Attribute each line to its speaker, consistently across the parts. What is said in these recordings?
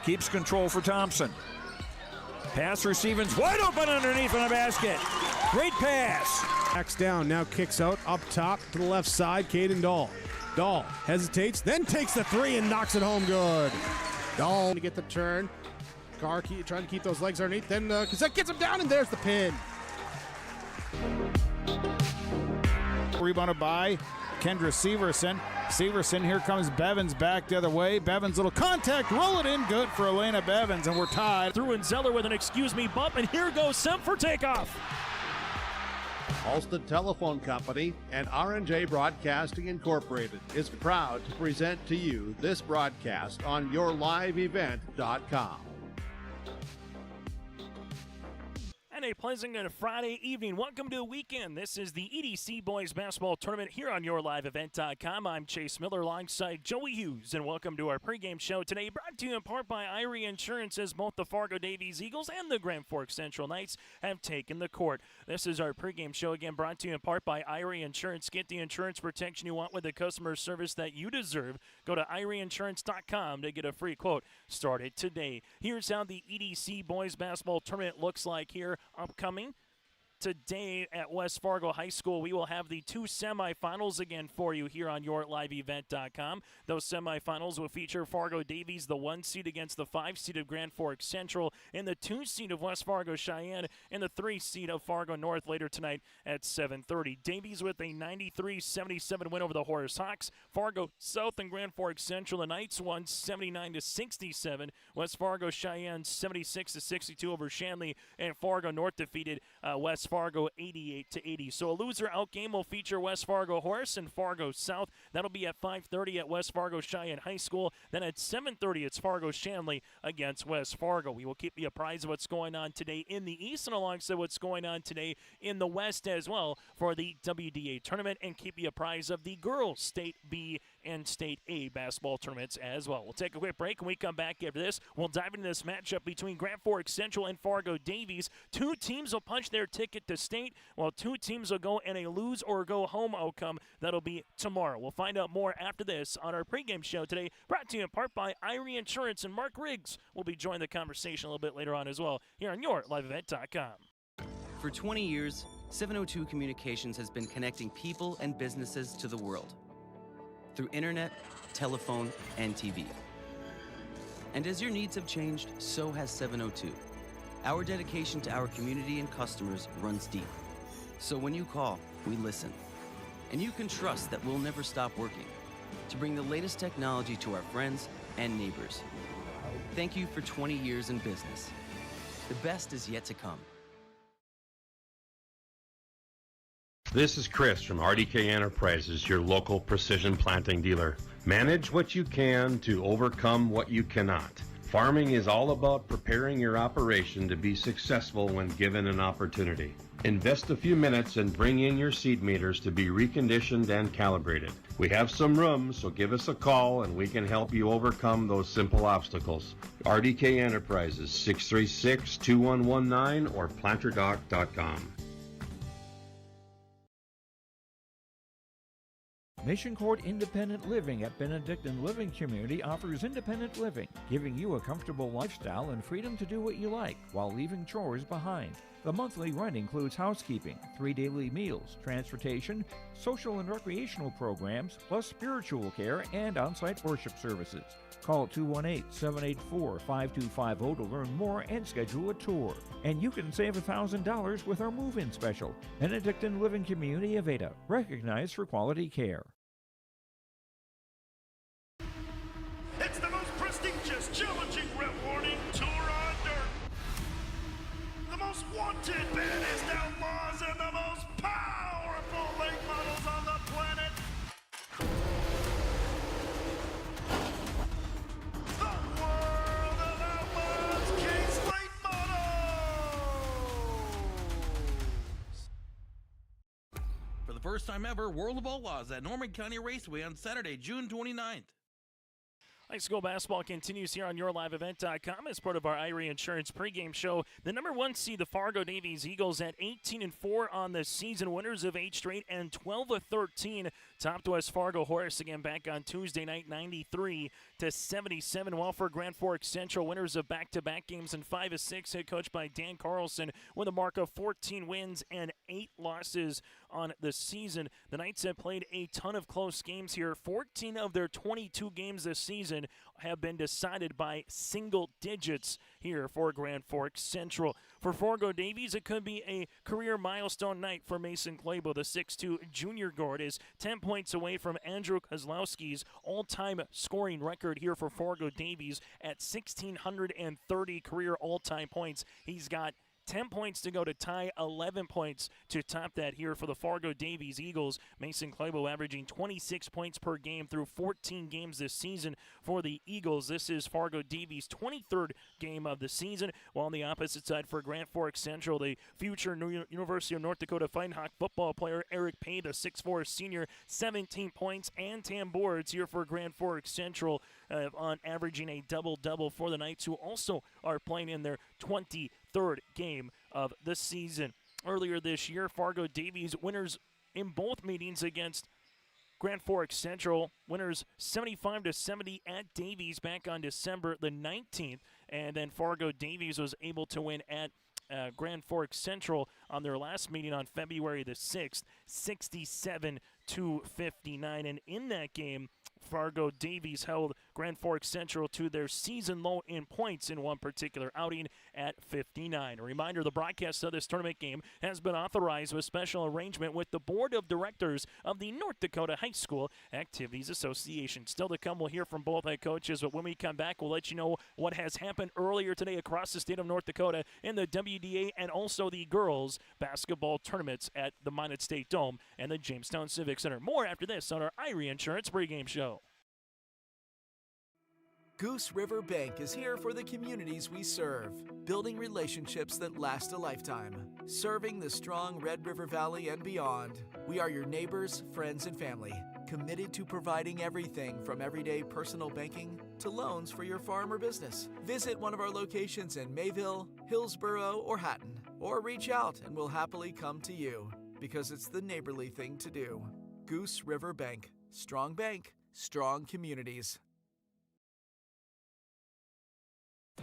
Speaker 1: keeps control for Thompson. Pass for Stevens, wide open underneath in the basket. Great pass.
Speaker 2: Backs down, now kicks out up top to the left side, Caden Dahl. Dahl hesitates, then takes the three and knocks it home good. Dahl to get the turn. Carr trying to keep those legs underneath, then Cassette gets him down, and there's the pin.
Speaker 3: Rebounded by Kendra Severson. Severson, here comes Bevins back the other way. Bevins, little contact, roll it in, good for Elena Bevins, and we're tied.
Speaker 4: Through and Zeller with an excuse me bump, and here goes Sem for takeoff.
Speaker 5: Halsted Telephone Company and R&J Broadcasting Incorporated is proud to present to you this broadcast on yourliveevent.com.
Speaker 4: And a pleasant good Friday evening. Welcome to the weekend. This is the EDC Boys Basketball Tournament here on yourliveevent.com. I'm Chase Miller alongside Joey Hughes, and welcome to our pregame show today, brought to you in part by Irie Insurance, as both the Fargo Davies Eagles and the Grand Forks Central Knights have taken the court. This is our pregame show, again, brought to you in part by Irie Insurance. Get the insurance protection you want with the customer service that you deserve. Go to IrieInsurance.com to get a free quote. Start it today. Here's how the EDC Boys Basketball Tournament looks like here. Upcoming today at West Fargo High School, we will have the two semifinals again for you here on yourliveevent.com. Those semifinals will feature Fargo Davies, the 1 seed, against the 5 seed of Grand Forks Central, and the 2 seed of West Fargo Cheyenne, and the 3 seed of Fargo North later tonight at 7:30. Davies with a 93-77 win over the Horace Hawks. Fargo South and Grand Forks Central, the Knights won 79-67. West Fargo Cheyenne 76-62 over Shanley, and Fargo North defeated West Fargo 88-80. So a loser out game will feature West Fargo Horace and Fargo South. That'll be at 5:30 at West Fargo Cheyenne High School. Then at 7:30 it's Fargo Shanley against West Fargo. We will keep you apprised of what's going on today in the East and alongside what's going on today in the West as well for the WDA tournament, and keep you apprised of the girls State B and State A basketball tournaments as well. We'll take a quick break. When we come back after this, we'll dive into this matchup between Grand Forks Central and Fargo Davies. Two teams will punch their ticket to state, while two teams will go in a lose or go home outcome. That'll be tomorrow. We'll find out more after this on our pregame show today, brought to you in part by Irie Insurance, and Mark Riggs will be joining the conversation a little bit later on as well here on yourliveevent.com.
Speaker 6: For 20 years, 702 Communications has been connecting people and businesses to the world through internet, telephone, and TV. And as your needs have changed, so has 702. Our dedication to our community and customers runs deep. So when you call, we listen. And you can trust that we'll never stop working to bring the latest technology to our friends and neighbors. Thank you for 20 years in business. The best is yet to come.
Speaker 7: This is Chris from RDK Enterprises, your local precision planting dealer. Manage what you can to overcome what you cannot. Farming is all about preparing your operation to be successful when given an opportunity. Invest a few minutes and bring in your seed meters to be reconditioned and calibrated. We have some room, so give us a call and we can help you overcome those simple obstacles. RDK Enterprises, 636-2119 or planterdoc.com.
Speaker 1: Mission Court Independent Living at Benedictine Living Community offers independent living, giving you a comfortable lifestyle and freedom to do what you like while leaving chores behind. The monthly rent includes housekeeping, 3 daily meals, transportation, social and recreational programs, plus spiritual care and on-site worship services. Call 218-784-5250 to learn more and schedule a tour. And you can save $1,000 with our move-in special. Benedictine Living Community of Ada, recognized for quality care.
Speaker 8: It's the most prestigious, challenging, rewarding tour on dirt. The most wanted, baddest outlaws, and the most powerful late models on the planet. The World of Outlaws, King's Late Models.
Speaker 9: For the first time ever, World of Outlaws at Norman County Raceway on Saturday, June 29th.
Speaker 4: High school basketball continues here on YourLiveEvent.com as part of our Irie Insurance pregame show. The number 1 seed, the Fargo Davies Eagles, at 18-4 on the season, winners of 8 straight and 12 of 13. Topped West Fargo Horace again back on Tuesday night, 93-77. While for Grand Forks Central, winners of back-to-back games and 5 of 6, head coached by Dan Carlson, with a mark of 14 wins and 8 losses on the season. The Knights have played a ton of close games here. 14 of their 22 games this season have been decided by single digits here for Grand Forks Central. For Fargo Davies, it could be a career milestone night for Mason Clabo. The 6'2 junior guard is 10 points away from Andrew Kozlowski's all-time scoring record here for Fargo Davies at 1,630 career all-time points. He's got 10 points to go to tie, 11 points to top that here for the Fargo Davies Eagles. Mason Clabo averaging 26 points per game through 14 games this season for the Eagles. This is Fargo Davies' 23rd game of the season. While on the opposite side for Grand Forks Central, the future University of North Dakota Fighting Hawk football player Eric Pay, the 6'4 senior, 17 points and 10 boards here for Grand Forks Central, on averaging a double-double for the Knights, who also are playing in their 23rd game of the season. Earlier this year, Fargo Davies winners in both meetings against Grand Forks Central, winners 75-70 at Davies back on December the 19th, and then Fargo Davies was able to win at Grand Forks Central on their last meeting on February the 6th, 67-59, and in that game, Fargo Davies held Grand Forks Central to their season low in points in one particular outing at 59. A reminder, the broadcast of this tournament game has been authorized with special arrangement with the Board of Directors of the North Dakota High School Activities Association. Still to come, we'll hear from both head coaches, but when we come back, we'll let you know what has happened earlier today across the state of North Dakota in the WDA and also the girls basketball tournaments at the Minot State Dome and the Jamestown Civic Center. More after this on our Irie Insurance pregame show.
Speaker 10: Goose River Bank is here for the communities we serve, building relationships that last a lifetime. Serving the strong Red River Valley and beyond, we are your neighbors, friends, and family, committed to providing everything from everyday personal banking to loans for your farm or business. Visit one of our locations in Mayville, Hillsboro, or Hatton, or reach out and we'll happily come to you, because it's the neighborly thing to do. Goose River Bank. Strong bank, strong communities.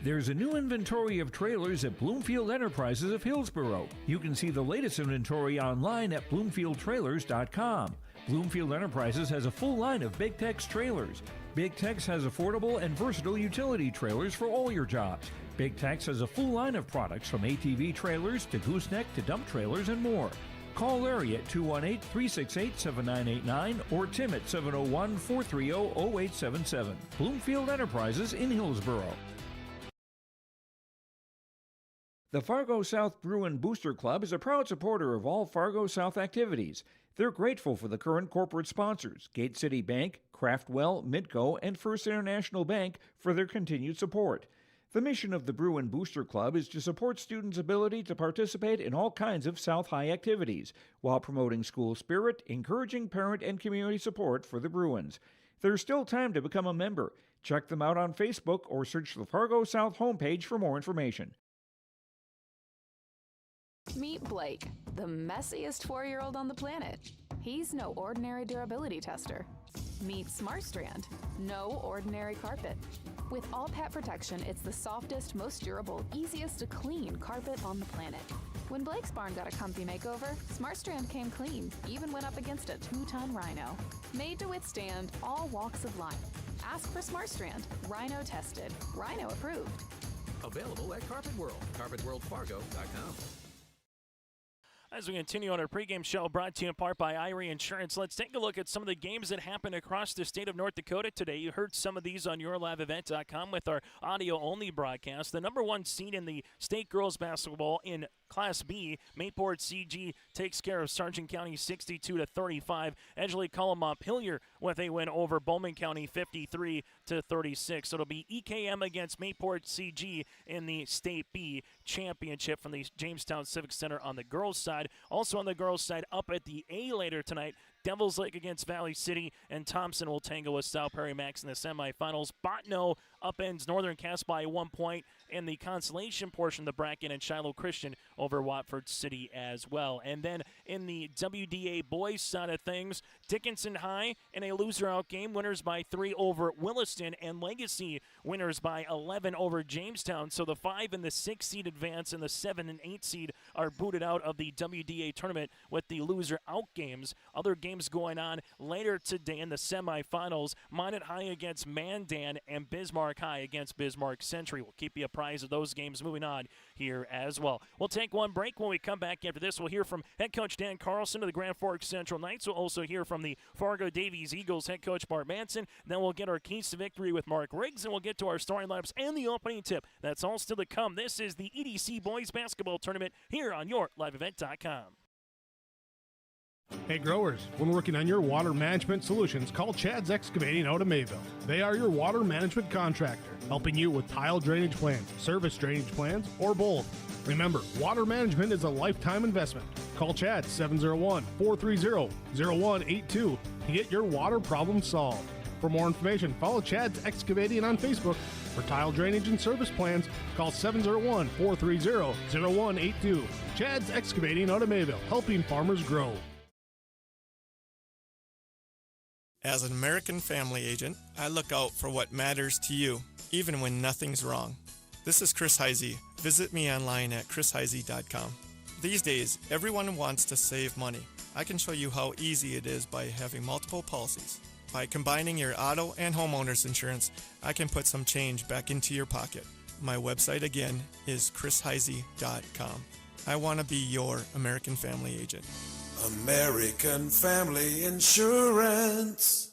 Speaker 1: There's a new inventory of trailers at Bloomfield Enterprises of Hillsboro. You can see the latest inventory online at BloomfieldTrailers.com. Bloomfield Enterprises has a full line of Big Tex trailers. Big Tex has affordable and versatile utility trailers for all your jobs. Big Tex has a full line of products from ATV trailers to gooseneck to dump trailers and more. Call Larry at 218-368-7989 or Tim at 701-430-0877. Bloomfield Enterprises in Hillsboro. The Fargo South Bruin Booster Club is a proud supporter of all Fargo South activities. They're grateful for the current corporate sponsors, Gate City Bank, Craftwell, Midco, and First International Bank, for their continued support. The mission of the Bruin Booster Club is to support students' ability to participate in all kinds of South High activities, while promoting school spirit, encouraging parent and community support for the Bruins. There's still time to become a member. Check them out on Facebook or search the Fargo South homepage for more information.
Speaker 11: Meet Blake, the messiest 4-year-old on the planet. He's no ordinary durability tester. Meet SmartStrand, no ordinary carpet. With all pet protection, it's the softest, most durable, easiest to clean carpet on the planet. When Blake's barn got a comfy makeover, SmartStrand came clean, even went up against a 2-ton rhino. Made to withstand all walks of life. Ask for SmartStrand, rhino tested, rhino approved.
Speaker 10: Available at Carpet World, carpetworldfargo.com.
Speaker 4: As we continue on our pregame show, brought to you in part by Irie Insurance, let's take a look at some of the games that happened across the state of North Dakota today. You heard some of these on YourLiveEvent.com with our audio-only broadcast. The number 1 seed in the state girls basketball in Class B, Mayport CG takes care of Sargent County 62-35. Edgeley Cullum-Montpelier with a win over Bowman County 53-36. So it'll be EKM against Mayport CG in the State B championship from the Jamestown Civic Center on the girls' side. Also on the girls' side, up at the A later tonight, Devils Lake against Valley City, and Thompson will tangle with South Prairie Max in the semifinals. Botno upends Northern Cass by 1 point in the consolation portion of the bracket, and Shiloh Christian over Watford City as well. And then in the WDA boys side of things, Dickinson High in a loser-out game, winners by 3 over Williston, and Legacy winners by 11 over Jamestown. So the 5 and the 6 seed advance, and the 7 and 8 seed are booted out of the WDA tournament with the loser-out games. Other games going on later today in the semifinals, Minot High against Mandan, and Bismarck High against Bismarck Century. We'll keep you apprised of those games moving on here as well. We'll take one break. When we come back after this, we'll hear from head coach Dan Carlson of the Grand Forks Central Knights. We'll also hear from the Fargo Davies Eagles head coach Bart Manson. Then we'll get our keys to victory with Mark Riggs, and we'll get to our starting lineups and the opening tip. That's all still to come. This is the EDC Boys Basketball Tournament here on YourLiveEvent.com.
Speaker 2: Hey growers, when working on your water management solutions, call Chad's Excavating out of Mayville. They are your water management contractor, helping you with tile drainage plans, service drainage plans, or both. Remember, water management is a lifetime investment. Call Chad 701-430-0182 to get your water problem solved. For more information, follow Chad's Excavating on Facebook. For tile drainage and service plans, call 701-430-0182. Chad's Excavating out of Mayville, helping farmers grow.
Speaker 12: As an American Family agent, I look out for what matters to you, even when nothing's wrong. This is Chris Heisey. Visit me online at chrisheisey.com. These days, everyone wants to save money. I can show you how easy it is by having multiple policies. By combining your auto and homeowner's insurance, I can put some change back into your pocket. My website again is chrisheisey.com. I want to be your American Family agent.
Speaker 13: American Family Insurance.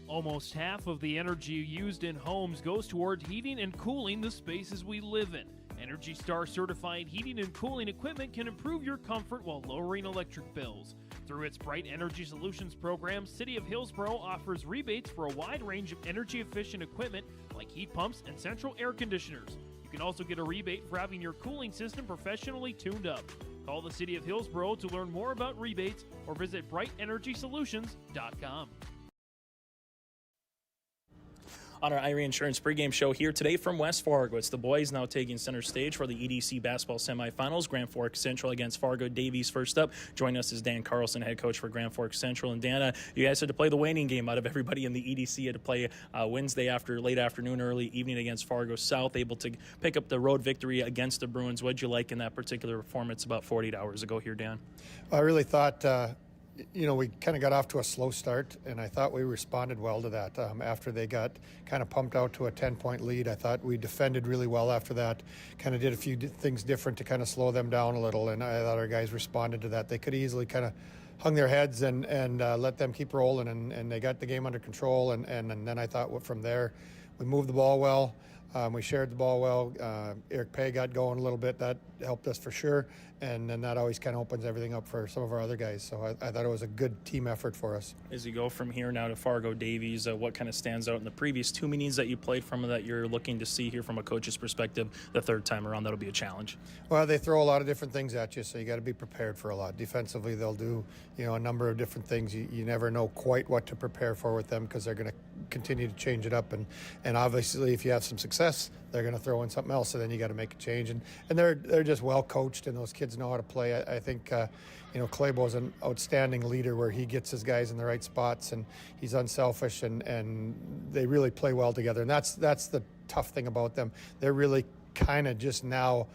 Speaker 14: Almost half of the energy used in homes goes toward heating and cooling the spaces we live in. Energy Star certified heating and cooling equipment can improve your comfort while lowering electric bills. Through its Bright Energy Solutions program, City of Hillsborough offers rebates for a wide range of energy-efficient equipment like heat pumps and central air conditioners. You can also get a rebate for having your cooling system professionally tuned up. Call the City of Hillsborough to learn more about rebates or visit brightenergysolutions.com.
Speaker 4: On our Irie Insurance pregame show here today from West Fargo. It's the boys now taking center stage for the EDC basketball semifinals. Grand Forks Central against Fargo Davies first up. Joining us is Dan Carlson, head coach for Grand Forks Central. And Dan, you guys had to play the waning game out of everybody in the EDC. You had to play Wednesday after late afternoon, early evening against Fargo South, able to pick up the road victory against the Bruins. What'd you like in that particular performance about 48 hours ago here, Dan?
Speaker 15: I really thought we kind of got off to a slow start, and I thought we responded well to that. After they got kind of pumped out to a 10-point lead, I thought we defended really well after that, kind of did a few things different to kind of slow them down a little, and I thought our guys responded to that. They could easily kind of hung their heads and let them keep rolling, and they got the game under control, and then I thought from there we moved the ball well. We shared the ball well. Eric Pay got going a little bit. That helped us for sure. And then that always kind of opens everything up for some of our other guys. So I thought it was a good team effort for us.
Speaker 4: As you go from here now to Fargo Davies, what kind of stands out in the previous two meetings that you played from that you're looking to see here from a coach's perspective the third time around that'll be a challenge?
Speaker 15: Well, they throw a lot of different things at you, so you got to be prepared for a lot. Defensively, they'll do a number of different things. You never know quite what to prepare for with them because they're going to continue to change it up. And obviously, if you have some success, they're going to throw in something else, and then you got to make a change. And they're just well coached, and those kids know how to play. I think Claybo's an outstanding leader where he gets his guys in the right spots, and he's unselfish, and they really play well together. And that's the tough thing about them. They're really kind of just now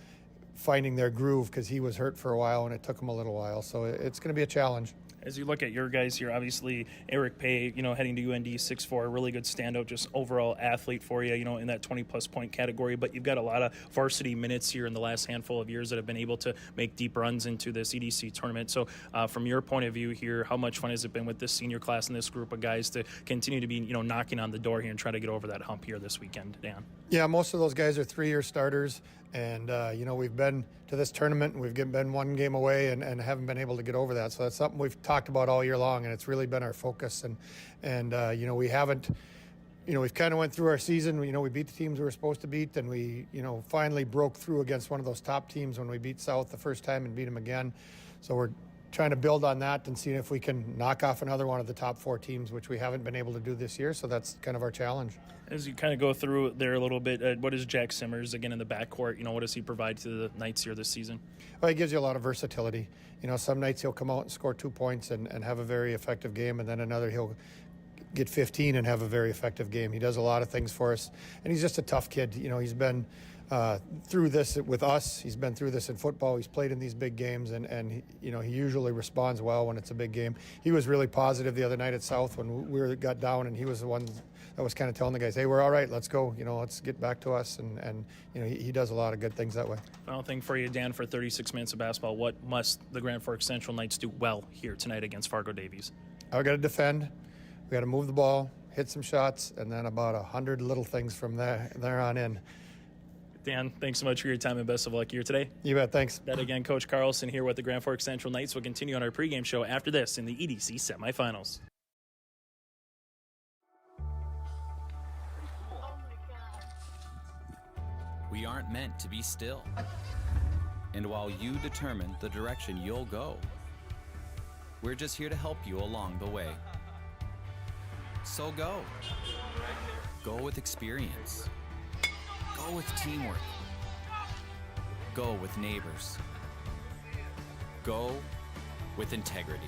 Speaker 15: finding their groove because he was hurt for a while, and it took him a little while. So it's going to be a challenge.
Speaker 4: As you look at your guys here, obviously Eric Pay, heading to UND 6'4", a really good standout, just overall athlete for you, in that 20-plus point category. But you've got a lot of varsity minutes here in the last handful of years that have been able to make deep runs into this EDC tournament. So from your point of view here, how much fun has it been with this senior class and this group of guys to continue to be, knocking on the door here and try to get over that hump here this weekend, Dan?
Speaker 15: Yeah, most of those guys are 3-year starters. And, we've been to this tournament, and we've been one game away and haven't been able to get over that. So that's something we've talked about all year long, and it's really been our focus. And we haven't, we've kind of went through our season. We beat the teams we were supposed to beat, and we, finally broke through against one of those top teams when we beat South the first time and beat them again. So we're trying to build on that and seeing if we can knock off another one of the top 4 teams, which we haven't been able to do this year. So that's kind of our challenge.
Speaker 4: As you kind of go through there a little bit, what is Jack Simmers, again, in the backcourt? What does he provide to the Knights here this season?
Speaker 15: Well, he gives you a lot of versatility. Some nights he'll come out and score 2 points and have a very effective game, and then another he'll get 15 and have a very effective game. He does a lot of things for us, and he's just a tough kid. He's been through this with us. He's been through this in football. He's played in these big games, and he usually responds well when it's a big game. He was really positive the other night at South when we got down, and he was the one that was kind of telling the guys, hey, we're all right, let's go, let's get back to us, and he does a lot of good things that way.
Speaker 4: Final thing for you, Dan, for 36 minutes of basketball, what must the Grand Forks Central Knights do well here tonight against Fargo Davies?
Speaker 15: I've got to defend, we got to move the ball, hit some shots, and then about 100 little things from there on in.
Speaker 4: Dan, thanks so much for your time and best of luck here today.
Speaker 15: You bet, thanks.
Speaker 4: That again, Coach Carlson here with the Grand Forks Central Knights. We'll continue on our pregame show after this in the EDC semifinals.
Speaker 16: We aren't meant to be still. And while you determine the direction you'll go, we're just here to help you along the way. So go. Go with experience. Go with teamwork. Go with neighbors. Go with integrity.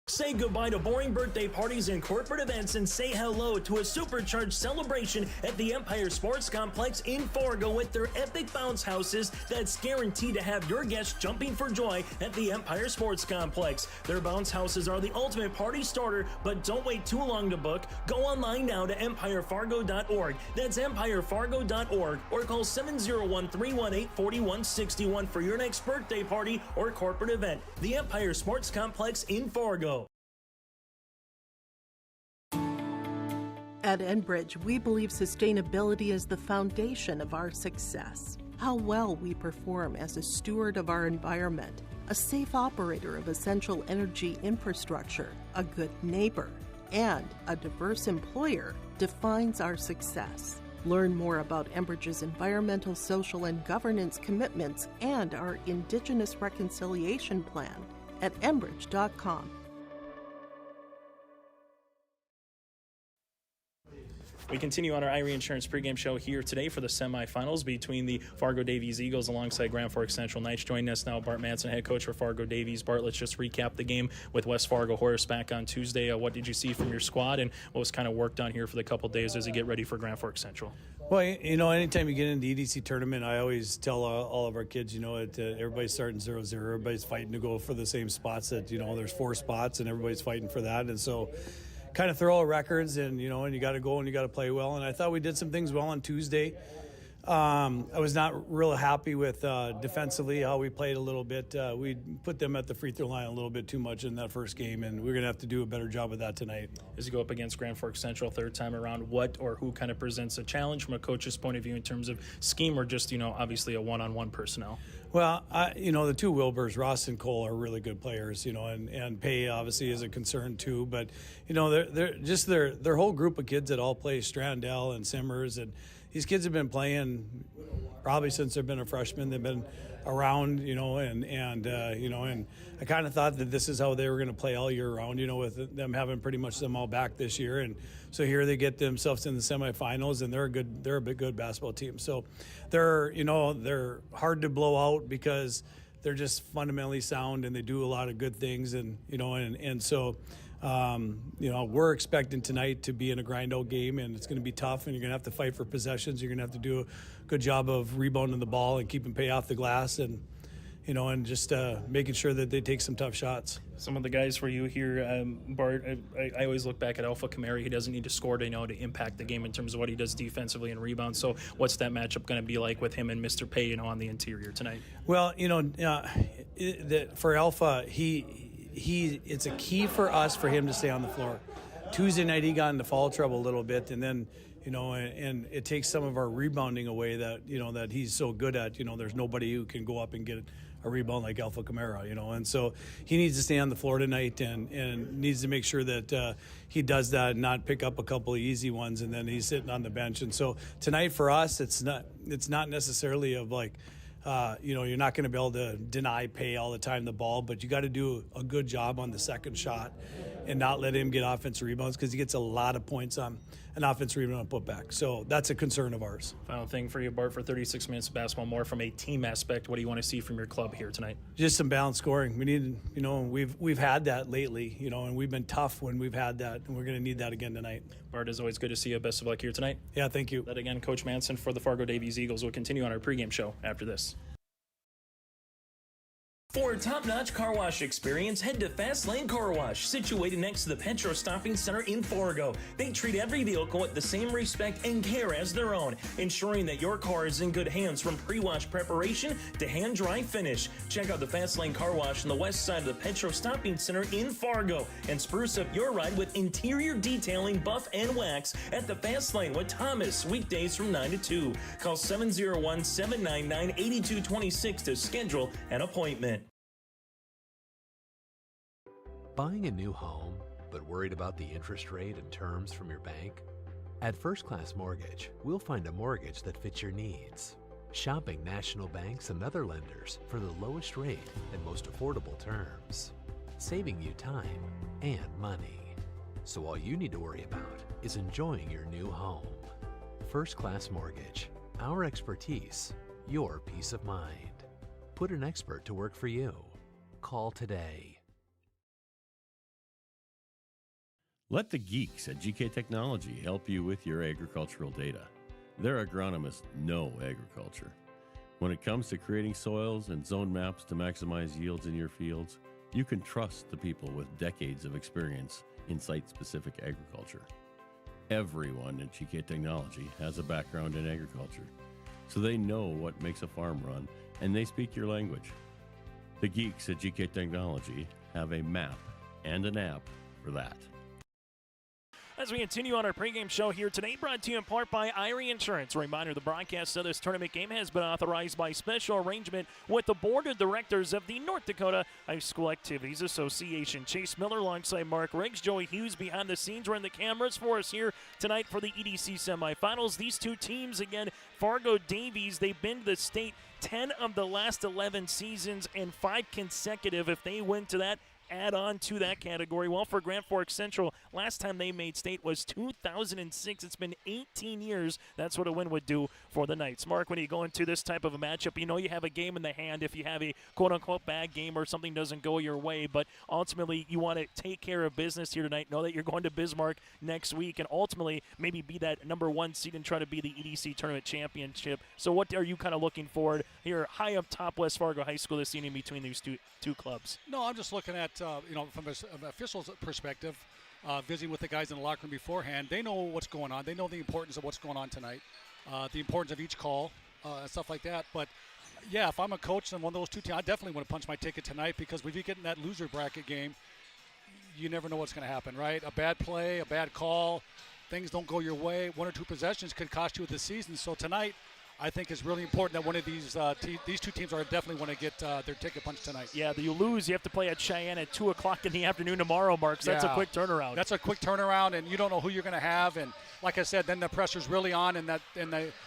Speaker 4: Say goodbye to boring birthday parties and corporate events and say hello to a supercharged celebration at the Empire Sports Complex in Fargo with their epic bounce houses that's guaranteed to have your guests jumping for joy at the Empire Sports Complex. Their bounce houses are the ultimate party starter, but don't wait too long to book. Go online now to empirefargo.org. That's empirefargo.org, or call 701-318-4161 for your next birthday party or corporate event. The Empire Sports Complex in Fargo.
Speaker 17: At Enbridge, we believe sustainability is the foundation of our success. How well we perform as a steward of our environment, a safe operator of essential energy infrastructure, a good neighbor, and a diverse employer defines our success. Learn more about Enbridge's environmental, social, and governance commitments and our Indigenous Reconciliation Plan at enbridge.com.
Speaker 4: We continue on our Irie Insurance pregame show here today for the semifinals between the Fargo Davies Eagles alongside Grand Forks Central Knights. Joining us now, Bart Manson, head coach for Fargo Davies. Bart, let's just recap the game with West Fargo Horse back on Tuesday. What did you see from your squad, and what was kind of worked on here for the couple days as you get ready for Grand Forks Central?
Speaker 18: Well, anytime you get into the EDC tournament, I always tell all of our kids, everybody's starting 0-0. Everybody's fighting to go for the same spots that, there's 4 spots, and everybody's fighting for that. And so kind of throw out records and you got to go and you got to play well. And I thought we did some things well on Tuesday. I was not real happy with defensively how we played a little bit. We put them at the free throw line a little bit too much in that first game, and we're going to have to do a better job of that tonight.
Speaker 4: As you go up against Grand Forks Central third time around, what or who kind of presents a challenge from a coach's point of view in terms of scheme, or just, obviously a one-on-one personnel?
Speaker 18: Well, the two Wilburs, Ross and Cole, are really good players, and Pay obviously is a concern too. But, they're just their whole group of kids that all play, Strandell and Simmers, and these kids have been playing probably since they've been a freshman. They've been around, and I kind of thought that this is how they were going to play all year round, with them having pretty much them all back this year. And so here they get themselves in the semifinals, and they're a good basketball team. So they're hard to blow out because they're just fundamentally sound and they do a lot of good things, and so. We're expecting tonight to be in a grind-out game, and it's going to be tough, and you're going to have to fight for possessions. You're going to have to do a good job of rebounding the ball and keeping Pay off the glass, and just making sure that they take some tough shots.
Speaker 4: Some of the guys for you here, Bart, I always look back at Alpha Kamari. He doesn't need to score to impact the game in terms of what he does defensively and rebounds. So what's that matchup going to be like with him and Mr. Pay, on the interior tonight?
Speaker 18: Well, for Alpha, it's a key for us for him to stay on the floor. Tuesday night he got into foul trouble a little bit, and then and it takes some of our rebounding away that that he's so good at. There's nobody who can go up and get a rebound like Alpha Kamara, and so he needs to stay on the floor tonight and needs to make sure that he does that and not pick up a couple of easy ones and then he's sitting on the bench. And so tonight for us, it's not necessarily of like, you're not going to be able to deny Pay all the time the ball, but you got to do a good job on the second shot and not let him get offensive rebounds because he gets a lot of points on an offensive rebound putback. So that's a concern of ours.
Speaker 4: Final thing for you, Bart, for 36 minutes of basketball, more from a team aspect. What do you want to see from your club here tonight?
Speaker 18: Just some balanced scoring. We need, we've had that lately, and we've been tough when we've had that, and we're going to need that again tonight.
Speaker 4: Bart, it's always good to see you. Best of luck here tonight.
Speaker 18: Yeah, thank you.
Speaker 4: That again, Coach Manson for the Fargo Davies Eagles. Will continue on our pregame show after this. For a top-notch car wash experience, head to Fast Lane Car Wash, situated next to the Petro Stopping Center in Fargo. They treat every vehicle with the same respect and care as their own, ensuring that your car is in good hands from pre-wash preparation to hand-dry finish. Check out the Fast Lane Car Wash on the west side of the Petro Stopping Center in Fargo and spruce up your ride with interior detailing, buff, and wax at the Fast Lane with Thomas, weekdays from 9 to 2. Call 701-799-8226 to schedule an appointment.
Speaker 19: Buying a new home, but worried about the interest rate and terms from your bank? At First Class Mortgage, we'll find a mortgage that fits your needs. Shopping national banks and other lenders for the lowest rate and most affordable terms. Saving you time and money. So all you need to worry about is enjoying your new home. First Class Mortgage. Our expertise, your peace of mind. Put an expert to work for you. Call today.
Speaker 20: Let the geeks at GK Technology help you with your agricultural data. Their agronomists know agriculture. When it comes to creating soils and zone maps to maximize yields in your fields, you can trust the people with decades of experience in site-specific agriculture. Everyone at GK Technology has a background in agriculture, so they know what makes a farm run, and they speak your language. The geeks at GK Technology have a map and an app for that.
Speaker 4: As we continue on our pregame show here today, brought to you in part by Irie Insurance. A reminder, the broadcast of this tournament game has been authorized by special arrangement with the board of directors of the North Dakota High School Activities Association. Chase Miller alongside Mark Riggs, Joey Hughes behind the scenes running the cameras for us here tonight for the EDC semifinals. These two teams, again, Fargo Davies, they've been to the state 10 of the last 11 seasons and 5 consecutive. If they win to that, add on to that category. Well, for Grand Forks Central, last time they made state was 2006. It's been 18 years. That's what a win would do for the Knights. Mark, when you go into this type of a matchup, you know you have a game in the hand if you have a quote-unquote bad game or something doesn't go your way, but ultimately you want to take care of business here tonight. Know that you're going to Bismarck next week and ultimately maybe be that number 1 seed and try to be the EDC tournament championship. So what are you kind of looking forward here high up top West Fargo High School this evening between these two clubs?
Speaker 21: No, I'm just looking at from an official's perspective, visiting with the guys in the locker room beforehand, they know what's going on. They know the importance of what's going on tonight, the importance of each call, stuff like that. But, yeah, if I'm a coach and one of those two teams, I definitely want to punch my ticket tonight because if you get in that loser bracket game, you never know what's going to happen, right? A bad play, a bad call, things don't go your way. 1 or 2 possessions could cost you the season. So tonight, I think it's really important that one of these two teams are definitely want to get their ticket punched tonight.
Speaker 4: Yeah, you lose. You have to play at Cheyenne at 2 o'clock in the afternoon tomorrow, Mark. So that's a quick turnaround.
Speaker 21: That's a quick turnaround, and you don't know who you're going to have. And like I said, then the pressure's really on, and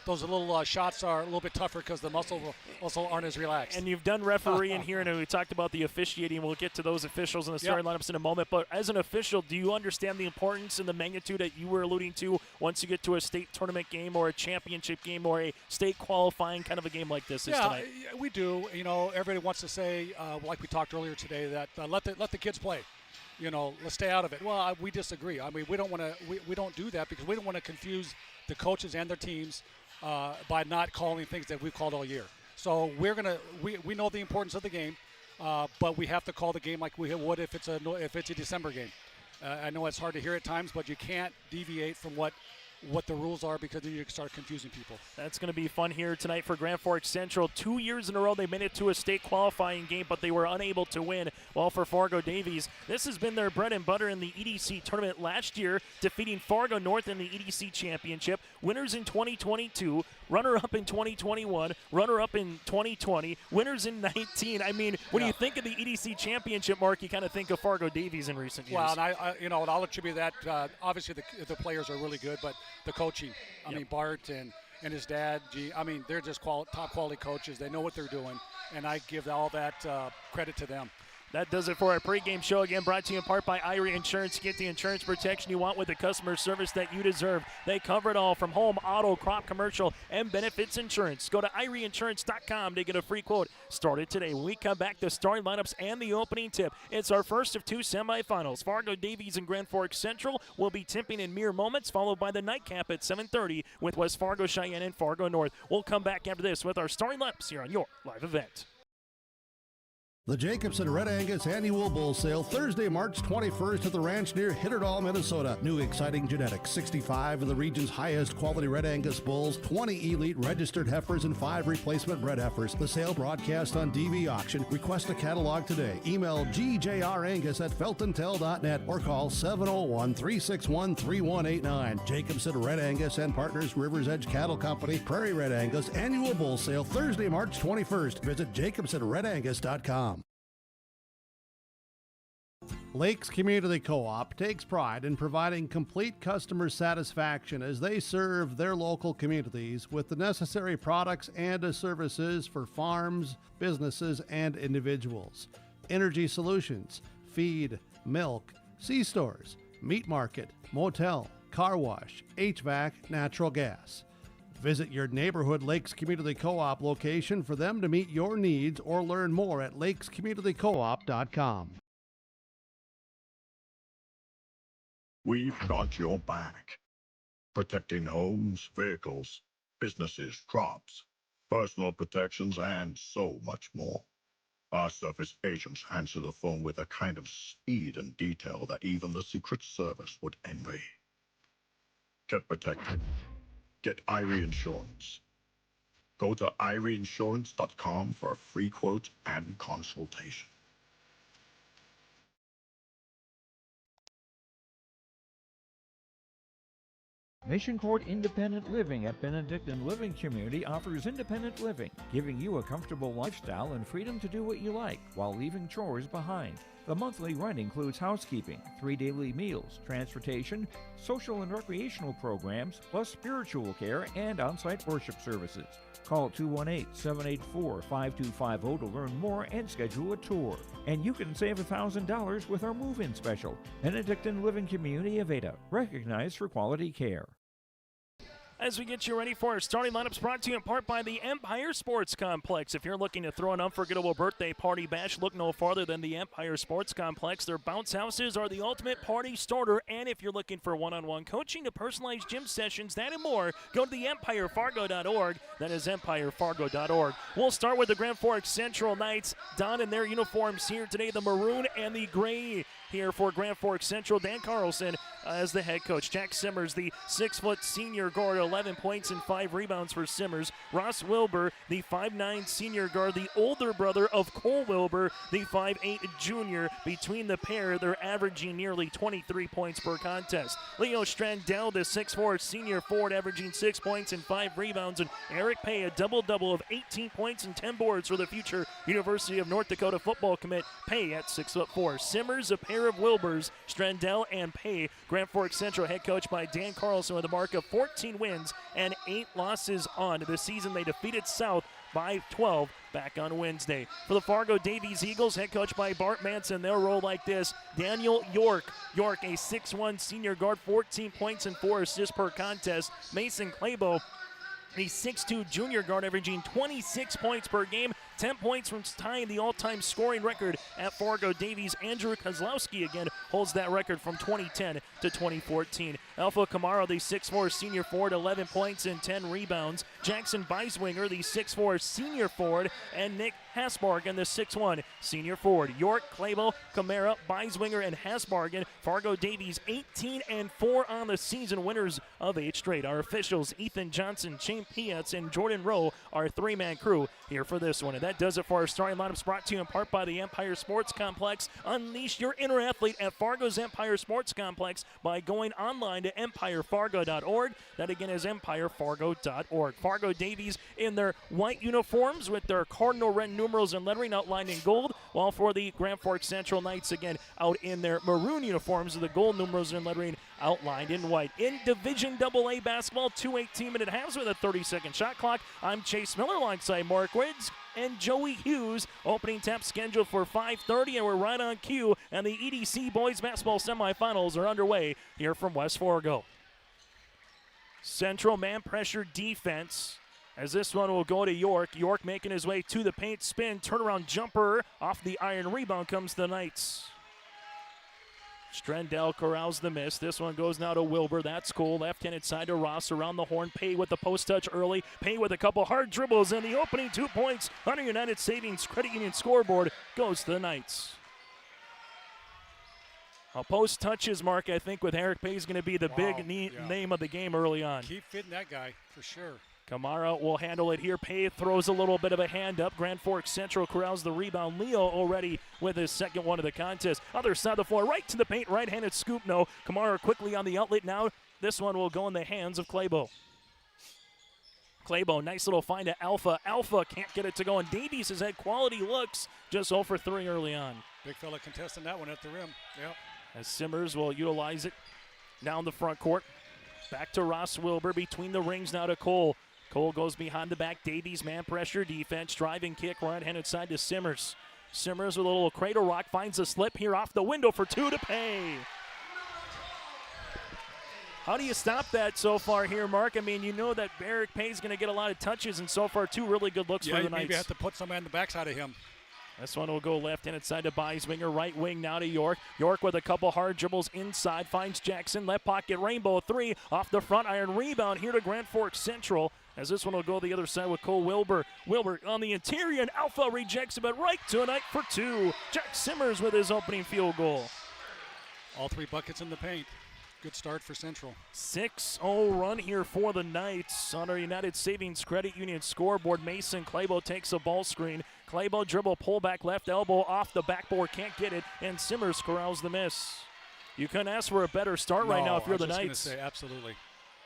Speaker 21: those little shots are a little bit tougher because the muscle also aren't as relaxed.
Speaker 4: And you've done refereeing here, and we talked about the officiating. We'll get to those officials and the starting lineups in a moment. But as an official, do you understand the importance and the magnitude that you were alluding to once you get to a state tournament game or a championship game or a state qualifying kind of a game like this is tonight?
Speaker 21: Yeah, we do. Everybody wants to say, like we talked earlier today, that let the kids play. Let's stay out of it. Well, we disagree. I mean, we don't want to. We don't do that because we don't want to confuse the coaches and their teams by not calling things that we've called all year. So we know the importance of the game, but we have to call the game like we would if it's a December game. I know it's hard to hear at times, but you can't deviate from what what the rules are, because then you start confusing people.
Speaker 4: That's going to be fun here tonight for Grand Forks Central. 2 years in a row they made it to a state qualifying game, but they were unable to win. While for Fargo Davies, this has been their bread and butter in the EDC tournament last year, defeating Fargo North in the EDC championship, winners in 2022, runner-up in 2021, runner-up in 2020, winners in 19. I mean, when you think of the EDC championship, Mark, you kind of think of Fargo Davies in recent years.
Speaker 21: Well, and I'll attribute that, obviously the players are really good, but the coaching. I mean, Bart and his dad, they're just top quality coaches. They know what they're doing, and I give all that credit to them.
Speaker 4: That does it for our pregame show. Again, brought to you in part by Irie Insurance. Get the insurance protection you want with the customer service that you deserve. They cover it all from home, auto, crop, commercial, and benefits insurance. Go to IrieInsurance.com to get a free quote. Started today. When we come back, the starting lineups and the opening tip. It's our first of 2 semifinals. Fargo Davies and Grand Forks Central will be tipping in mere moments, followed by the nightcap at 7:30 with West Fargo Cheyenne and Fargo North. We'll come back after this with our starting lineups here on your live event.
Speaker 5: The Jacobson Red Angus Annual Bull Sale, Thursday, March 21st at the ranch near Hitterdall, Minnesota. New exciting genetics, 65 of the region's highest quality Red Angus bulls, 20 elite registered heifers, and 5 replacement bred heifers. The sale broadcast on DV Auction. Request a catalog today. Email gjrangus@feltontel.net or call 701-361-3189. Jacobson Red Angus and Partners, Rivers Edge Cattle Company, Prairie Red Angus Annual Bull Sale, Thursday, March 21st. Visit jacobsonredangus.com. Lakes Community Co-op takes pride in providing complete customer satisfaction as they serve their local communities with the necessary products and services for farms, businesses, and individuals. Energy solutions, feed, milk, C-stores, meat market, motel, car wash, HVAC, natural gas. Visit your neighborhood Lakes Community Co-op location for them to meet your needs or learn more at lakescommunitycoop.com.
Speaker 3: We've got your back. Protecting homes, vehicles, businesses, crops, personal protections, and so much more. Our service agents answer the phone with a kind of speed and detail that even the Secret Service would envy. Get protected. Get Irie Insurance. Go to IrieInsurance.com for a free quote and consultation.
Speaker 1: Mission Court Independent Living at Benedictine Living Community offers independent living, giving you a comfortable lifestyle and freedom to do what you like while leaving chores behind. The monthly rent includes housekeeping, 3 daily meals, transportation, social and recreational programs, plus spiritual care and on-site worship services. Call 218-784-5250 to learn more and schedule a tour. And you can save $1,000 with our move-in special. Benedictine Living Community of Ada, recognized for quality care.
Speaker 4: As we get you ready for our starting lineups, brought to you in part by the Empire Sports Complex. If you're looking to throw an unforgettable birthday party bash, look no farther than the Empire Sports Complex. Their bounce houses are the ultimate party starter, and if you're looking for one-on-one coaching, to personalized gym sessions, that and more, go to the EmpireFargo.org. That is EmpireFargo.org. We'll start with the Grand Forks Central Knights, donning their uniforms here today, the maroon and the gray. Here for Grand Forks Central, Dan Carlson as the head coach. Jack Simmers, the 6-foot senior guard, 11 points and 5 rebounds for Simmers. Ross Wilbur, the 5'9 senior guard, the older brother of Cole Wilbur, the 5'8 junior. Between the pair, they're averaging nearly 23 points per contest. Leo Strandell, the 6'4 senior forward, averaging 6 points and 5 rebounds. And Eric Pay, a double-double of 18 points and 10 boards for the future University of North Dakota football commit. Pay at 6'4. Simmers, a pair of Wilburs, Strandell and Pay. Grand Forks Central head coach by Dan Carlson with a mark of 14 wins and 8 losses on the season. They defeated South by 12 back on Wednesday. For the Fargo Davies Eagles, head coach by Bart Manson, they'll roll like this. Daniel York, a 6'1 senior guard, 14 points and 4 assists per contest. Mason Claybo, the 6'2 junior guard, averaging 26 points per game, 10 points from tying the all-time scoring record at Fargo Davies. Andrew Kozlowski again holds that record from 2010 to 2014. Alpha Kamara, the 6'4 senior forward, 11 points and 10 rebounds. Jackson Beiswinger, the 6'4 senior forward, and Nick Hasbargen, the 6'1 senior forward. York, Clabo, Kamara, Beiswinger, and Hasbargen. Fargo Davies 18-4 on the season, winners of 8 straight. Our officials, Ethan Johnson, Shane Pietz, and Jordan Rowe, our 3-man crew here for this one. And that does it for our starting lineups, brought to you in part by the Empire Sports Complex. Unleash your inner athlete at Fargo's Empire Sports Complex by going online to empirefargo.org. That again is empirefargo.org. Fargo Davies in their white uniforms with their cardinal red numerals and lettering outlined in gold, while for the Grand Forks Central Knights again out in their maroon uniforms with the gold numerals and lettering outlined in white. In Division AA basketball, 2 18-minute halves with a 30-second shot clock. I'm Chase Miller alongside Mark Woods and Joey Hughes. Opening tap scheduled for 5:30, and we're right on cue. And the EDC boys basketball semifinals are underway here from West Fargo. Central man pressure defense, as this one will go to York. York making his way to the paint, spin, turnaround jumper. Off the iron rebound comes the Knights. Strendell corrals the miss. This one goes now to Wilbur. That's cool. Left-handed side to Ross. Around the horn. Pay with the post touch early. Pay with a couple hard dribbles. And the opening 2 points on a United Savings Credit Union scoreboard goes to the Knights. A post touches, Mark, I think, with Eric Pay is going to be the big name of the game early on.
Speaker 21: Keep fitting that guy, for sure.
Speaker 4: Kamara will handle it here. Pay throws a little bit of a hand up. Grand Forks Central corrals the rebound. Leo already with his second one of the contest. Other side of the floor, right to the paint, right-handed scoop, no. Kamara quickly on the outlet now. This one will go in the hands of Clabo. Clabo, nice little find to Alpha. Alpha can't get it to go, and Davies has had quality looks, just 0 for 3 early on.
Speaker 21: Big fella contesting that one at the rim. Yep.
Speaker 4: As Simmers will utilize it down the front court. Back to Ross Wilbur, between the rings now to Cole. Cole goes behind the back. Davies man pressure defense. Driving kick right-handed side to Simmers. Simmers with a little cradle rock. Finds a slip here off the window for 2 to Pay. How do you stop that so far here, Mark? I mean, you know that Eric Pay's going to get a lot of touches, and so far 2 really good looks for the Knights.
Speaker 21: Maybe have to put somebody on the backside of him.
Speaker 4: This one will go left-handed side to Beiswinger. Right wing now to York. York with a couple hard dribbles inside. Finds Jackson. Left pocket rainbow 3. Off the front iron rebound here to Grand Forks Central. As this one will go the other side with Cole Wilbur. Wilbur on the interior, and Alpha rejects it, but right to a night for 2. Jack Simmers with his opening field goal.
Speaker 21: All 3 buckets in the paint. Good start for Central.
Speaker 4: 6-0 run here for the Knights on our United Savings Credit Union scoreboard. Mason Clabo takes a ball screen. Clabo dribble, pull back, left elbow off the backboard, can't get it, and Simmers corrals the miss. You couldn't ask for a better start right now if you're the Knights.
Speaker 21: I was just going to say, absolutely.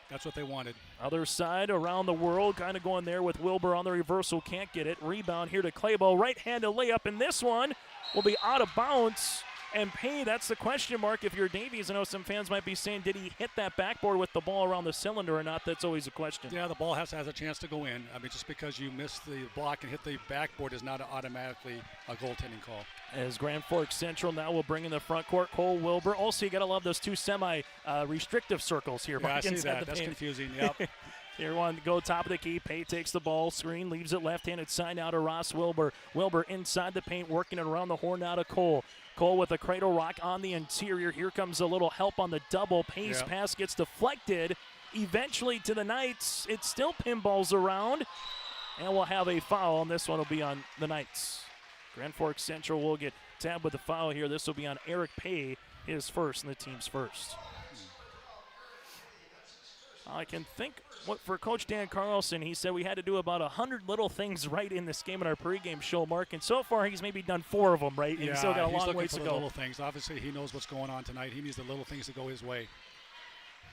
Speaker 21: That's what they wanted.
Speaker 4: Other side around the world, kind of going there with Wilbur on the reversal, can't get it. Rebound here to Clabo, right-handed layup, and this one will be out of bounds. And Pay, that's the question mark if you're Davies. I know some fans might be saying, did he hit that backboard with the ball around the cylinder or not? That's always a question.
Speaker 21: Yeah, the ball has a chance to go in. I mean, just because you miss the block and hit the backboard is not automatically a goaltending call.
Speaker 4: As Grand Forks Central now will bring in the front court, Cole Wilbur. Also, you got to love those 2 semi-restrictive circles here.
Speaker 21: Yeah, I see that. That's confusing, yep.
Speaker 4: Here one to go top of the key. Pay takes the ball, screen, leaves it left-handed side now to Ross Wilbur. Wilbur inside the paint, working it around the horn now to Cole. Cole with a cradle rock on the interior. Here comes a little help on the double. Pay's pass gets deflected. Eventually to the Knights. It still pinballs around. And we'll have a foul, and this one will be on the Knights. Grand Forks Central will get tabbed with the foul here. This will be on Eric Pay, his first and the team's first. I can think what for Coach Dan Carlson, he said we had to do about 100 little things right in this game in our pregame show, Mark, and so far he's maybe done 4 of them right, and he's still got a long ways to go.
Speaker 21: Little things. Obviously, he knows what's going on tonight. He needs the little things to go his way.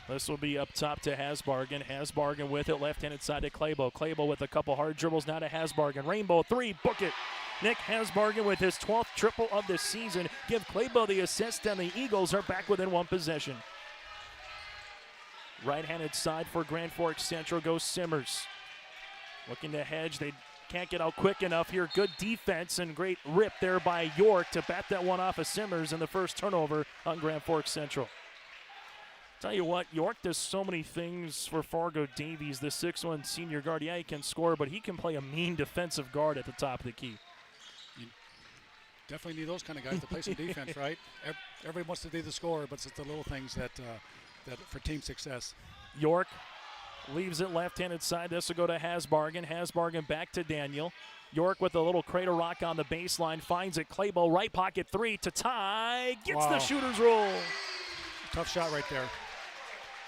Speaker 4: This will be up top to Hasbargen. Hasbargen with it, left-handed side to Clabo. Clabo with a couple hard dribbles now to Hasbargen. Rainbow 3, book it. Nick Hasbargen with his 12th triple of the season. Give Clabo the assist, and the Eagles are back within 1 possession. Right-handed side for Grand Forks Central goes Simmers. Looking to hedge. They can't get out quick enough here. Good defense and great rip there by York to bat that one off of Simmers in the first turnover on Grand Forks Central. Tell you what, York does so many things for Fargo Davies, the 6'1 senior guard. Yeah, he can score, but he can play a mean defensive guard at the top of the key.
Speaker 21: You definitely need those kind of guys to play some defense, right? Everybody wants to be the scorer, but it's the little things that for team success.
Speaker 4: York leaves it left-handed side. This will go to Hasbargen. Hasbargen back to Daniel. York with a little cradle rock on the baseline. Finds it. Claybo, right pocket three to tie. Gets the shooter's roll.
Speaker 21: Tough shot right there.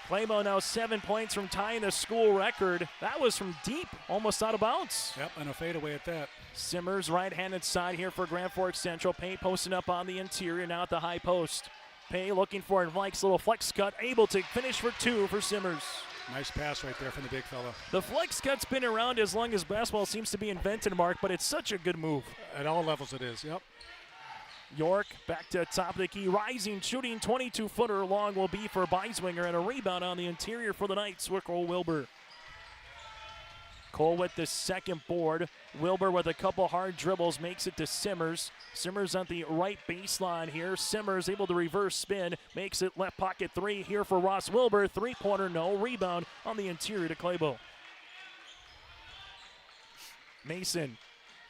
Speaker 4: Claybo now 7 points from tying the school record. That was from deep, almost out of bounds.
Speaker 21: Yep, and a fadeaway at that.
Speaker 4: Simmers, right-handed side here for Grand Forks Central. Pay posting up on the interior, now at the high post. Pay looking for it. Mike's little flex cut, able to finish for two for Simmers.
Speaker 21: Nice pass right there from the big fella.
Speaker 4: The flex cut's been around as long as basketball seems to be invented, Mark, but it's such a good move.
Speaker 21: At all levels it is, yep.
Speaker 4: York back to top of the key, rising, shooting 22-footer long will be for Beiswinger, and a rebound on the interior for the Knights with Cole Wilbur. Cole with the second board. Wilbur with a couple hard dribbles makes it to Simmers. Simmers on the right baseline here. Simmers able to reverse spin, makes it left pocket three here for Ross Wilbur. Three-pointer, no. Rebound on the interior to Claybo. Mason,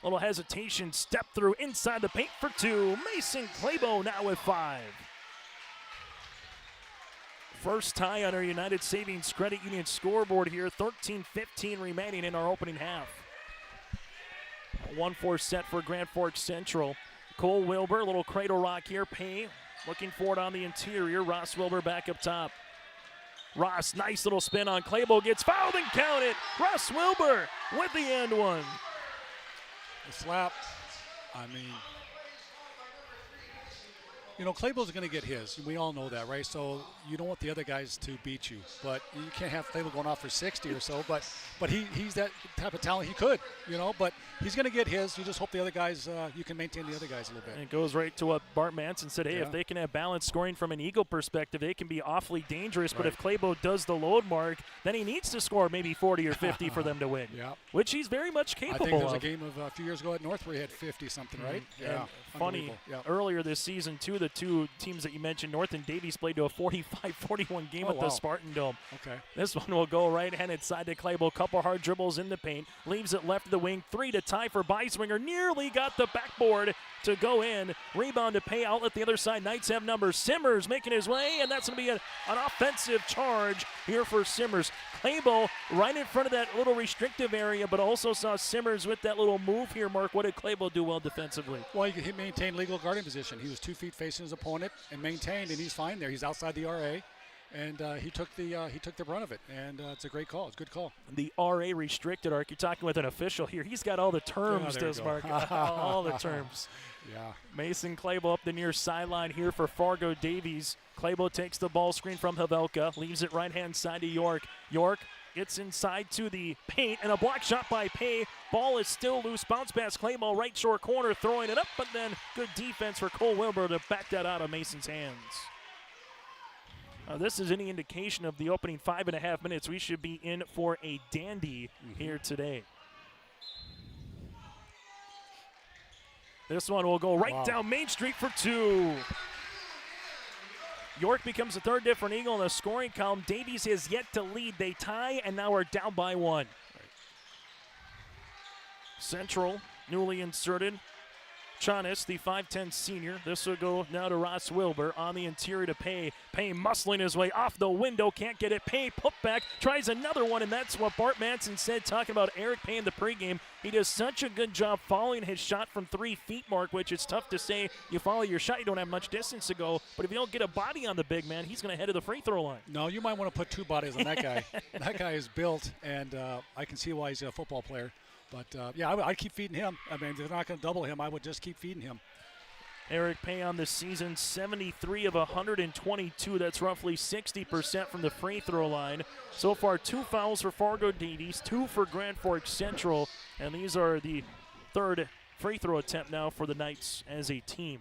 Speaker 4: little hesitation, step through inside the paint for two. Mason Claybo now with 5. First tie on our United Savings Credit Union scoreboard here. 13-15 remaining in our opening half. 1-4 set for Grand Forks Central. Cole Wilbur, little cradle rock here. Pay looking for it on the interior. Ross Wilbur back up top. Ross, nice little spin on Claybo, gets fouled and counted. Ross Wilbur with the end one.
Speaker 21: The slap, I mean, you know, Claybo's going to get his. We all know that, right? So you don't want the other guys to beat you. But you can't have Claybo going off for 60 or so. But he's that type of talent. He could, you know. But he's going to get his. You just hope the other guys, you can maintain the other guys a little bit.
Speaker 4: And it goes right to what Bart Manson said. Hey, if they can have balanced scoring from an Eagle perspective, they can be awfully dangerous. Right. But if Claybo does the load, Mark, then he needs to score maybe 40 or 50 for them to win.
Speaker 21: Yeah.
Speaker 4: Which he's very much capable of.
Speaker 21: I think there was a game of a few years ago at North where he had 50-something, right?
Speaker 4: Yeah. Funny, earlier this season, too, the two teams that you mentioned, North and Davies, played to a 45-41 game at the Spartan Dome.
Speaker 21: Okay.
Speaker 4: This one will go right-handed side to Claybo. Couple hard dribbles in the paint. Leaves it left of the wing. 3 to tie for Beiswinger. Nearly got the backboard to go in. Rebound to Pay, outlet the other side. Knights have numbers. Simmers making his way, and that's going to be an offensive charge here for Simmers. Claybo right in front of that little restrictive area, but also saw Simmers with that little move here, Mark. What did Claybo do well defensively?
Speaker 21: Well, he maintained legal guarding position. He was 2 feet facing his opponent and maintained, and he's fine there. He's outside the RA. And he took the brunt of it, and it's a great call. It's a good call.
Speaker 4: The RA restricted, Ark. You're talking with an official here. He's got all the terms, does Mark? All the terms.
Speaker 21: Yeah.
Speaker 4: Mason Claybo up the near sideline here for Fargo Davies. Claybo takes the ball screen from Havelka, leaves it right-hand side to York. York gets inside to the paint, and a block shot by Pay. Ball is still loose. Bounce pass Claybo, right short corner, throwing it up, but then good defense for Cole Wilbur to back that out of Mason's hands. This is any indication of the opening 5.5 minutes. We should be in for a dandy here today. This one will go right down Main Street for 2. York becomes the third different Eagle in the scoring column. Davies has yet to lead. They tie and now are down by 1. Central, newly inserted. Chanis, the 5'10 senior. This will go now to Ross Wilbur on the interior to Pay. Pay muscling his way off the window, can't get it. Pay put back, tries another one, and that's what Bart Manson said, talking about Eric Pay in the pregame. He does such a good job following his shot from 3 feet, Mark, which it's tough to say. You follow your shot, you don't have much distance to go. But if you don't get a body on the big man, he's going to head to the free throw line.
Speaker 21: No, you might want to put 2 bodies on that guy. That guy is built, and I can see why he's a football player. But, yeah, I'd keep feeding him. I mean, if they're not going to double him, I would just keep feeding him.
Speaker 4: Eric Pay on the season, 73 of 122. That's roughly 60% from the free throw line. So far, 2 fouls for Fargo Davies, 2 for Grand Forks Central. And these are the third free throw attempt now for the Knights as a team.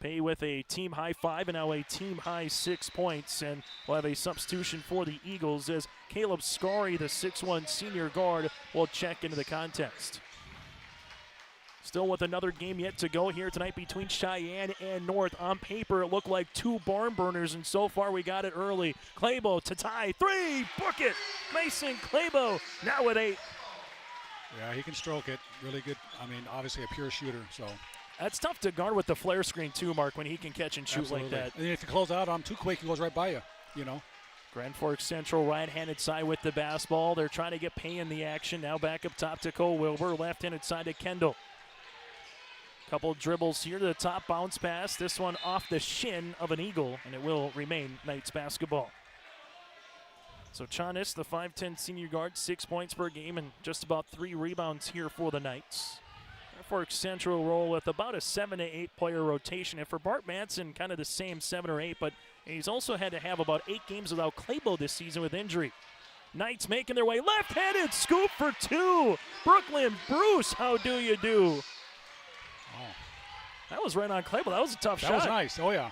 Speaker 4: Pay with a team high 5 and now a team high 6 points. And we'll have a substitution for the Eagles as Caleb Scarry, the 6'1 senior guard, will check into the contest. Still with another game yet to go here tonight between Cheyenne and North. On paper, it looked like 2 barn burners, and so far we got it early. Claybo to tie, 3, book it! Mason Claybo now with 8.
Speaker 21: Yeah, he can stroke it. Really good. I mean, obviously a pure shooter, so.
Speaker 4: That's tough to guard with the flare screen too, Mark, when he can catch and shoot like that.
Speaker 21: And if you close out on him too quick, he goes right by you.
Speaker 4: Grand Forks Central right-handed side with the basketball. They're trying to get Pay in the action. Now back up top to Cole Wilbur. Left-handed side to Kendall. Couple dribbles here to the top, bounce pass. This one off the shin of an Eagle, and it will remain Knights basketball. So Chanis, the 5'10 senior guard, 6 points per game and just about 3 rebounds here for the Knights. Grand Forks Central roll with about a 7 to 8 player rotation. And for Bart Manson, kind of the same 7 or 8, but he's also had to have about 8 games without Claybo this season with injury. Knights making their way, left-handed scoop for 2. Brooklyn Bruce, how do you do? That was right on Claybo. That was a tough shot.
Speaker 21: That was nice. Oh, yeah.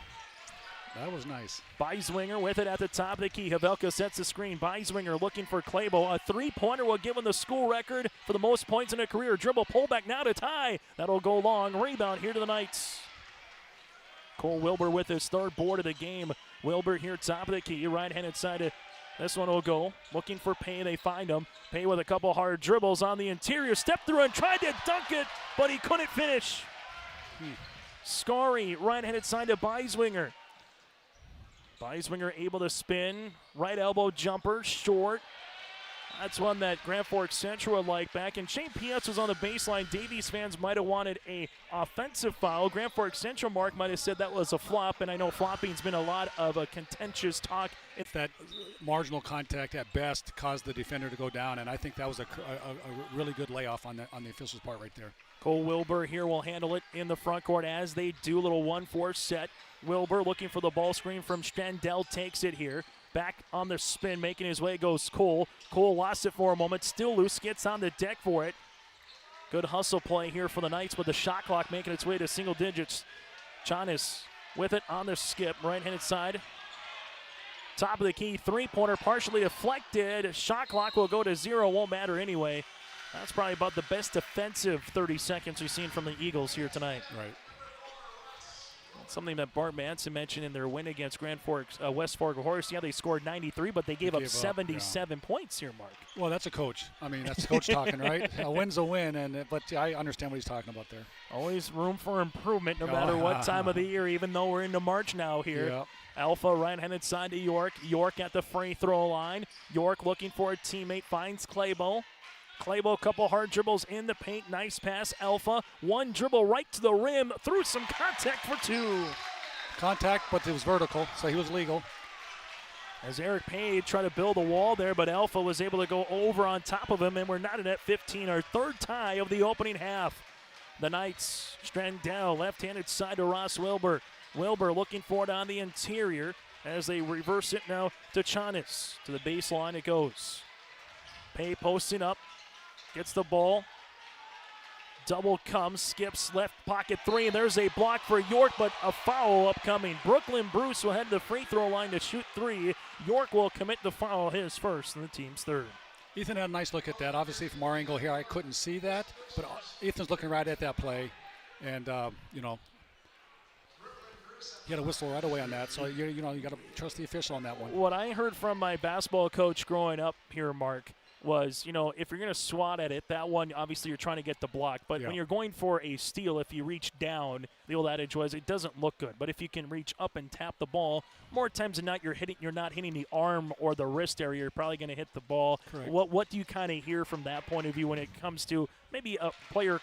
Speaker 21: That was nice.
Speaker 4: Beiswinger with it at the top of the key. Havelka sets the screen. Beiswinger looking for Claybo. A three-pointer will give him the school record for the most points in a career. Dribble pullback now to tie. That'll go long. Rebound here to the Knights. Cole Wilbur with his 3rd board of the game. Wilbur here top of the key. Right-handed side. This one will go. Looking for Pay. They find him. Pay with a couple hard dribbles on the interior. Stepped through and tried to dunk it, but he couldn't finish. Scarry, right-handed side to Beiswinger. Beiswinger able to spin. Right elbow jumper, short. That's one that Grand Forks Central would like back. And Shane Pietz was on the baseline. Davies fans might have wanted a offensive foul. Grand Forks Central Mark might have said that was a flop. And I know flopping's been a lot of a contentious talk.
Speaker 21: If that marginal contact at best caused the defender to go down, and I think that was a really good layoff on the official's part right there.
Speaker 4: Cole Wilbur here will handle it in the front court as they do. A little 1-4 set. Wilbur looking for the ball screen from Strandell, takes it here. Back on the spin, making his way goes Cole. Cole lost it for a moment, still loose, gets on the deck for it. Good hustle play here for the Knights with the shot clock making its way to single digits. Chanis with it on the skip, right-handed side. Top of the key, three-pointer partially deflected. Shot clock will go to 0, won't matter anyway. That's probably about the best defensive 30 seconds we've seen from the Eagles here tonight.
Speaker 21: Right.
Speaker 4: Something that Bart Manson mentioned in their win against Grand Forks, West Fargo Horse. Yeah, they scored 93, but they gave up 77 points here, Mark.
Speaker 21: Well, that's a coach. I mean, that's the coach talking, right? A win's a win, but I understand what he's talking about there.
Speaker 4: Always room for improvement no matter what time of the year, even though we're into March now here.
Speaker 21: Yep.
Speaker 4: Alpha right-handed side to York. York at the free throw line. York looking for a teammate, finds Claybo. Claybo, couple hard dribbles in the paint. Nice pass, Alpha. One dribble right to the rim. Through some contact for 2.
Speaker 21: Contact, but it was vertical, so he was legal.
Speaker 4: As Eric Page tried to build a wall there, but Alpha was able to go over on top of him, and we're not at 15. Our 3rd tie of the opening half. The Knights, Strandell, left-handed side to Ross Wilbur. Wilbur looking for it on the interior as they reverse it now to Chanis. To the baseline it goes. Pay posting up. Gets the ball. Double comes, skips left pocket 3, and there's a block for York, but a foul upcoming. Brooklyn Bruce will head to the free throw line to shoot 3. York will commit the foul, his first, and the team's 3rd.
Speaker 21: Ethan had a nice look at that. Obviously, from our angle here, I couldn't see that, but Ethan's looking right at that play, and he had a whistle right away on that. So you got to trust the official on that one.
Speaker 4: What I heard from my basketball coach growing up here, Mark, was, if you're going to swat at it, that one, obviously you're trying to get the block. But when you're going for a steal, if you reach down, the old adage was it doesn't look good. But if you can reach up and tap the ball, more times than not, you're not hitting the arm or the wrist area. You're probably going to hit the ball.
Speaker 21: Correct.
Speaker 4: What do you kind of hear from that point of view when it comes to maybe a player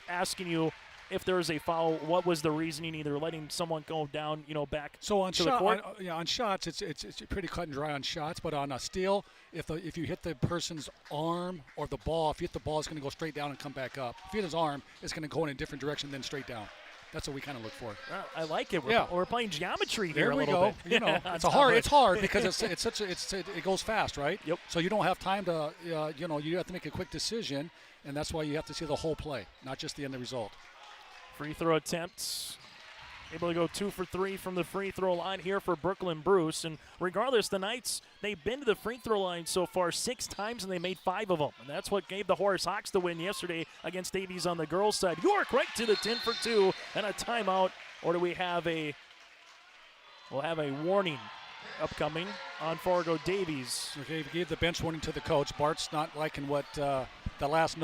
Speaker 4: asking you if there was a foul? What was the reasoning, either letting someone go down, back to the court?
Speaker 21: On shots, it's pretty cut and dry on shots. But on a steal, if you hit the person's arm or the ball, if you hit the ball, it's going to go straight down and come back up. If you hit his arm, it's going to go in a different direction than straight down. That's what we kind of look for.
Speaker 4: I like it. We're playing geometry here
Speaker 21: there
Speaker 4: a
Speaker 21: we
Speaker 4: little
Speaker 21: go.
Speaker 4: bit.
Speaker 21: It's hard because it goes fast, right?
Speaker 4: Yep.
Speaker 21: So you don't have time to you have to make a quick decision, and that's why you have to see the whole play, not just the end result.
Speaker 4: Free throw attempts. Able to go 2 for 3 from the free throw line here for Brooklyn Bruce. And regardless, the Knights, they've been to the free throw line so far 6 times, and they made 5 of them. And that's what gave the Horace Hawks the win yesterday against Davies on the girls' side. York right to the 10 for 2 and a timeout. Or do we have we'll have a warning upcoming on Fargo Davies.
Speaker 21: Okay, we gave the bench warning to the coach. Bart's not liking what the last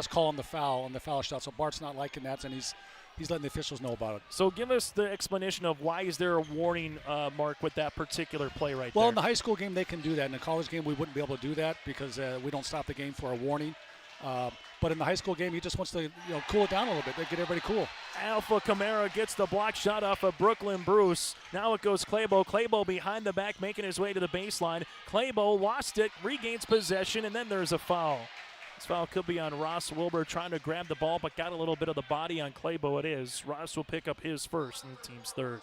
Speaker 21: call on the foul shot. So Bart's not liking that, and he's he's letting the officials know about it.
Speaker 4: So give us the explanation of why is there a warning, Mark, with that particular play right
Speaker 21: Well,
Speaker 4: there?
Speaker 21: in the high school game, they can do that. In the college game, we wouldn't be able to do that because we don't stop the game for a warning. But in the high school game, he just wants to cool it down a little bit. They get everybody cool.
Speaker 4: Alpha Camara gets the block shot off of Brooklyn Bruce. Now it goes Claybo. Claybo behind the back, making his way to the baseline. Claybo lost it, regains possession, and then there's a foul. This foul could be on Ross Wilbur trying to grab the ball, but got a little bit of the body on Claybo. It is. Ross will pick up his first, and the team's third.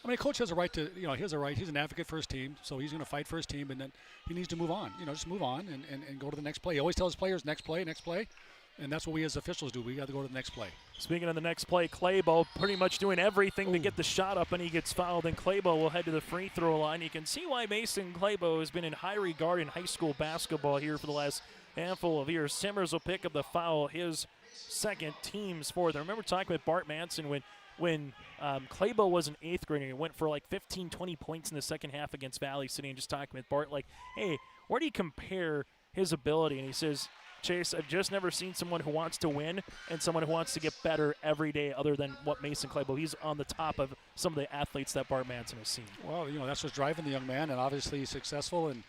Speaker 21: I mean, coach has a right to, he has a right. He's an advocate for his team, so he's going to fight for his team, and then he needs to move on. Just move on and go to the next play. He always tells players, next play, and that's what we as officials do. We got to go to the next play.
Speaker 4: Speaking of the next play, Claybo pretty much doing everything to get the shot up, and he gets fouled, and Claybo will head to the free throw line. You can see why Mason Claybo has been in high regard in high school basketball here for the last handful of years. Simmers will pick up the foul, his second, team's fourth. I remember talking with Bart Manson when Claybo was an eighth grader. He went for like 15, 20 points in the second half against Valley City, and just talking with Bart, like, hey, where do you compare his ability? And he says, Chase, I've just never seen someone who wants to win and someone who wants to get better every day other than what Mason Claybo. He's on the top of some of the athletes that Bart Manson has seen.
Speaker 21: Well, that's what's driving the young man, and obviously he's successful, and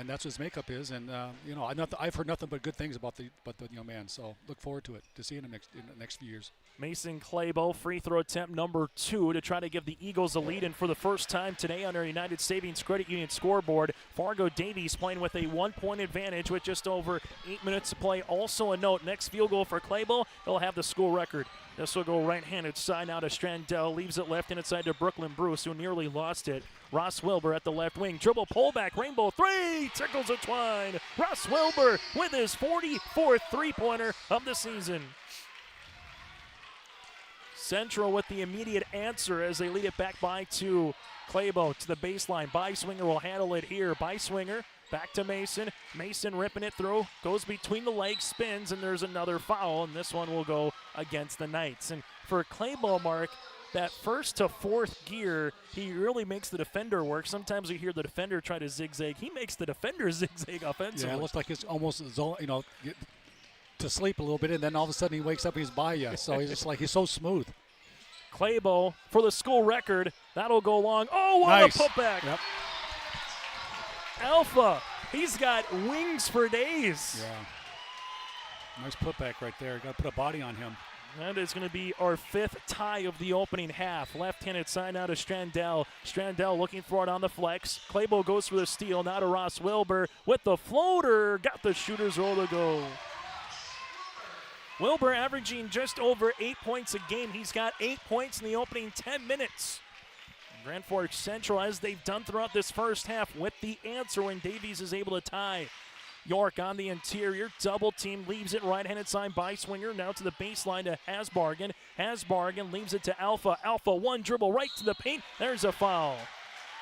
Speaker 21: that's what his makeup is. And, I've heard nothing but good things about the young man, so look forward to it, to seeing him in the next few years.
Speaker 4: Mason Claybo, free throw attempt number 2 to try to give the Eagles a lead. And for the first time today on our United Savings Credit Union scoreboard, Fargo Davies playing with a 1-point advantage with just over 8 minutes to play. Also a note, next field goal for Claybo, he'll have the school record. This will go right-handed side out to Strandell, leaves it left-handed side to Brooklyn Bruce, who nearly lost it. Ross Wilbur at the left wing, dribble, pullback, rainbow three, tickles a twine. Ross Wilbur with his 44th three-pointer of the season. Central with the immediate answer as they lead it back by to Claybo to the baseline. Byswinger will handle it here. Byswinger back to Mason. Mason ripping it through, goes between the legs, spins, and there's another foul, and this one will go against the Knights. And for Claybo, Mark, that first to fourth gear, he really makes the defender work. Sometimes we hear the defender try to zigzag. He makes the defender zigzag offensively.
Speaker 21: Yeah, it looks like it's almost zone, to sleep a little bit, and then all of a sudden he wakes up, he's by you. So he's just he's so smooth.
Speaker 4: Claybo for the school record. That'll go long. Oh, what
Speaker 21: nice.
Speaker 4: a putback.
Speaker 21: Yep.
Speaker 4: Alpha, he's got wings for days.
Speaker 21: Yeah. Nice putback right there. Got to put a body on him.
Speaker 4: That is going to be our 5th tie of the opening half. Left-handed side now to Strandell. Strandell looking for it on the flex. Claybo goes for the steal. Now to Ross Wilbur with the floater. Got the shooter's roll to go. Wilbur averaging just over 8 points a game. He's got 8 points in the opening 10 minutes. Grand Forks Central, as they've done throughout this first half, with the answer when Davies is able to tie. York on the interior, double team, leaves it right-handed side by Swinger. Now to the baseline to Hasbargen. Hasbargen leaves it to Alpha. Alpha, one dribble right to the paint. There's a foul.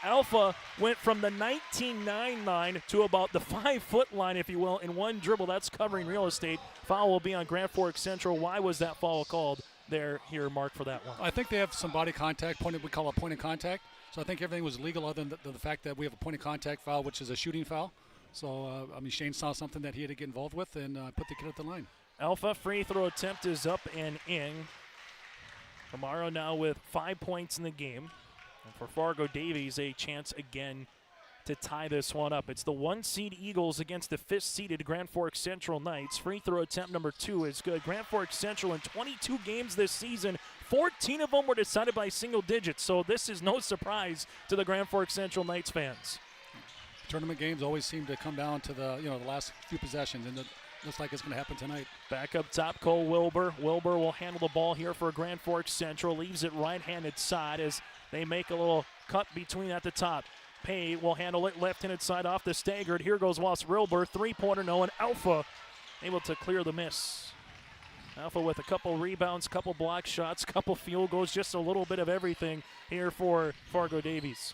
Speaker 4: Alpha went from the 19-9 line to about the 5-foot line, if you will, in one dribble. That's covering real estate. Foul will be on Grand Forks Central. Why was that foul called there, here, Mark, for that one?
Speaker 21: I think they have some body contact, we call it point of contact. So I think everything was legal other than the fact that we have a point of contact foul, which is a shooting foul. So, Shane saw something that he had to get involved with and put the kid at the line.
Speaker 4: Alpha free throw attempt is up and in. Amaro now with 5 points in the game. And for Fargo Davies, a chance again to tie this one up. It's the 1-seed Eagles against the 5th-seeded Grand Forks Central Knights. Free throw attempt number 2 is good. Grand Forks Central in 22 games this season, 14 of them were decided by single digits. So this is no surprise to the Grand Forks Central Knights fans.
Speaker 21: Tournament games always seem to come down to the last few possessions, and it looks like it's going to happen tonight.
Speaker 4: Back up top, Cole Wilbur. Wilbur will handle the ball here for Grand Forks Central. Leaves it right-handed side as they make a little cut between at the top. Pay will handle it left-handed side off the staggered. Here goes Ross Wilbur, three-pointer no, and Alpha able to clear the miss. Alpha with a couple rebounds, couple block shots, couple field goals, just a little bit of everything here for Fargo Davies.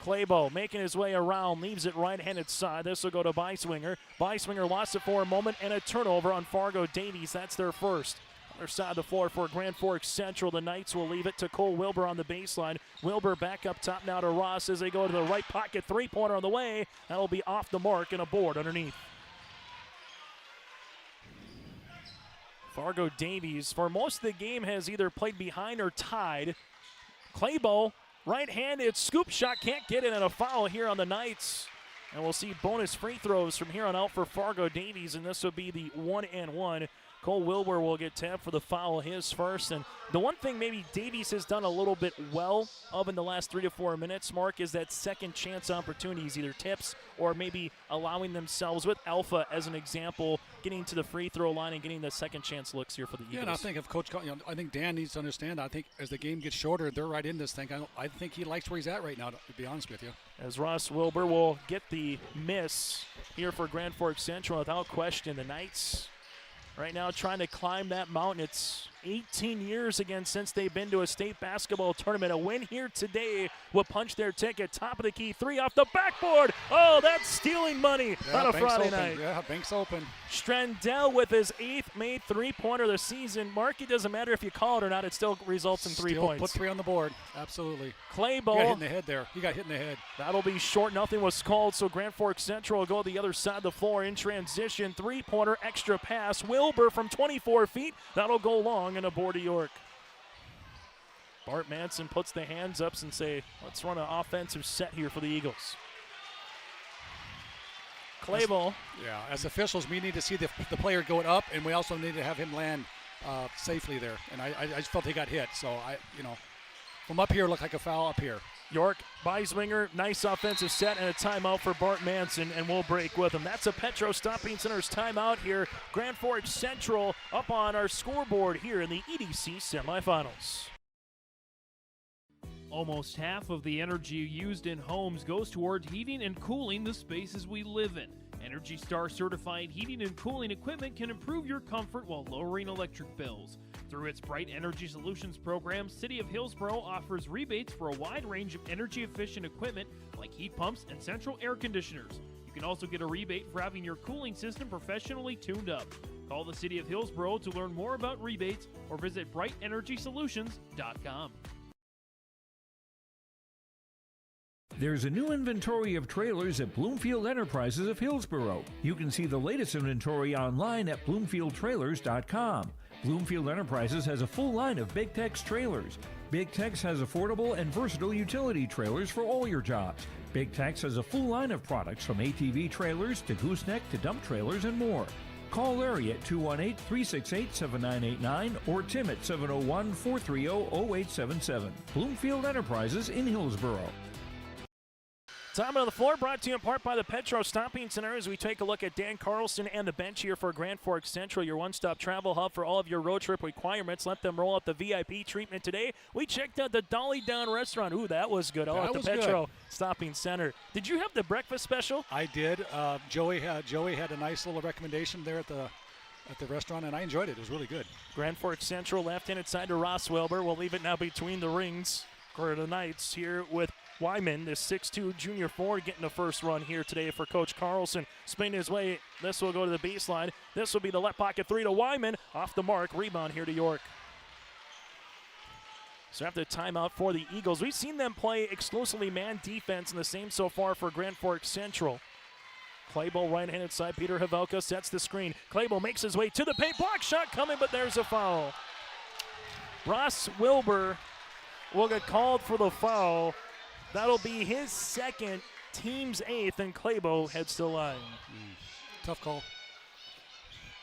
Speaker 4: Claybo making his way around, leaves it right-handed side. This will go to Byswinger. Byswinger lost it for a moment, and a turnover on Fargo Davies. That's their first. Other side of the floor for Grand Forks Central. The Knights will leave it to Cole Wilbur on the baseline. Wilbur back up top now to Ross as they go to the right pocket. Three-pointer on the way. That'll be off the mark and a board underneath. Fargo Davies, for most of the game, has either played behind or tied. Claybo, right-handed scoop shot, can't get it, and a foul here on the Knights. And we'll see bonus free throws from here on out for Fargo Davies, and this will be the 1-and-1. Cole Wilbur will get tapped for the foul, his first. And the one thing maybe Davies has done a little bit well of in the last 3 to 4 minutes, Mark, is that second chance opportunities, either tips or maybe allowing themselves, with Alpha as an example, getting to the free throw line and getting the second chance looks here for the Eagles.
Speaker 21: Yeah, and I think if Coach, I think Dan needs to understand. I think as the game gets shorter, they're right in this thing. I think he likes where he's at right now, to be honest with you.
Speaker 4: As Ross Wilbur will get the miss here for Grand Forks Central, without question, the Knights right now trying to climb that mountain. It's 18 years again since they've been to a state basketball tournament. A win here today will punch their ticket. Top of the key, 3 off the backboard. Oh, that's stealing money on a Friday night.
Speaker 21: Yeah, bank's open.
Speaker 4: Strandell with his 8th made three-pointer of the season. Mark, it doesn't matter if you call it or not, it still results in 3 points.
Speaker 21: Put 3 on the board, absolutely.
Speaker 4: Claybo.
Speaker 21: He got hit in the head there. He got hit in the head.
Speaker 4: That'll be short. Nothing was called, so Grand Forks Central will go the other side of the floor in transition. 3-pointer, extra pass. Wilbur from 24 feet. That'll go long and aboard to York. Bart Manson puts the hands up and say, let's run an offensive set here for the Eagles. Claybo.
Speaker 21: Yeah, as officials, we need to see the player going up, and we also need to have him land safely there. And I just felt he got hit. So, from up here, it looked like a foul up here.
Speaker 4: York, Beiswinger, nice offensive set and a timeout for Bart Manson, and we'll break with him. That's a Petro Stopping Center's timeout here. Grand Forks Central up on our scoreboard here in the EDC semifinals.
Speaker 14: Almost half of the energy used in homes goes toward heating and cooling the spaces we live in. Energy Star certified heating and cooling equipment can improve your comfort while lowering electric bills. Through its Bright Energy Solutions program, City of Hillsborough offers rebates for a wide range of energy-efficient equipment like heat pumps and central air conditioners. You can also get a rebate for having your cooling system professionally tuned up. Call the City of Hillsborough to learn more about rebates or visit brightenergysolutions.com.
Speaker 1: There's a new inventory of trailers at Bloomfield Enterprises of Hillsborough. You can see the latest inventory online at bloomfieldtrailers.com. Bloomfield Enterprises has a full line of Big Tex trailers. Big Tex has affordable and versatile utility trailers for all your jobs. Big Tex has a full line of products from ATV trailers to gooseneck to dump trailers and more. Call Larry at 218-368-7989 or Tim at 701-430-0877. Bloomfield Enterprises in Hillsborough.
Speaker 4: Time on the floor brought to you in part by the Petro Stopping Center as we take a look at Dan Carlson and the bench here for Grand Forks Central, your one-stop travel hub for all of your road trip requirements. Let them roll out the VIP treatment today. We checked out the Dolly Down restaurant. Ooh, that was good. At the Petro Stopping Center. Did you have the breakfast special?
Speaker 21: I did. Joey had a nice little recommendation there at the restaurant, and I enjoyed it. It was really good.
Speaker 4: Grand Forks Central left-handed side to Ross Wilbur. We'll leave it now between the rings for the Knights here with Wyman, this 6'2 junior forward, getting the first run here today for Coach Carlson. Spinning his way. This will go to the baseline. This will be the left pocket 3 to Wyman. Off the mark. Rebound here to York. So after the timeout for the Eagles, we've seen them play exclusively man defense, and the same so far for Grand Forks Central. Claybo, right-handed side. Peter Havelka sets the screen. Claybo makes his way to the paint. Block shot coming, but there's a foul. Ross Wilbur will get called for the foul. That'll be his second, team's 8th, and Claybo heads to the line.
Speaker 21: Tough call.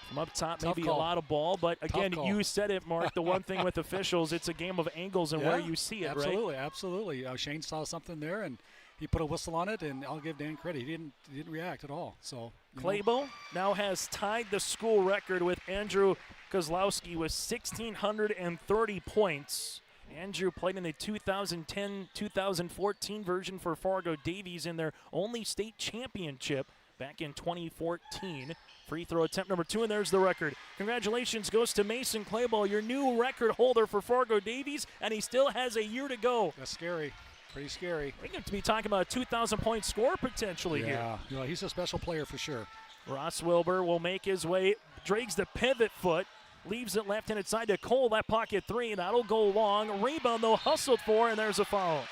Speaker 4: From up top, maybe a lot of ball, but again, you said it, Mark, the one thing with officials, it's a game of angles and where you see it,
Speaker 21: absolutely,
Speaker 4: right?
Speaker 21: Absolutely. Shane saw something there, and he put a whistle on it, and I'll give Dan credit. He didn't react at all. So
Speaker 4: Claybo now has tied the school record with Andrew Kozlowski with 1,630 points. Andrew played in the 2010-2014 version for Fargo Davies in their only state championship back in 2014. Free throw attempt number 2, and there's the record. Congratulations goes to Mason Claybo, your new record holder for Fargo Davies, and he still has a year to go.
Speaker 21: That's scary. Pretty scary.
Speaker 4: We're going to be talking about a 2,000-point score potentially here.
Speaker 21: Yeah, he's a special player for sure.
Speaker 4: Ross Wilbur will make his way, drags the pivot foot, leaves it left-handed side to Cole, that pocket 3, that'll go long. Rebound, though, hustled for, and there's a foul.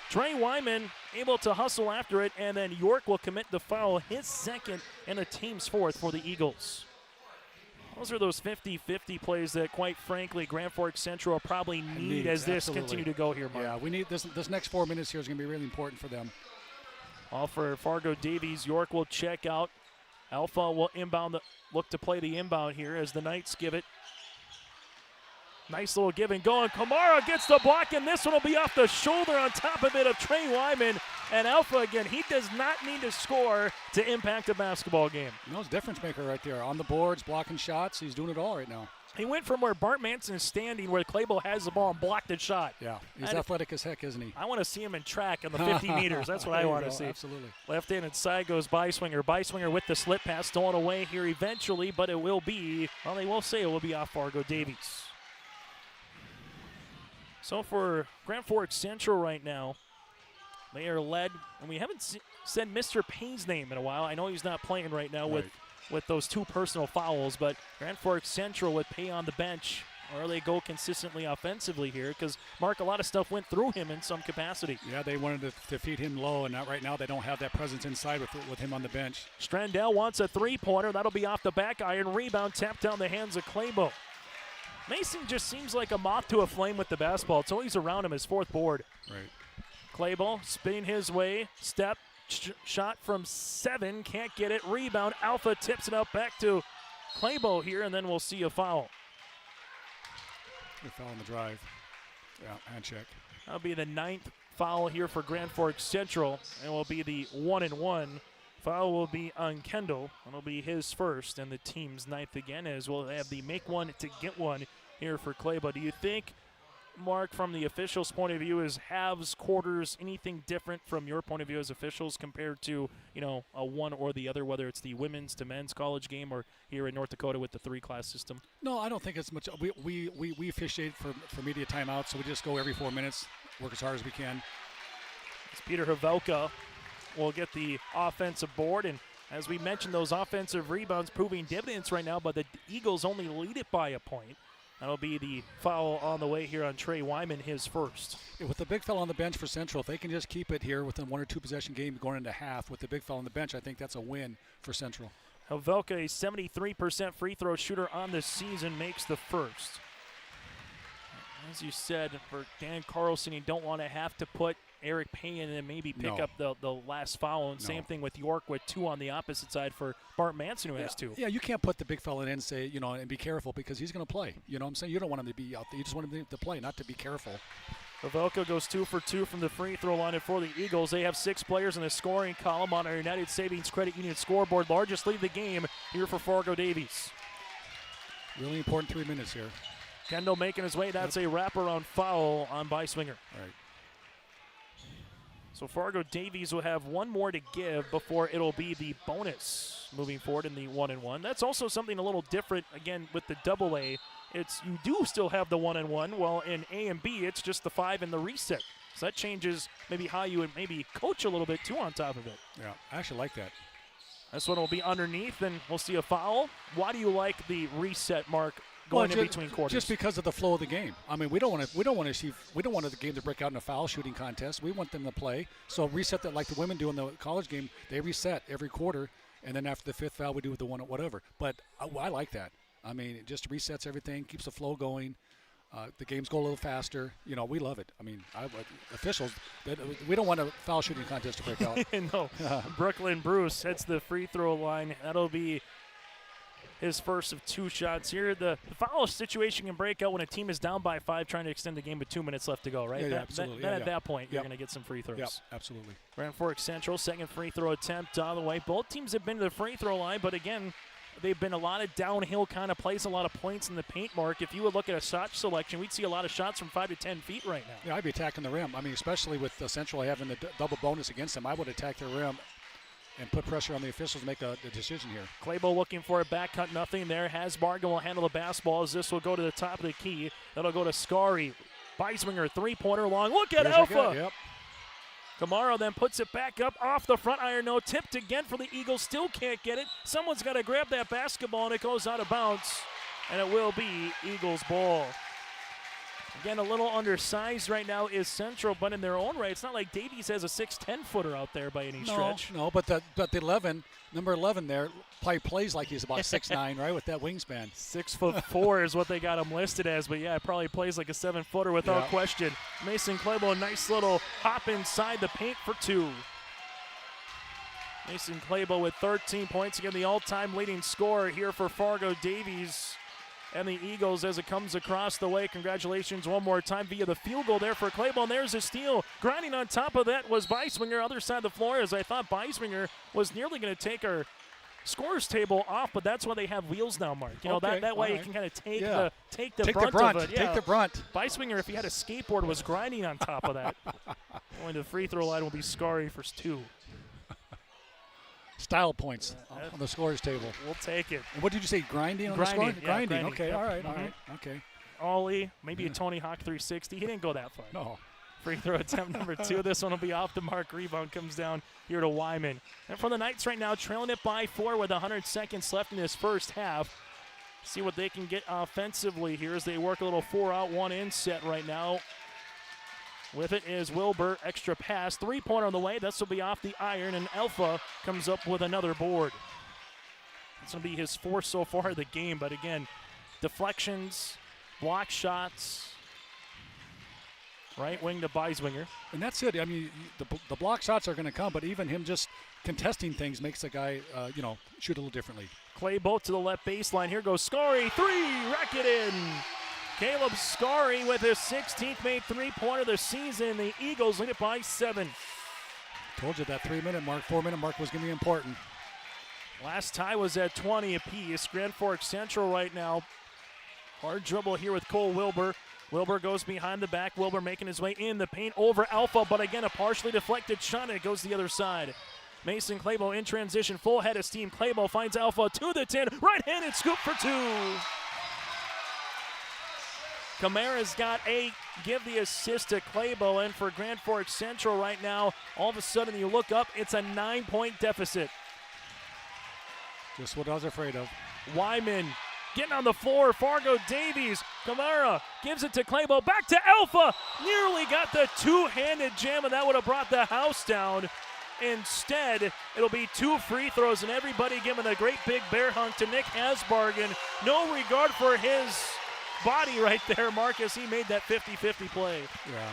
Speaker 4: Trey Wyman able to hustle after it, and then York will commit the foul, his second and the team's 4th for the Eagles. Those are those 50-50 plays that, quite frankly, Grand Forks Central will probably need as this continue to go here, Mark.
Speaker 21: Yeah, we need this next 4 minutes here is going to be really important for them.
Speaker 4: All for Fargo Davies. York will check out. Alpha will inbound, look to play the inbound here as the Knights give it. Nice little give and go, and Kamara gets the block, and this one will be off the shoulder on top of it of Trey Wyman. And Alpha, again, he does not need to score to impact a basketball game.
Speaker 21: No, he's a difference maker right there. On the boards, blocking shots. He's doing it all right now.
Speaker 4: He went from where Bart Manson is standing, where Claybo has the ball, and blocked the shot.
Speaker 21: Yeah, he's athletic as heck, isn't he?
Speaker 4: I want to see him in track on the 50 meters. That's what I want to see.
Speaker 21: Absolutely.
Speaker 4: Left-handed side goes Beiswinger. Beiswinger with the slip pass, stolen away here eventually, but it will be, well, they will say it will be off Fargo Davies. So for Grand Forks Central right now, they are led, and we haven't said Mr. Payne's name in a while. I know he's not playing right now with those 2 personal fouls, but Grand Forks Central with Pay on the bench, or they go consistently offensively here, because, Mark, a lot of stuff went through him in some capacity.
Speaker 21: Yeah, they wanted to feed him low, and right now they don't have that presence inside with him on the bench.
Speaker 4: Strandell wants a 3-pointer. That'll be off the back iron. Rebound tapped down the hands of Claybo. Mason just seems like a moth to a flame with the basketball. It's always around him, his 4th board.
Speaker 21: Right.
Speaker 4: Claybo spinning his way. Step, shot from 7. Can't get it. Rebound. Alpha tips it up back to Claybo here, and then we'll see a foul.
Speaker 21: Good foul on the drive. Yeah, hand check.
Speaker 4: That'll be the 9th foul here for Grand Forks Central, and will be the 1-and-1. Foul will be on Kendall. It'll be his first and the team's 9th again, as we'll have the make one to get one here for Claybo. Do you think, Mark, from the officials' point of view, is halves, quarters, anything different from your point of view as officials compared to, a one or the other, whether it's the women's to men's college game or here in North Dakota with the 3-class system?
Speaker 21: No, I don't think it's much. We officiate for media timeout, so we just go every 4 minutes, work as hard as we can.
Speaker 4: It's Peter Havelka will get the offensive board, and as we mentioned, those offensive rebounds proving dividends right now, but the Eagles only lead it by a point. That'll be the foul on the way here on Trey Wyman, his first.
Speaker 21: Yeah, with the big fella on the bench for Central, if they can just keep it here within 1 or 2 possession game going into half with the big fella on the bench, I think that's a win for Central.
Speaker 4: Havelka, a 73% free throw shooter on the season, makes the first. As you said, for Dan Carlson, you don't want to have to put Eric Payne and then maybe pick up the last foul. And same thing with York with 2 on the opposite side for Bart Manson, who has 2.
Speaker 21: Yeah, you can't put the big fella in and say, and be careful because he's going to play. You know what I'm saying? You don't want him to be out there. You just want him to play, not to be careful.
Speaker 4: Havelka goes 2 for 2 from the free throw line, and for the Eagles, they have 6 players in the scoring column on our United Savings Credit Union scoreboard. Largest lead of the game here for Fargo Davies.
Speaker 21: Really important 3 minutes here.
Speaker 4: Kendall making his way. That's a wraparound foul on Beiswinger.
Speaker 21: Right.
Speaker 4: So Fargo Davies will have 1 more to give before it'll be the bonus moving forward in the 1-and-1. That's also something a little different, again, with the AA. It's you do still have the 1-and-1, while in A and B, it's just the 5 and the reset. So that changes maybe how you would maybe coach a little bit, too, on top of it.
Speaker 21: Yeah, I actually like that.
Speaker 4: This one will be underneath, and we'll see a foul. Why do you like the reset, Mark, going in between quarters?
Speaker 21: Just because of the flow of the game. I mean, we don't want the game to break out in a foul shooting contest. We want them to play. So reset that like the women do in the college game. They reset every quarter, and then after the 5th foul, we do the 1 whatever. But I like that. I mean, it just resets everything, keeps the flow going. The games go a little faster. We love it. I mean, officials, we don't want a foul shooting contest to break out.
Speaker 4: No. Brooklyn Bruce hits the free throw line. That'll be his first of 2 shots here. The foul situation can break out when a team is down by 5 trying to extend the game with 2 minutes left to go, right?
Speaker 21: Yeah, absolutely.
Speaker 4: Then at that point, you're going to get some free throws.
Speaker 21: Yep, absolutely.
Speaker 4: Grand Forks Central, second free throw attempt on the way. Both teams have been to the free throw line, but again, they've been a lot of downhill kind of plays, a lot of points in the paint, Mark. If you would look at a shot selection, we'd see a lot of shots from 5 to 10 feet right now.
Speaker 21: Yeah, I'd be attacking the rim. I mean, especially with Central having the double bonus against them, I would attack the rim and put pressure on the officials to make a decision here.
Speaker 4: Claybo looking for a back cut, nothing there. Hasbargen will handle the basketball as this will go to the top of the key. That'll go to Scary. Beiswinger, 3-pointer long. Look at Alpha.
Speaker 21: Yep.
Speaker 4: Kamara then puts it back up off the front iron. No, tipped again for the Eagles. Still can't get it. Someone's got to grab that basketball, and it goes out of bounds. And it will be Eagles ball. Again, a little undersized right now is Central, but in their own right, it's not like Davies has a 6'10" footer out there by any stretch.
Speaker 21: No, but the 11, number 11 there, probably plays like he's about 6'9", right, with that wingspan.
Speaker 4: 6'4" is what they got him listed as, but yeah, probably plays like a 7-footer without question. Mason Claybo, nice little hop inside the paint for 2. Mason Claybo with 13 points, again the all-time leading scorer here for Fargo Davies and the Eagles as it comes across the way. Congratulations one more time via the field goal there for Claybo, and there's a steal. Grinding on top of that was Beiswinger, other side of the floor, as I thought Beiswinger was nearly going to take our scores table off, but that's why they have wheels now, Mark. You know, that way you can kind of take the brunt of it.
Speaker 21: Take the brunt.
Speaker 4: Beiswinger, if he had a skateboard, was grinding on top of that. Going to the free throw line will be Scary for 2.
Speaker 21: Style points on the scores table.
Speaker 4: We'll take it.
Speaker 21: And what did you say, grinding on the score?
Speaker 4: Yeah,
Speaker 21: grinding. Okay, all right. Okay.
Speaker 4: Ollie, maybe a Tony Hawk 360. He didn't go that far.
Speaker 21: No.
Speaker 4: Free throw attempt number 2. This one will be off the mark. Rebound comes down here to Wyman. And for the Knights right now, trailing it by 4 with 100 seconds left in this first half. See what they can get offensively here as they work a little 4-out, 1-in set right now. With it is Wilbur, extra pass, 3-pointer on the way. This will be off the iron, and Alpha comes up with another board. It's going to be his 4th so far of the game, but again, deflections, block shots, right wing to Beiswinger.
Speaker 21: And that's it. I mean, the block shots are going to come, but even him just contesting things makes the guy, shoot a little differently.
Speaker 4: Claybo to the left baseline. Here goes Scary, 3, rack it in. Caleb Scary with his 16th made 3-pointer of the season. The Eagles lead it by 7.
Speaker 21: Told you that 3-minute mark, 4-minute mark was going to be important.
Speaker 4: Last tie was at 20 apiece. Grand Forks Central right now. Hard dribble here with Cole Wilbur. Wilbur goes behind the back. Wilbur making his way in the paint over Alpha, but again a partially deflected shot, and it goes the other side. Mason Claybo in transition, full head of steam. Claybo finds Alpha to the 10, right-handed scoop for 2. Kamara's got 8. Give the assist to Claybo, and for Grand Forks Central right now, all of a sudden you look up, it's a 9-point deficit.
Speaker 21: Just what I was afraid of.
Speaker 4: Wyman getting on the floor. Fargo Davies. Kamara gives it to Claybo. Back to Alpha. Nearly got the two-handed jam, and that would have brought the house down. Instead, it'll be 2 free throws, and everybody giving a great big bear hug to Nick Hasbargen. No regard for his body right there, Marcus. He made that 50-50 play.
Speaker 21: Yeah.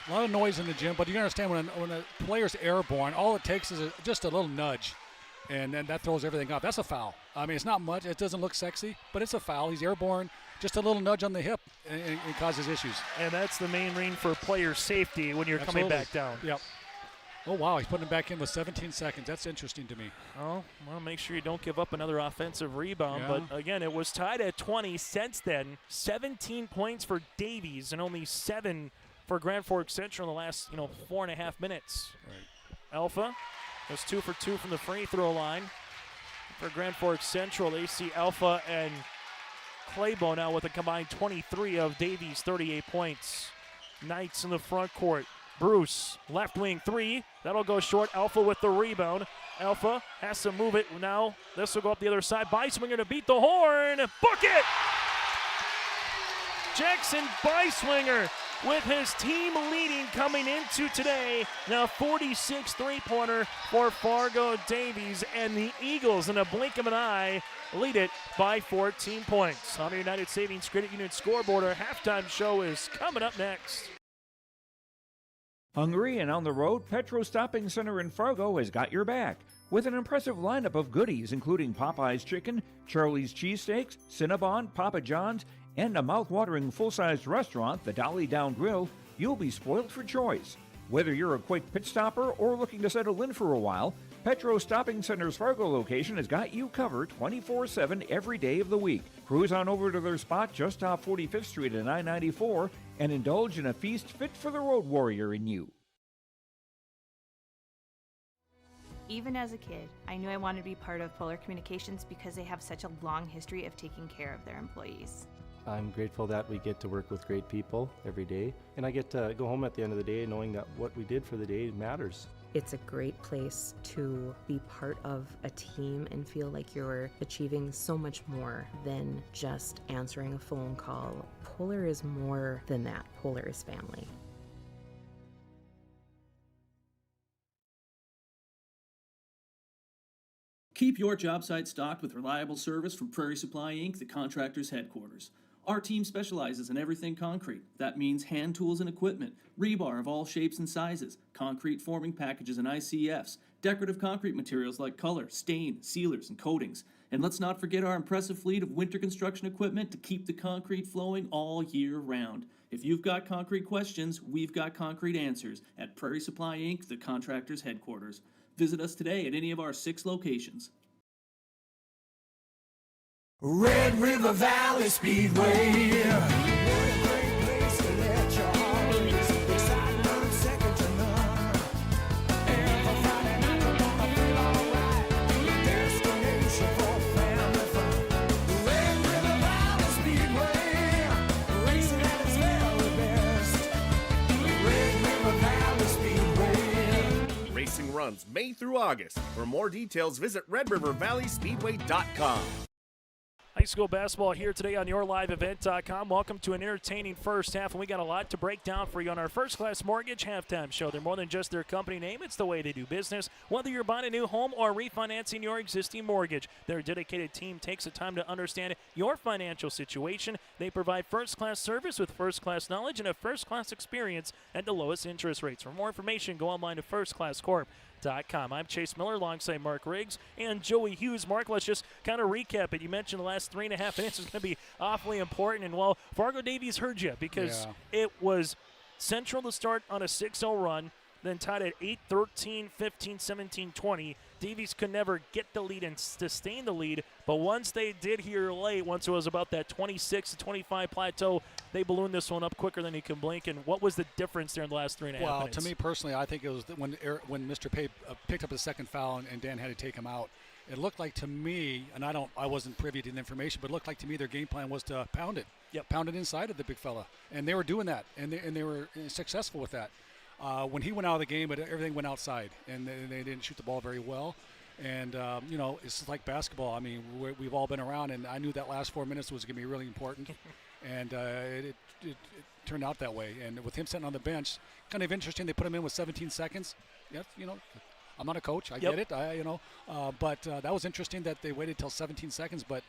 Speaker 21: A lot of noise in the gym, but you understand when a player's airborne, all it takes is just a little nudge, and then that throws everything off. That's a foul. I mean, it's not much. It doesn't look sexy, but it's a foul. He's airborne. Just a little nudge on the hip, and it causes issues.
Speaker 4: And that's the main reason for player safety when you're coming back down.
Speaker 21: Yep. Oh, wow, he's putting it back in with 17 seconds. That's interesting to me.
Speaker 4: Oh, well, make sure you don't give up another offensive rebound.
Speaker 21: Yeah.
Speaker 4: But, again, it was tied at 20 since then. 17 points for Davies and only 7 for Grand Forks Central in the last, 4.5 minutes.
Speaker 21: Right.
Speaker 4: Alpha goes 2 for 2 from the free throw line. For Grand Forks Central, they see Alpha and Claybo now with a combined 23 of Davies' 38 points. Knights in the front court. Bruce, left wing 3. That'll go short. Alpha with the rebound. Alpha has to move it now. This will go up the other side. Beiswinger to beat the horn. Book it! Jackson Beiswinger with his team leading coming into today. Now 46 3-pointer for Fargo Davies, and the Eagles in a blink of an eye lead it by 14 points. On the United Savings Credit Union scoreboard, our halftime show is coming up next.
Speaker 1: Hungry and on the road, Petro Stopping Center in Fargo has got your back. With an impressive lineup of goodies including Popeye's Chicken, Charlie's Cheesesteaks, Cinnabon, Papa John's, and a mouth-watering full-sized restaurant, the Dolly Down Grill, you'll be spoiled for choice. Whether you're a quick pit stopper or looking to settle in for a while, Petro Stopping Center's Fargo location has got you covered 24/7 every day of the week. Cruise on over to their spot just off 45th Street and I-94 and indulge in a feast fit for the road warrior in you.
Speaker 6: Even as a kid, I knew I wanted to be part of Polar Communications because they have such a long history of taking care of their employees.
Speaker 22: I'm grateful that we get to work with great people every day, and I get to go home at the end of the day knowing that what we did for the day matters.
Speaker 7: It's a great place to be part of a team and feel like you're achieving so much more than just answering a phone call. Polar is more than that. Polar is family.
Speaker 8: Keep your job site stocked with reliable service from Prairie Supply Inc., the contractor's headquarters. Our team specializes in everything concrete. That means hand tools and equipment, rebar of all shapes and sizes, concrete forming packages and ICFs, decorative concrete materials like color, stain, sealers, and coatings. And let's not forget our impressive fleet of winter construction equipment to keep the concrete flowing all year round. If you've got concrete questions, we've got concrete answers at Prairie Supply Inc., the contractor's headquarters. Visit us today at any of our 6 locations.
Speaker 13: Red River Valley Speedway.
Speaker 23: Racing runs May through August. For more details, visit RedRiverValleySpeedway.com.
Speaker 4: High school basketball here today on YourLiveEvent.com. Welcome to an entertaining first half, and we got a lot to break down for you on our First Class Mortgage Halftime Show. They're more than just their company name. It's the way they do business. Whether you're buying a new home or refinancing your existing mortgage, their dedicated team takes the time to understand your financial situation. They provide first-class service with first-class knowledge and a first-class experience at the lowest interest rates. For more information, go online to firstclasscorp.com. I'm Chase Miller alongside Mark Riggs and Joey Hughes. Mark, let's just kind of recap it. You mentioned the last 3.5 minutes is going to be awfully important. And, well, Fargo Davies heard you because it was Central to start on a 6-0 run, then tied at 8-13, 15, 17, 20. Davies could never get the lead and sustain the lead, but once they did here late, once it was about that 26-25 plateau, they ballooned this one up quicker than you can blink. And what was the difference there in the last 3.5 minutes?
Speaker 21: Well, to me personally, I think it was when Mr. Pape picked up the second foul and Dan had to take him out. It looked like to me, and I wasn't privy to the information, but it looked like to me their game plan was to pound it.
Speaker 4: Yep.
Speaker 21: Pound it inside of the big fella. And they were doing that, and they were successful with that. When he went out of the game, but everything went outside, and they didn't shoot the ball very well. And, it's like basketball. I mean, we've all been around, and I knew that last 4 minutes was going to be really important. And it turned out that way. And with him sitting on the bench, kind of interesting. They put him in with 17 seconds. Yeah, I'm not a coach. I get it. But that was interesting that they waited till 17 seconds. But,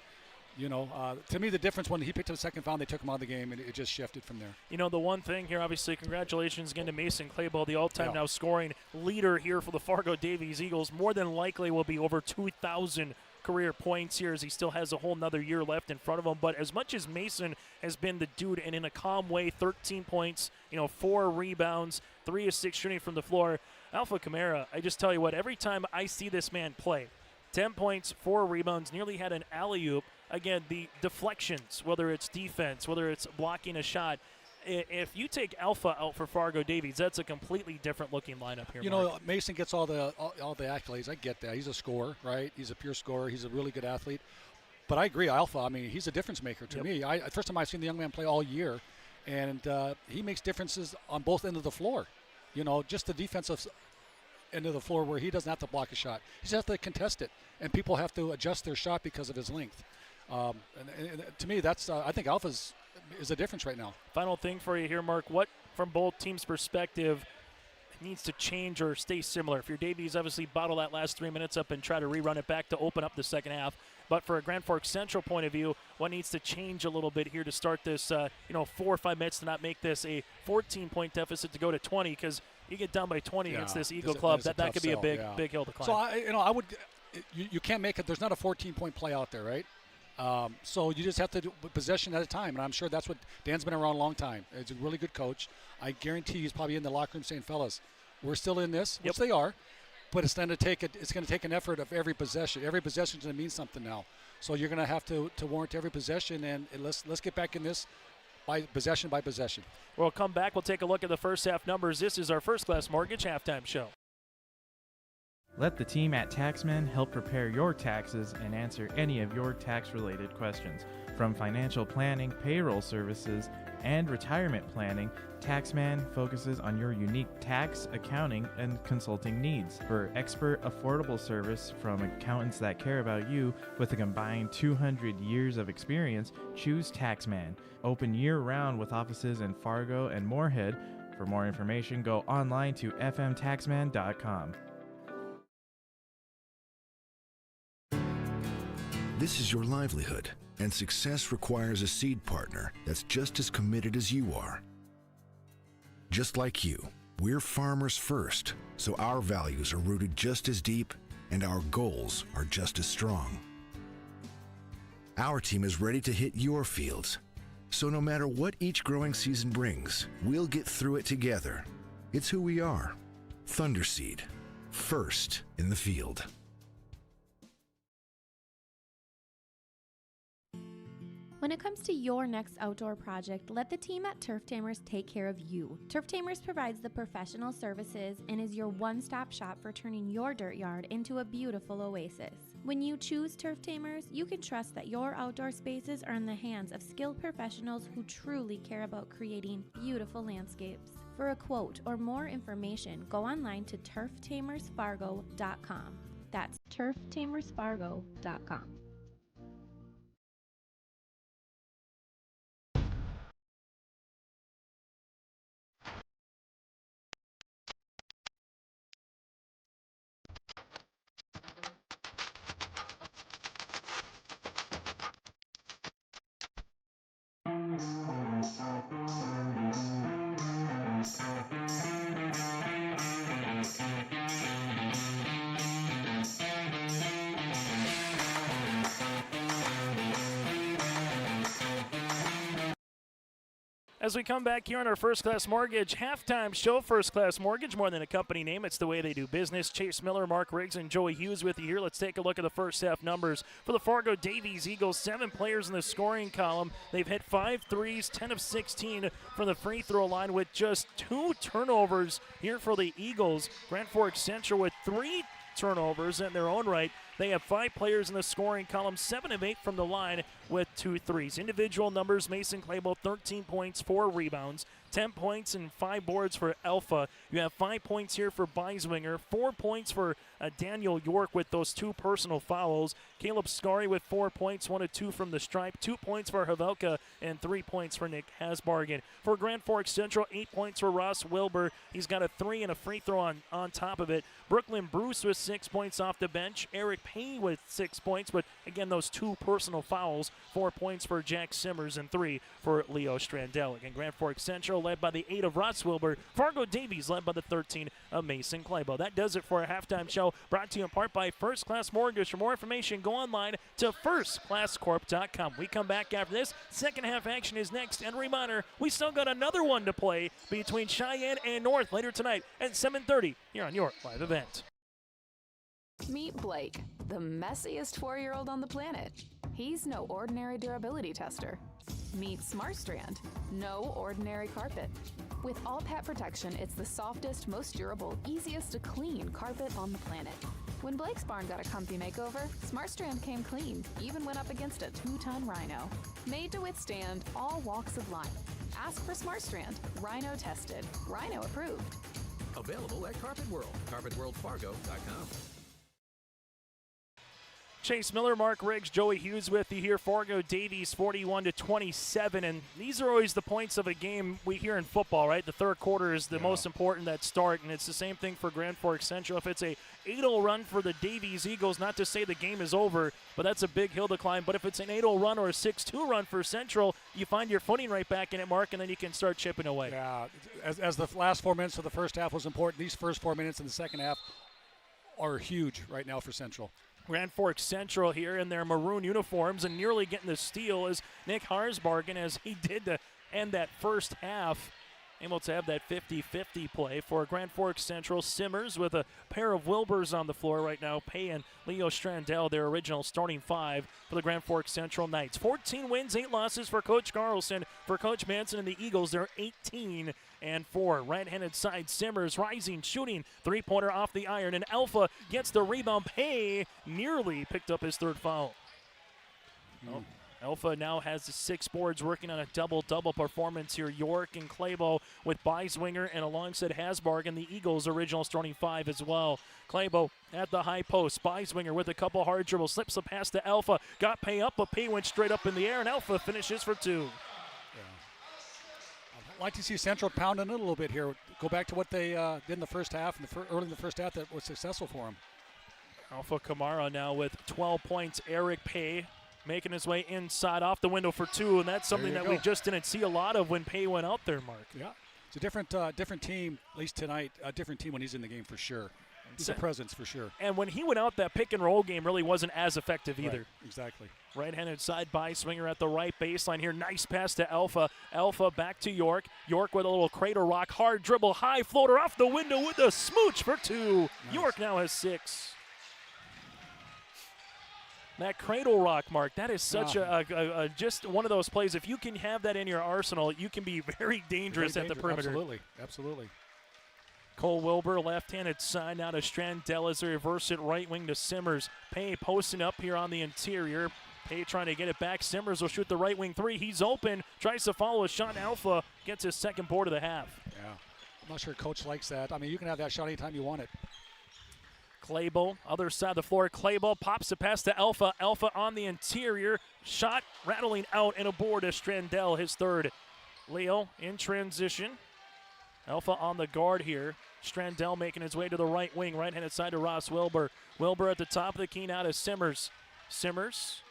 Speaker 21: to me, the difference when he picked up the second foul, they took him out of the game, and it just shifted from there.
Speaker 4: The one thing here, obviously, congratulations again to Mason Clayball, the all-time now scoring leader here for the Fargo Davies Eagles. More than likely will be over 2,000 career points here as he still has a whole nother year left in front of him. But as much as Mason has been the dude, and in a calm way, 13 points, 4 rebounds, 3 of 6 shooting from the floor, Alpha Kamara, I just tell you what, every time I see this man play, 10 points, 4 rebounds, nearly had an alley-oop. Again, the deflections, whether it's defense, whether it's blocking a shot, if you take Alpha out for Fargo Davies, that's a completely different looking lineup here.
Speaker 21: Mason gets all the accolades. I get that. He's a scorer, right? He's a pure scorer. He's a really good athlete. But I agree, Alpha, I mean, he's a difference maker to me. First time I've seen the young man play all year, and he makes differences on both ends of the floor. Just the defensive end of the floor where he doesn't have to block a shot. He just has to contest it, and people have to adjust their shot because of his length. And to me, that's I think Alpha is a difference right now.
Speaker 4: Final thing for you here, Mark. What, from both teams' perspective, needs to change or stay similar? For your Davies, obviously bottle that last 3 minutes up and try to rerun it back to open up the second half. But for a Grand Forks Central point of view, what needs to change a little bit here to start this, 4 or 5 minutes to not make this a 14-point deficit to go to 20? Because you get down by 20 against this Eagle club, that could be a big hill to climb.
Speaker 21: So I would, you can't make it. There's not a 14-point play out there, right? So you just have to do possession at a time, and I'm sure that's what Dan's been around a long time. He's a really good coach. I guarantee he's probably in the locker room saying, "Fellas, we're still in this," which they are, but it's going to take an effort of every possession. Every possession is going to mean something now. So you're going to have to warrant every possession, and let's get back in this by possession by possession.
Speaker 4: We'll come back. We'll take a look at the first half numbers. This is our First Class Mortgage Halftime Show.
Speaker 24: Let the team at Taxman help prepare your taxes and answer any of your tax-related questions. From financial planning, payroll services, and retirement planning, TaxMan focuses on your unique tax, accounting, and consulting needs. For expert, affordable service from accountants that care about you with a combined 200 years of experience, choose TaxMan. Open year-round with offices in Fargo and Moorhead. For more information, go online to fmtaxman.com.
Speaker 2: This is your livelihood, and success requires a seed partner that's just as committed as you are. Just like you, we're farmers first, so our values are rooted just as deep and our goals are just as strong. Our team is ready to hit your fields, so no matter what each growing season brings, we'll get through it together. It's who we are. Thunderseed, first in the field.
Speaker 9: When it comes to your next outdoor project, let the team at Turf Tamers take care of you. Turf Tamers provides the professional services and is your one-stop shop for turning your dirt yard into a beautiful oasis. When you choose Turf Tamers, you can trust that your outdoor spaces are in the hands of skilled professionals who truly care about creating beautiful landscapes. For a quote or more information, go online to turftamersfargo.com. That's turftamersfargo.com.
Speaker 4: As we come back here on our First Class Mortgage halftime show, First Class Mortgage, more than a company name, it's the way they do business. Chase Miller, Mark Riggs, and Joey Hughes with you here. Let's take a look at the first half numbers for the Fargo Davies Eagles. 7 players in the scoring column. They've hit 5 threes, 10 of 16 from the free throw line with just 2 turnovers here for the Eagles. Grand Forks Central with 3 turnovers in their own right. They have 5 players in the scoring column, 7 of 8 from the line with 2 threes. Individual numbers, Mason Claybo, 13 points, 4 rebounds, 10 points and 5 boards for Alpha. You have 5 points here for Beiswinger, 4 points for Daniel York with those 2 personal fouls. Caleb Scari with 4 points, 1 of 2 from the stripe, 2 points for Havelka, and 3 points for Nick Hasbargen. For Grand Forks Central, 8 points for Ross Wilbur. He's got a 3 and a free throw on top of it. Brooklyn Bruce with 6 points off the bench. Eric Payne with 6 points, but again, those 2 personal fouls. 4 points for Jack Simmers and 3 for Leo Strandell. Again, Grand Forks Central led by the 8 of Ross Wilbur. Fargo Davies led by the 13 of Mason Claybo. That does it for our halftime show, brought to you in part by First Class Mortgage. For more information, go online to firstclasscorp.com. We come back after this. Second half action is next. And a reminder, we still got another one to play between Cheyenne and North later tonight at 7:30 here on your live event.
Speaker 10: Meet Blake, the messiest 4-year-old on the planet. He's no ordinary durability tester. Meet SmartStrand, no ordinary carpet. With all pet protection, it's the softest, most durable, easiest to clean carpet on the planet. When Blake's barn got a comfy makeover, SmartStrand came clean, even went up against a 2-ton rhino. Made to withstand all walks of life. Ask for SmartStrand, rhino tested, rhino approved.
Speaker 11: Available at Carpet World, carpetworldfargo.com.
Speaker 4: Chase Miller, Mark Riggs, Joey Hughes with you here. Fargo Davies 41-27, and these are always the points of a game we hear in football, right? The third quarter is the most important, that start, and it's the same thing for Grand Forks Central. If it's a 8-0 run for the Davies Eagles, not to say the game is over, but that's a big hill to climb. But if it's an 8-0 run or a 6-2 run for Central, you find your footing right back in it, Mark, and then you can start chipping away.
Speaker 21: Yeah, as the last 4 minutes of the first half was important, these first 4 minutes in the second half are huge right now for Central.
Speaker 4: Grand Forks Central here in their maroon uniforms, and nearly getting the steal is Nick Harsbargen, as he did to end that first half. Able to have that 50-50 play for Grand Forks Central. Simmers with a pair of Wilburs on the floor right now. Pay and Leo Strandell, their original starting 5 for the Grand Forks Central Knights. 14 wins, 8 losses for Coach Carlson. For Coach Manson and the Eagles, they're 18-4. Right-handed side, Simmers rising, shooting, 3-pointer off the iron, and Alpha gets the rebound. Pay nearly picked up his 3rd foul. Oh. Alpha now has the 6 boards, working on a double-double performance here. York and Claybo with Beiswinger, and alongside Hasbargen, the Eagles' original starting 5 as well. Claybo at the high post. Beiswinger with a couple hard dribbles, slips a pass to Alpha. Got Pay up, but Pay went straight up in the air, and Alpha finishes for 2.
Speaker 21: I'd like to see Central pounding it a little bit here. Go back to what they did in the first half, early in the first half that was successful for them.
Speaker 4: Alpha Kamara now with 12 points. Eric Pay making his way inside off the window for 2, and that's something that we just didn't see a lot of when Pay went out there, Mark.
Speaker 21: Yeah, it's a different team, at least tonight, a different team when he's in the game for sure. He's a presence for sure.
Speaker 4: And when he went out, that pick and roll game really wasn't as effective either.
Speaker 21: Right, exactly.
Speaker 4: Right-handed side by Swinger at the right baseline here. Nice pass to Alpha. Alpha back to York. York with a little cradle rock. Hard dribble, high floater off the window with a smooch for 2. Nice. York now has 6. That cradle rock, Mark, that is such a just one of those plays. If you can have that in your arsenal, you can be very dangerous at the perimeter.
Speaker 21: Absolutely, absolutely.
Speaker 4: Cole Wilbur, left-handed side now to Strandell as they reverse it right wing to Simmers. Pay posting up here on the interior. Pay trying to get it back. Simmers will shoot the right wing 3. He's open, tries to follow a shot. Alpha gets his 2nd board of the half.
Speaker 21: Yeah, I'm not sure Coach likes that. I mean, you can have that shot anytime you want it.
Speaker 4: Claybo, other side of the floor. Claybo pops the pass to Alpha. Alpha on the interior. Shot rattling out and a board to Strandell, his 3rd. Leo in transition. Alpha on the guard here. Strandell making his way to the right wing, right-handed side to Ross Wilbur. Wilbur at the top of the key now to Simmers. Simmers,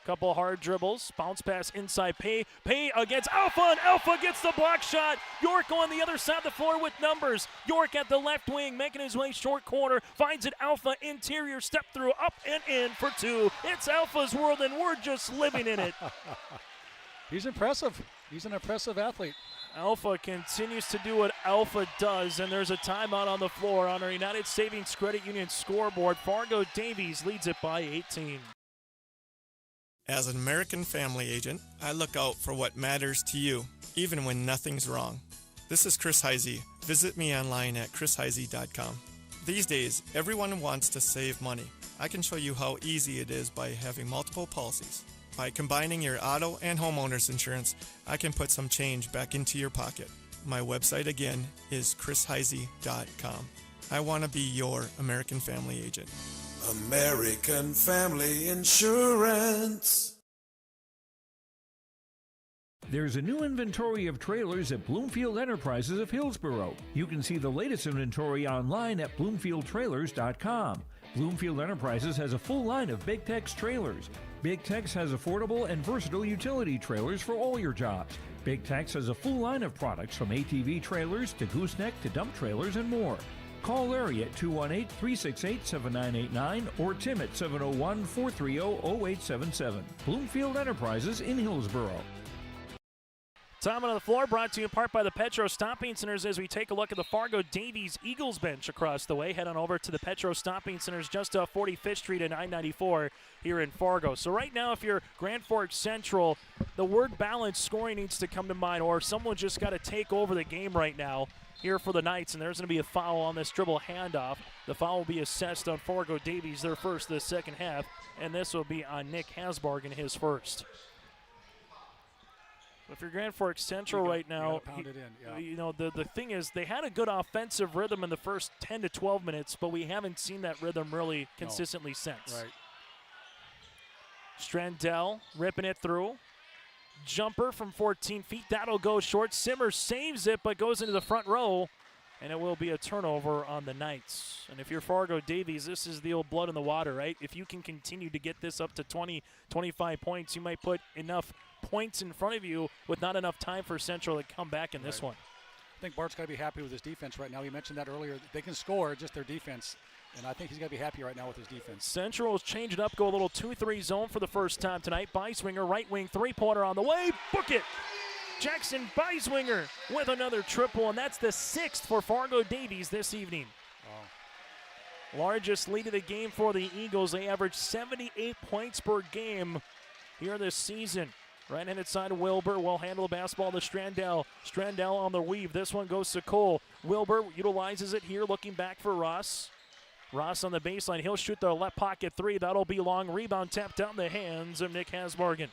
Speaker 4: couple hard dribbles, bounce pass inside Pay. Pay against Alpha, and Alpha gets the block shot. York on the other side of the floor with numbers. York at the left wing, making his way short corner, finds it Alpha interior, step through, up and in for 2. It's Alpha's world, and we're just living in it.
Speaker 21: He's impressive. He's an impressive athlete.
Speaker 4: Alpha continues to do what Alpha does, and there's a timeout on the floor on our United Savings Credit Union scoreboard. Fargo Davies leads it by 18.
Speaker 12: As an American family agent, I look out for what matters to you, even when nothing's wrong. This is Chris Heisey. Visit me online at chrisheisey.com. These days, everyone wants to save money. I can show you how easy it is by having multiple policies. By combining your auto and homeowner's insurance, I can put some change back into your pocket. My website again is chrisheisey.com. I want to be your American family agent.
Speaker 13: American Family Insurance.
Speaker 1: There's a new inventory of trailers at Bloomfield Enterprises of Hillsborough. You can see the latest inventory online at bloomfieldtrailers.com. Bloomfield Enterprises has a full line of Big Tex trailers. Big Tex has affordable and versatile utility trailers for all your jobs. Big Tex has a full line of products from ATV trailers to gooseneck to dump trailers and more. Call Larry at 218-368-7989 or Tim at 701-430-0877. Bloomfield Enterprises in Hillsborough.
Speaker 4: Time on the floor brought to you in part by the Petro Stomping Centers as we take a look at the Fargo Davies Eagles bench across the way. Head on over to the Petro Stomping Centers just off 45th Street and I-94 here in Fargo. So right now, if you're Grand Forks Central, the word balanced scoring needs to come to mind, or someone just got to take over the game right now here for the Knights, and there's going to be a foul on this dribble handoff. The foul will be assessed on Fargo Davies, their first this second half, and this will be on Nick Hasbargen, his first. If you're Grand Forks Central right now, you know, the thing is they had a good offensive rhythm in the first 10 to 12 minutes, but we haven't seen that rhythm really consistently since.
Speaker 21: Right.
Speaker 4: Strandell ripping it through. Jumper from 14 feet. That'll go short. Simmers saves it, but goes into the front row, and it will be a turnover on the Knights. And if you're Fargo Davies, this is the old blood in the water, right? If you can continue to get this up to 20, 25 points, you might put enough points in front of you with not enough time for Central to come back in this one.
Speaker 21: I think Bart's got to be happy with his defense right now. He mentioned that earlier. They can score, just their defense. And I think he's got to be happy right now with his defense.
Speaker 4: Central's change it up, go a little 2-3 zone for the first time tonight. Beiswinger, right wing three-pointer on the way. Book it! Jackson Beiswinger with another triple, and that's the 6th for Fargo Davies this evening.
Speaker 21: Wow.
Speaker 4: Largest lead of the game for the Eagles. They average 78 points per game here this season. Right-handed side of Wilbur will handle the basketball to Strandell. Strandell on the weave. This one goes to Cole. Wilbur utilizes it here, looking back for Ross. Ross on the baseline. He'll shoot the left pocket three. That'll be long. Rebound tapped out in the hands of Nick Hasbargen.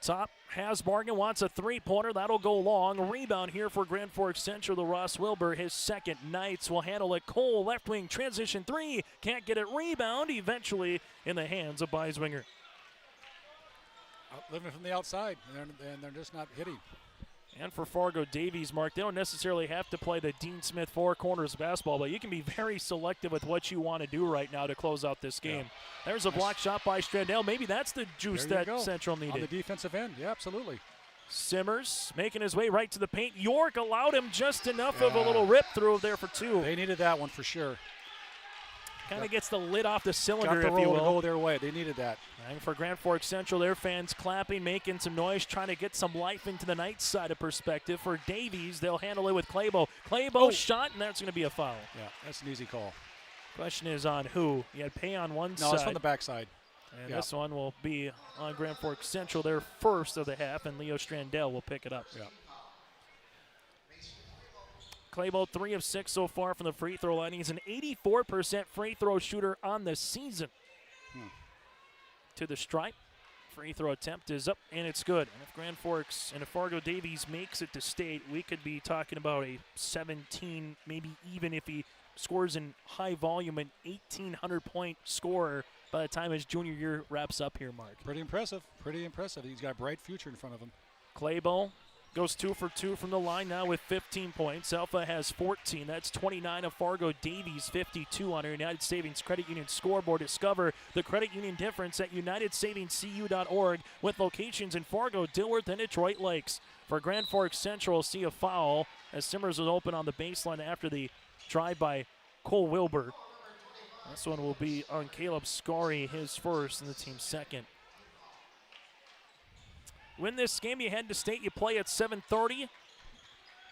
Speaker 4: top. Hasbargen wants a three-pointer. That'll go long. Rebound here for Grand Forks Central. The Ross Wilbur, his second. Knights will handle it. Cole, left wing, transition three. Can't get it. Rebound eventually in the hands of Beiswinger.
Speaker 21: Living from the outside, and they're just not hitting.
Speaker 4: And for Fargo Davies, Mark, they don't necessarily have to play the Dean Smith four corners basketball, but you can be very selective with what you want to do right now to close out this game. Yeah. There's a block shot by Strandell. Maybe that's the juice that Central needed.
Speaker 21: On the defensive end, yeah, absolutely.
Speaker 4: Simmers making his way right to the paint. York allowed him just enough of a little rip through there for two.
Speaker 21: They needed that one for sure.
Speaker 4: Kind of gets the lid off the cylinder,
Speaker 21: if you will.
Speaker 4: Got the roll
Speaker 21: to go their way. They needed that.
Speaker 4: And for Grand Forks Central, their fans clapping, making some noise, trying to get some life into the Knights side of perspective. For Davies, they'll handle it with Claybo. Claybo shot, and that's going to be a foul.
Speaker 21: Yeah, that's an easy call.
Speaker 4: Question is on who? You had Pay on one side.
Speaker 21: No, it's from the backside.
Speaker 4: And this one will be on Grand Forks Central, their first of the half, and Leo Strandell will pick it up.
Speaker 21: Yeah.
Speaker 4: Claybo 3 of 6 so far from the free throw line. He's an 84% free throw shooter on the season. To the stripe. Free throw attempt is up, and it's good. And if Grand Forks and if Fargo Davies makes it to state, we could be talking about a 17, maybe even if he scores in high volume, an 1,800-point scorer by the time his junior year wraps up here, Mark.
Speaker 21: Pretty impressive. Pretty impressive. He's got a bright future in front of him.
Speaker 4: Claybo goes 2 for 2 from the line now with 15 points. Alpha has 14. That's 29 of Fargo Davies, 52 on our United Savings Credit Union scoreboard. Discover the credit union difference at unitedsavingscu.org with locations in Fargo, Dilworth, and Detroit Lakes. For Grand Forks Central, see a foul as Simmers was open on the baseline after the drive by Cole Wilbur. This one will be on Caleb Scary, his first, and the team's second. Win this game, you head to state, you play at 7:30.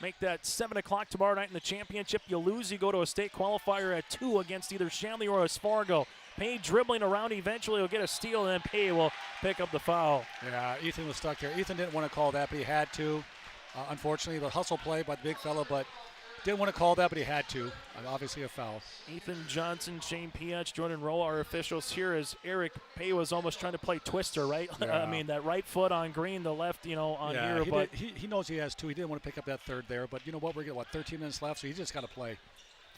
Speaker 4: Make that 7 o'clock tomorrow night in the championship. You lose, you go to a state qualifier at 2 against either Shanley or Fargo. Pay dribbling around, eventually will get a steal, and then Pay will pick up the foul.
Speaker 21: Yeah, Ethan was stuck there. Ethan didn't want to call that, but he had to. Unfortunately, the hustle play by the big fella, but didn't want to call that, but he had to. Obviously a foul.
Speaker 4: Ethan Johnson, Shane Pietz, Jordan Rowe, our officials here as Eric Pay was almost trying to play twister, right?
Speaker 21: Yeah.
Speaker 4: I mean, that right foot on green, the left, on here. But
Speaker 21: he knows he has two. He didn't want to pick up that third there, but you know what? We're getting, 13 minutes left, so he just got to play.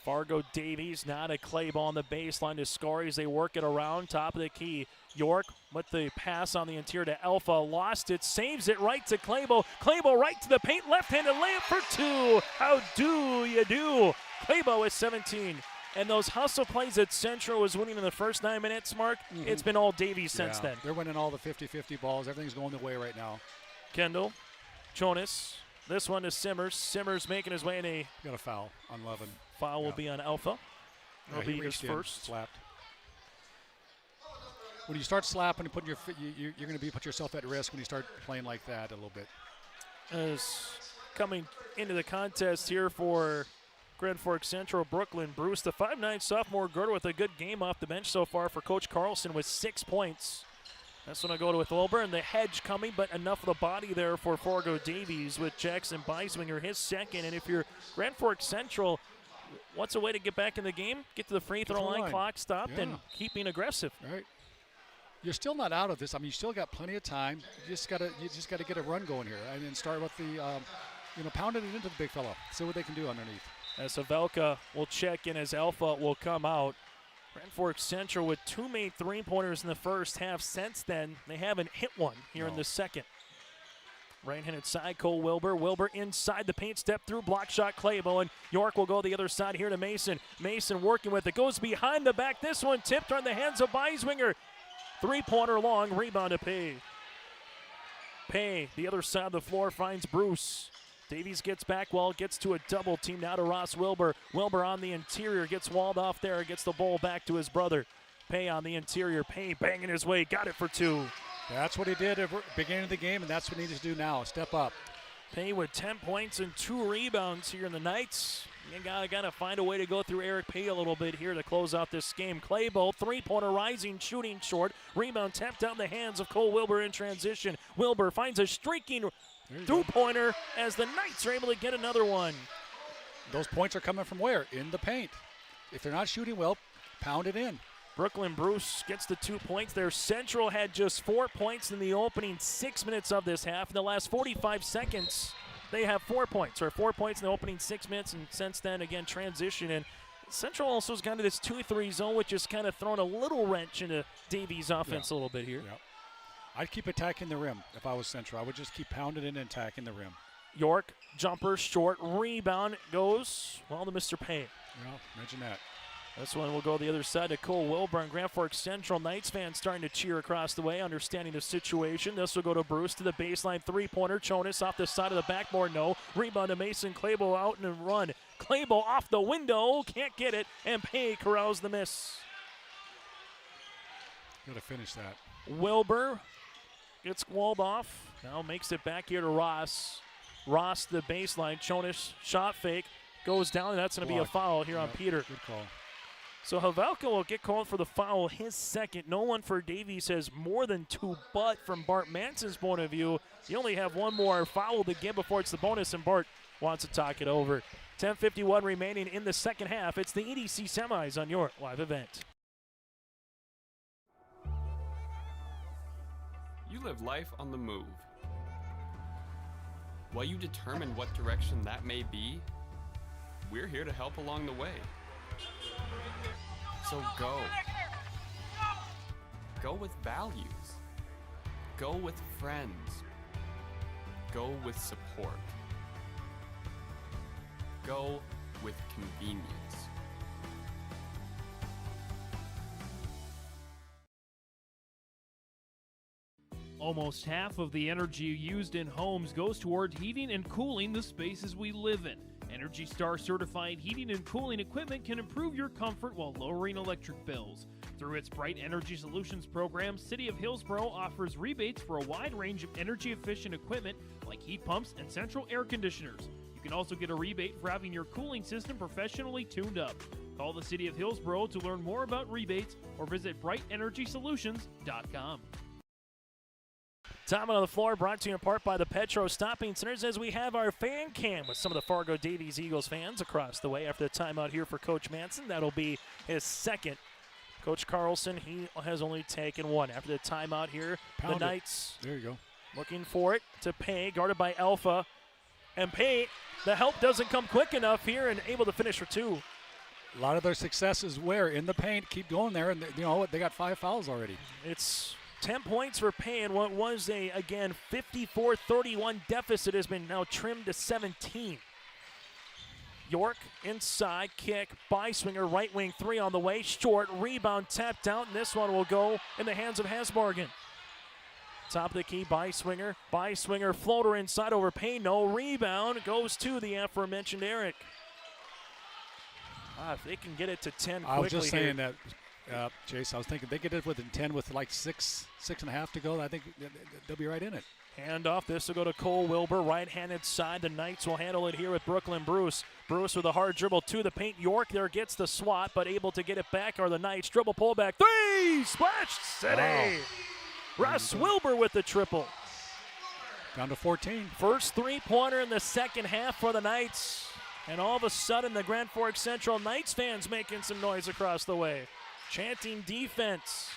Speaker 4: Fargo Davies, not a clay ball on the baseline to Scary as they work it around, top of the key. York with the pass on the interior to Alpha, lost it, saves it right to Claybo. Claybo right to the paint, left-handed layup for 2. How do you do? Claybo with 17. And those hustle plays that Central was winning in the first 9 minutes, Mark, It's been all Davies since then.
Speaker 21: They're winning all the 50-50 balls. Everything's going their way right now.
Speaker 4: Kendall, Jonas, this one to Simmers. Simmers making his way in a...
Speaker 21: Got a foul on Levin.
Speaker 4: Foul will be on Alpha. That'll be his first.
Speaker 21: Slapped. When you start slapping and putting you're going to put yourself at risk when you start playing like that a little bit.
Speaker 4: As coming into the contest here for Grand Forks Central, Brooklyn Bruce, the 5'9" sophomore guard with a good game off the bench so far for Coach Carlson with 6 points. That's when I go to with Wilbur, and the hedge coming, but enough of the body there for Fargo Davies with Jackson Beiswinger, his second. And if you're Grand Forks Central, what's a way to get back in the game? Get to the free throw line, clock stopped, and keep being aggressive.
Speaker 21: Right. You're still not out of this. I mean, you still got plenty of time. You just got to get a run going here, and then start with the, pounding it into the big fella. See what they can do underneath.
Speaker 4: As Havelka will check in as Alpha will come out. Grand Forks Central with 2 made three-pointers in the first half. Since then, they haven't hit one here in the second. Right-handed side, Cole Wilbur. Wilbur inside the paint, step through, block shot, Claybo, and York will go the other side here to Mason. Mason working with it, goes behind the back. This one tipped on the hands of Beiswinger. Three-pointer long, rebound to Pay. Pay, the other side of the floor, finds Bruce. Davies gets back well, gets to a double team now to Ross Wilbur. Wilbur on the interior, gets walled off there, gets the ball back to his brother. Pay on the interior, Pay banging his way, got it for 2.
Speaker 21: That's what he did at the beginning of the game, and that's what he needs to do now, step up.
Speaker 4: Pay with 10 points and 2 rebounds here in the Knights. You gotta find a way to go through Eric Pay a little bit here to close out this game. Claybo, three-pointer rising, shooting short. Rebound tapped down the hands of Cole Wilbur in transition. Wilbur finds a streaking two-pointer as the Knights are able to get another one.
Speaker 21: Those points are coming from where? In the paint. If they're not shooting well, pound it in.
Speaker 4: Brooklyn Bruce gets the 2 points there. Central had just 4 points in the opening 6 minutes of this half. In the last 45 seconds, they have 4 points, or 4 points in the opening 6 minutes, and since then, again, transition. And Central also has gone to this 2-3 zone, which has kind of thrown a little wrench into Davies' offense a little bit here.
Speaker 21: Yeah. I'd keep attacking the rim if I was Central. I would just keep pounding in and attacking the rim.
Speaker 4: York, jumper, short, rebound goes, well, to Mr. Payne.
Speaker 21: Yeah, imagine that.
Speaker 4: This one will go the other side to Cole Wilbur, and Grand Forks Central Knights fans starting to cheer across the way, understanding the situation. This will go to Bruce to the baseline three-pointer. Jonas off the side of the backboard, no. Rebound to Mason Claybo out and a run. Claybo off the window, can't get it, and Pay corrals the miss.
Speaker 21: Got to finish that.
Speaker 4: Wilbur gets walled off, now makes it back here to Ross. Ross the baseline, Jonas shot fake, goes down, and that's going to be a foul here on Peter.
Speaker 21: Good call.
Speaker 4: So Havelka will get called for the foul, his second. No one for Davies has more than 2, but from Bart Manson's point of view, you only have one more foul to give before it's the bonus, and Bart wants to talk it over. 10:51 remaining in the second half. It's the EDC semis on your live event.
Speaker 15: You live life on the move. While you determine what direction that may be, we're here to help along the way. So go. Go with values. Go with friends. Go with support. Go with convenience.
Speaker 14: Almost half of the energy used in homes goes toward heating and cooling the spaces we live in. Energy Star certified heating and cooling equipment can improve your comfort while lowering electric bills. Through its Bright Energy Solutions program, City of Hillsborough offers rebates for a wide range of energy-efficient equipment like heat pumps and central air conditioners. You can also get a rebate for having your cooling system professionally tuned up. Call the City of Hillsborough to learn more about rebates or visit BrightEnergySolutions.com.
Speaker 4: Time on the floor brought to you in part by the Petro Stopping Centers as we have our fan cam with some of the Fargo Davies Eagles fans across the way after the timeout here for Coach Manson. That'll be his second. Coach Carlson, he has only taken one. After the timeout here, the Knights
Speaker 21: there you go.
Speaker 4: Looking for it to Pay, guarded by Alpha. And Pay, the help doesn't come quick enough here and able to finish for 2.
Speaker 21: A lot of their successes where in the paint, keep going there, and you know what? They got 5 fouls already.
Speaker 4: It's 10 points for Payne. What was a, again, 54-31 deficit has been now trimmed to 17. York inside, kick, by-swinger, right wing 3 on the way, short, rebound, tapped out, and this one will go in the hands of Hasbargen. Top of the key, by-swinger, floater inside over Payne, no rebound, goes to the aforementioned Eric. If they can get it to 10 quickly
Speaker 21: I was just saying
Speaker 4: here.
Speaker 21: that, Chase, I was thinking they get it within 10 with like 6.5 to go. I think they'll be right in it.
Speaker 4: Hand off. This will go to Cole Wilbur, right-handed side. The Knights will handle it here with Brooklyn Bruce. Bruce with a hard dribble to the paint. York there gets the swat, but able to get it back are the Knights. Dribble pullback. 3! Splash City! Wow. Russ Wilbur with the triple.
Speaker 21: Down to 14.
Speaker 4: First three-pointer in the second half for the Knights. And all of a sudden, the Grand Forks Central Knights fans making some noise across the way. Chanting defense.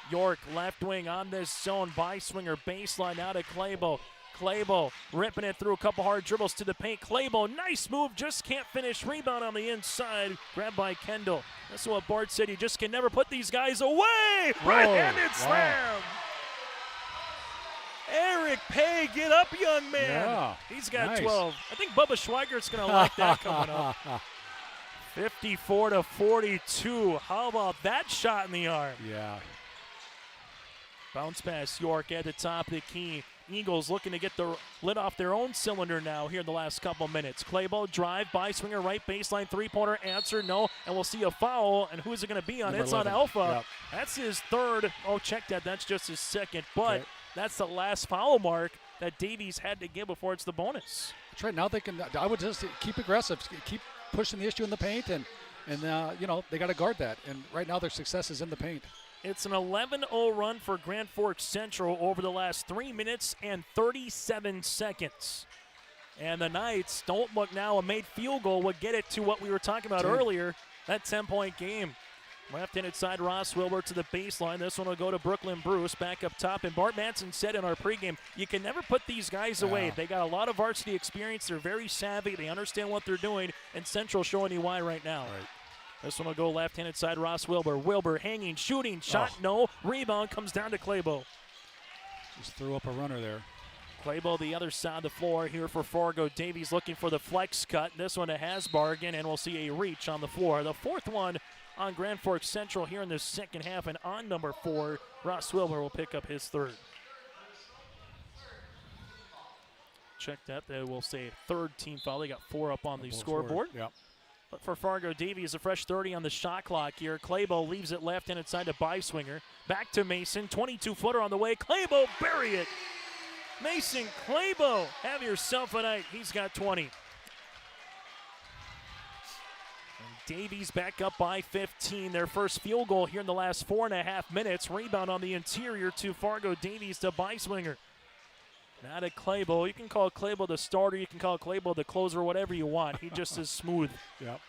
Speaker 4: York left wing on this zone. By-swinger baseline out of Claybo. Claybo ripping it through a couple hard dribbles to the paint. Claybo, nice move, just can't finish. Rebound on the inside, grabbed by Kendall. That's what Bart said, you just can never put these guys away. Right-handed slam. Eric Pay, get up, young man.
Speaker 21: Yeah,
Speaker 4: he's got
Speaker 21: nice.
Speaker 4: 12. I think Bubba Schweigert's going to like that coming up. 54-42. How about that shot in the arm?
Speaker 21: Yeah.
Speaker 4: Bounce pass York at the top of the key. Eagles looking to get the lid off their own cylinder now here in the last couple minutes. Claybo drive, by-swinger, right baseline, three-pointer, answer, no. And we'll see a foul, and who is it going to be on?
Speaker 21: Number
Speaker 4: It's
Speaker 21: 11.
Speaker 4: on Alpha.
Speaker 21: Yep.
Speaker 4: That's his third. Oh, check that. That's just his second. But that's the last foul mark that Davies had to give before it's the bonus.
Speaker 21: That's right. Now they can. I would just keep aggressive, keep pushing the issue in the paint, and you know, they got to guard that. And right now their success is in the paint.
Speaker 4: It's an 11-0 run for Grand Forks Central over the last 3 minutes and 37 seconds. And the Knights, don't look now, a made field goal would get it to what we were talking about earlier, that 10-point game. Left-handed side, Ross Wilbur to the baseline. This one will go to Brooklyn Bruce back up top. And Bart Manson said in our pregame, you can never put these guys away. They got a lot of varsity experience. They're very savvy. They understand what they're doing. And Central showing you why right now.
Speaker 21: Right.
Speaker 4: This one will go left-handed side, Ross Wilbur. Wilbur hanging, shooting, shot, no. Rebound comes down to Claybo.
Speaker 21: Just threw up a runner there.
Speaker 4: Claybo the other side of the floor here for Fargo Davies looking for the flex cut. This one to Hasbargen, and we'll see a reach on the floor. The fourth one on Grand Forks Central here in the second half, and on number 4, Ross Wilbur will pick up his third. Check that. They will say third team foul. They got 4 up on the scoreboard.
Speaker 21: Yep.
Speaker 4: But for Fargo Davies, a fresh 30 on the shot clock here. Claybo leaves it left-handed side to Beiswinger. Back to Mason. 22-footer on the way. Claybo, bury it. Mason Claybo, have yourself a night. He's got 20. And Davies back up by 15. Their first field goal here in the last 4.5 minutes. Rebound on the interior to Fargo Davies to Beiswinger. Now to Claybo. You can call Claybo the starter. You can call Claybo the closer, whatever you want. He just is smooth.
Speaker 21: Yep.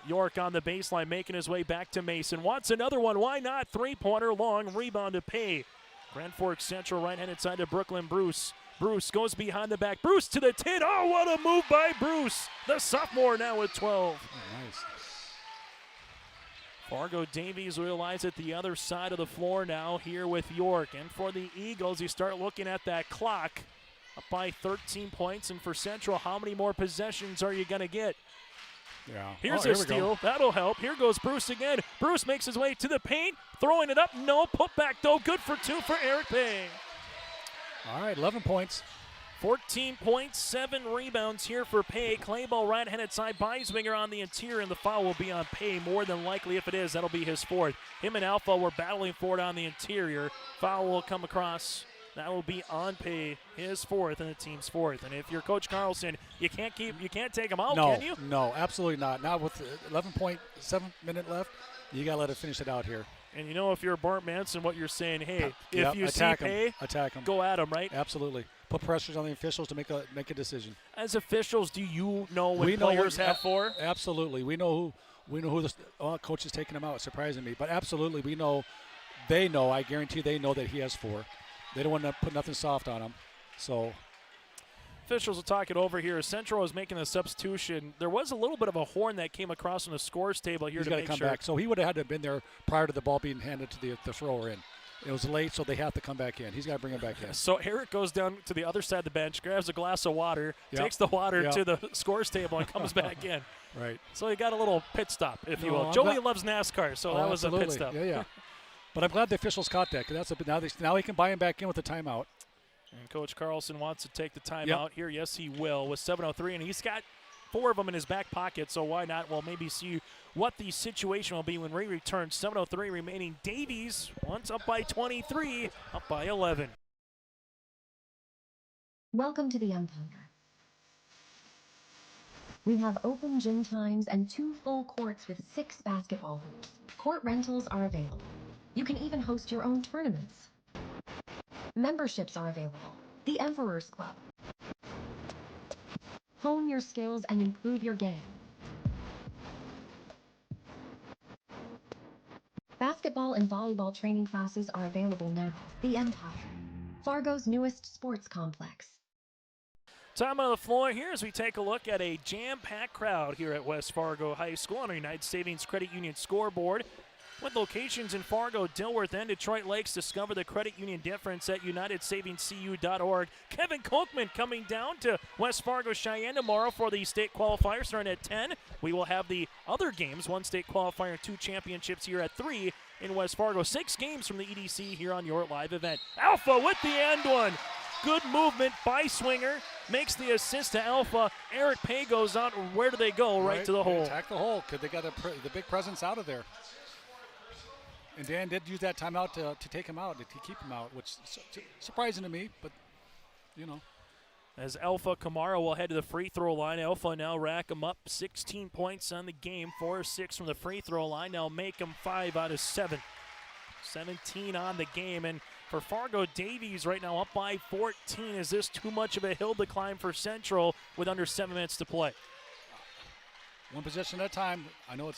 Speaker 4: York on the baseline, making his way back to Mason. Wants another one. Why not? Three-pointer long. Rebound to Pay. Grand Forks Central right-handed side to Brooklyn Bruce. Bruce goes behind the back. Bruce to the tin. Oh, what a move by Bruce. The sophomore now with 12.
Speaker 21: Nice.
Speaker 4: Fargo Davies realize at the other side of the floor now here with York. And for the Eagles, you start looking at that clock. Up by 13 points. And for Central, how many more possessions are you going to get?
Speaker 21: Yeah.
Speaker 4: Here's a steal. That'll help. Here goes Bruce again. Bruce makes his way to the paint. Throwing it up. No. Put back, though. Good for 2 for Eric Pay.
Speaker 21: All right, 11 points.
Speaker 4: 14 points, 7 rebounds here for Pay. Claybo right-handed side. Beiswinger on the interior, and the foul will be on Pay. More than likely, if it is, that'll be his 4th. Him and Alpha were battling for it on the interior. Foul will come across. That will be on Pay, his 4th and the team's 4th. And if you're Coach Carlson, you can't take him out, can you?
Speaker 21: No, absolutely not. Not with 11.7 minute left. You got to let it finish it out here.
Speaker 4: And you know, if you're Bart Manson, what you're saying, hey,
Speaker 21: yep,
Speaker 4: if you see Pay,
Speaker 21: attack him.
Speaker 4: Go at him, right?
Speaker 21: Absolutely. Put pressures on the officials to make a decision.
Speaker 4: As officials, do you know what players have for?
Speaker 21: Absolutely. We know who the coach is taking him out. It's surprising me, but absolutely we know. They know. I guarantee they know that he has 4. They don't want to put nothing soft on him. So
Speaker 4: officials will talk it over here. Central is making a substitution. There was a little bit of a horn that came across on the scores table here.
Speaker 21: He's got to come back. So he would have had to have been there prior to the ball being handed to the thrower in. It was late, so they have to come back in. He's got to bring him back in.
Speaker 4: So Eric goes down to the other side of the bench, grabs a glass of water, takes the water to the scores table, and comes back in.
Speaker 21: Right.
Speaker 4: So he got a little pit stop, if you will. Joey loves NASCAR, so that was
Speaker 21: absolutely.
Speaker 4: A pit stop.
Speaker 21: Yeah. But I'm glad the officials caught that, because now he can buy him back in with the timeout.
Speaker 4: And Coach Carlson wants to take the timeout here. Yes, he will with 7:03, and he's got 4 of them in his back pocket, so why not? We'll maybe see what the situation will be when we return. 7:03 remaining. Davies once up by 23, up by 11.
Speaker 16: Welcome to the Empire. We have open gym times and 2 full courts with 6 basketball hoops. Court rentals are available. You can even host your own tournaments. Memberships are available. The Emperor's Club. Hone your skills and improve your game. Basketball and volleyball training classes are available now. The Empire, Fargo's newest sports complex.
Speaker 4: Time on the floor here as we take a look at a jam-packed crowd here at West Fargo High School on our United Savings Credit Union scoreboard. With locations in Fargo, Dilworth, and Detroit Lakes, discover the credit union difference at UnitedSavingsCU.org. Kevin Kolkman coming down to West Fargo Cheyenne tomorrow for the state qualifier starting at 10. We will have the other games, 1 state qualifier and 2 championships here at 3 in West Fargo. 6 games from the EDC here on your live event. Alpha with the end one. Good movement by Swinger. Makes the assist to Alpha. Eric Pay goes out. Where do they go? Right to the hole.
Speaker 21: Attack the hole because they got the big presence out of there. And Dan did use that timeout to take him out, to keep him out, which is surprising to me, but, you know.
Speaker 4: As Alpha Kamara will head to the free throw line. Alpha now rack him up 16 points on the game, 4 or 6 from the free throw line. Now make him 5 out of 7. 17 on the game. And for Fargo Davies right now up by 14. Is this too much of a hill to climb for Central with under 7 minutes to play?
Speaker 21: One possession at a time. I know we'll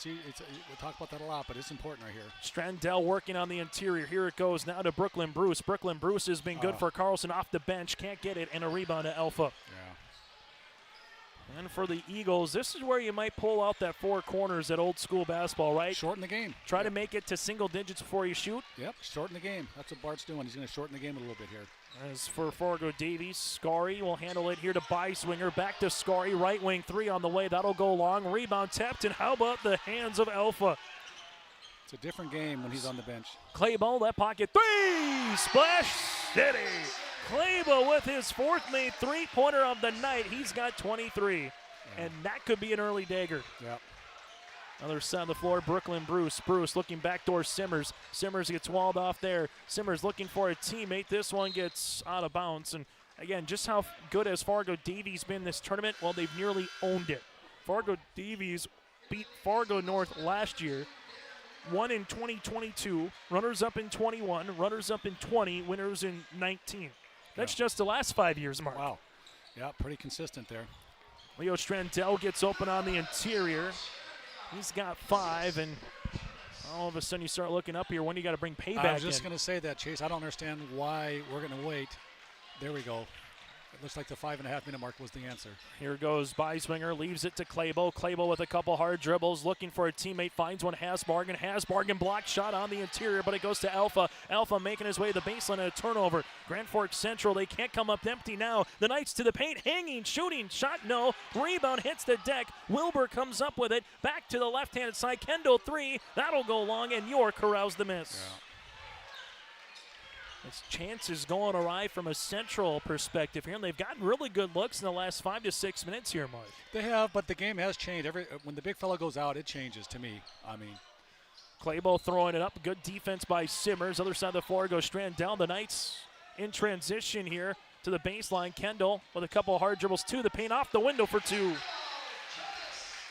Speaker 21: talk about that a lot, but it's important right here.
Speaker 4: Strandell working on the interior. Here it goes now to Brooklyn Bruce. Brooklyn Bruce has been good for Carlson off the bench. Can't get it, and a rebound to Alpha.
Speaker 21: Yeah.
Speaker 4: And for the Eagles, this is where you might pull out that four corners at old school basketball, right?
Speaker 21: Shorten the game.
Speaker 4: Try to make it to single digits before you shoot.
Speaker 21: Yep, shorten the game. That's what Bart's doing. He's going to shorten the game a little bit here.
Speaker 4: As for Fargo Davies, Scary will handle it here to Beiswinger. Back to Scary, right wing three on the way. That'll go long. Rebound tapped, and how about the hands of Alpha?
Speaker 21: It's a different game when he's on the bench.
Speaker 4: Claybo, that pocket three! Splash City! Claybo with his fourth made three-pointer of the night. He's got 23, and that could be an early dagger.
Speaker 21: Yep.
Speaker 4: Other side of the floor, Brooklyn Bruce. Bruce looking backdoor Simmers. Simmers gets walled off there. Simmers looking for a teammate. This one gets out of bounds. And again, just how good has Fargo Davies been this tournament? Well, they've nearly owned it. Fargo Davies beat Fargo North last year. Won in 2022. Runners up in 21. Runners up in 20. Winners in 19. That's just the last 5 years, Mark.
Speaker 21: Wow. Yeah, pretty consistent there.
Speaker 4: Leo Strandell gets open on the interior. He's got 5, and all of a sudden you start looking up here. When do you got to bring payback in?
Speaker 21: I was just going to say that, Chase. I don't understand why we're going to wait. There we go. It looks like the 5.5-minute mark was the answer.
Speaker 4: Here goes Beiswinger, leaves it to Claybo. Claybo with a couple hard dribbles, looking for a teammate, finds one. Hasbargen block shot on the interior, but it goes to Alpha. Alpha making his way to the baseline and a turnover. Grand Forks Central, they can't come up empty now. The Knights to the paint, hanging, shooting, shot no. Rebound hits the deck. Wilbur comes up with it. Back to the left-hand side. Kendall 3. That'll go long, and York corrals the miss.
Speaker 21: Yeah.
Speaker 4: His chances going awry from a Central perspective here, and they've gotten really good looks in the last 5 to 6 minutes here, Mark.
Speaker 21: They have, but the game has changed. When the big fella goes out, it changes to me. I mean,
Speaker 4: Claybo throwing it up. Good defense by Simmers. Other side of the floor goes Strand down. The Knights in transition here to the baseline. Kendall with a couple of hard dribbles to the paint, off the window for 2.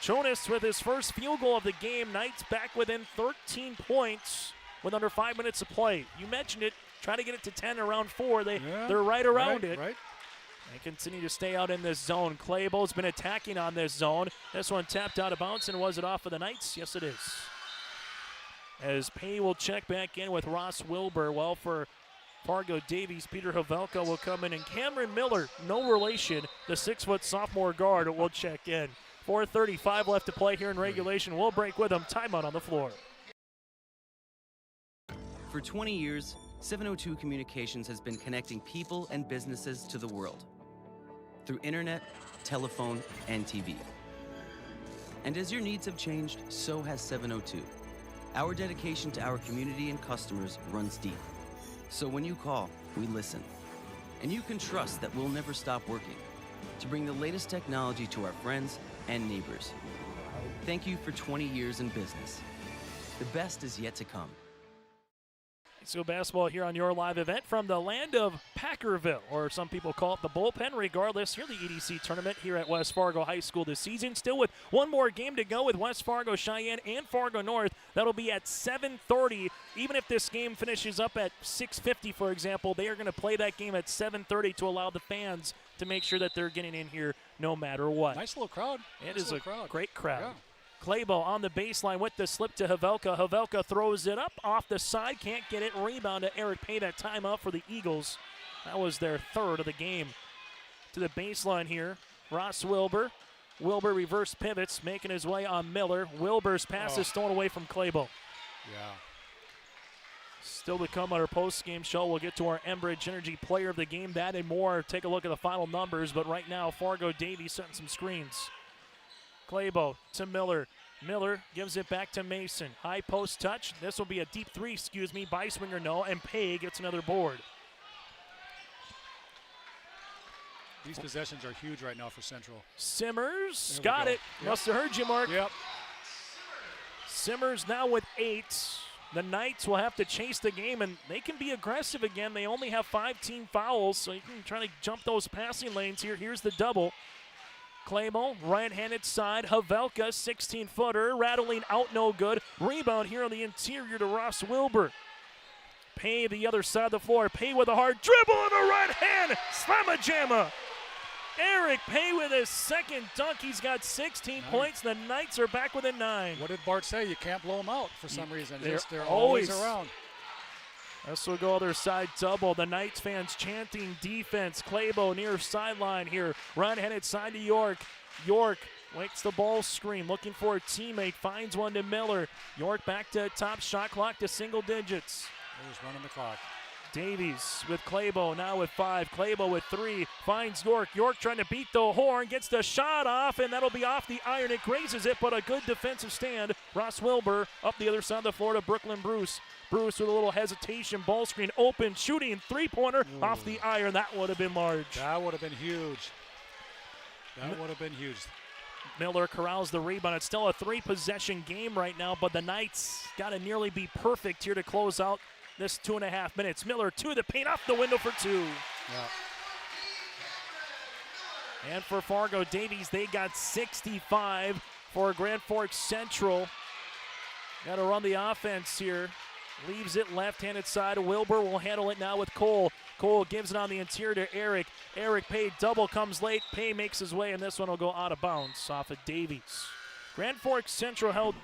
Speaker 4: Jonas with his first field goal of the game. Knights back within 13 points with under 5 minutes of play. You mentioned it. Try to get it to 10 around 4. They're right around it.
Speaker 21: Right.
Speaker 4: They continue to stay out in this zone. Claybo's been attacking on this zone. This one tapped out of bounds, and was it off of the Knights? Yes, it is. As Pay will check back in with Ross Wilbur. Well, for Fargo Davies, Peter Havelka will come in, and Cameron Miller, no relation, the 6-foot sophomore guard, will check in. 4:35 left to play here in regulation. We'll break with them. Timeout on the floor.
Speaker 17: For 20 years, 702 Communications has been connecting people and businesses to the world through internet, telephone, and TV. And as your needs have changed, so has 702. Our dedication to our community and customers runs deep. So when you call, we listen. And you can trust that we'll never stop working to bring the latest technology to our friends and neighbors. Thank you for 20 years in business. The best is yet to come.
Speaker 4: So basketball here on your live event from the land of Packerville, or some people call it the bullpen. Regardless, here the EDC tournament here at West Fargo High School this season. Still with one more game to go with West Fargo Cheyenne and Fargo North. That'll be at 7:30. Even if this game finishes up at 6:50, for example, they are going to play that game at 7:30 to allow the fans to make sure that they're getting in here no matter what.
Speaker 21: Nice little crowd.
Speaker 4: It is a great crowd.
Speaker 21: Yeah.
Speaker 4: Claybo on the baseline with the slip to Havelka. Havelka throws it up off the side. Can't get it. Rebound to Eric Pay. That timeout for the Eagles. That was their 3rd of the game. To the baseline here. Ross Wilbur. Wilbur reverse pivots, making his way on Miller. Wilbur's pass is stolen away from Claybo.
Speaker 21: Yeah.
Speaker 4: Still to come on our post-game show. We'll get to our Enbridge Energy Player of the Game. That and more. Take a look at the final numbers. But right now, Fargo Davies setting some screens. Claybo to Miller. Miller gives it back to Mason. High post touch. This will be a deep 3, Beiswinger no, and Pay gets another board.
Speaker 21: These possessions are huge right now for Central.
Speaker 4: Simmers got it.
Speaker 21: Yep.
Speaker 4: Must have heard you, Mark.
Speaker 21: Yep.
Speaker 4: Simmers now with 8. The Knights will have to chase the game, and they can be aggressive again. They only have 5 team fouls, so you can try to jump those passing lanes here. Here's the double. Claybo, right-handed side. Havelka, 16-footer, rattling out no good. Rebound here on the interior to Ross Wilbur. Pay the other side of the floor. Pay with a hard dribble and a right hand. Slamma-jamma. Eric Pay with his second dunk. He's got 16 points. The Knights are back within 9.
Speaker 21: What did Bart say? You can't blow them out for some reason. They're
Speaker 4: always
Speaker 21: around.
Speaker 4: This will go other side double. The Knights fans chanting defense. Claybo near sideline here. Run-headed side to York. York waits the ball screen, looking for a teammate. Finds one to Miller. York back to top, shot clock to single digits.
Speaker 21: They're just running the clock.
Speaker 4: Davies with Claybo, now with 5. Claybo with 3, finds York. York trying to beat the horn, gets the shot off, and that'll be off the iron. It grazes it, but a good defensive stand. Ross Wilbur up the other side of the floor to Brooklyn Bruce. Bruce with a little hesitation, ball screen open, shooting, three-pointer off the iron. That would have been large.
Speaker 21: That would have been huge. That would have been huge.
Speaker 4: Miller corrals the rebound. It's still a 3-possession game right now, but the Knights got to nearly be perfect here to close out this 2.5 minutes. Miller to the paint, off the window for 2.
Speaker 21: Yeah.
Speaker 4: And for Fargo Davies, they got 65 for Grand Forks Central. Got to run the offense here. Leaves it left-handed side. Wilbur will handle it now with Cole. Cole gives it on the interior to Eric. Eric Pay double comes late. Pay makes his way, and this one will go out of bounds off of Davies. Grand Forks Central held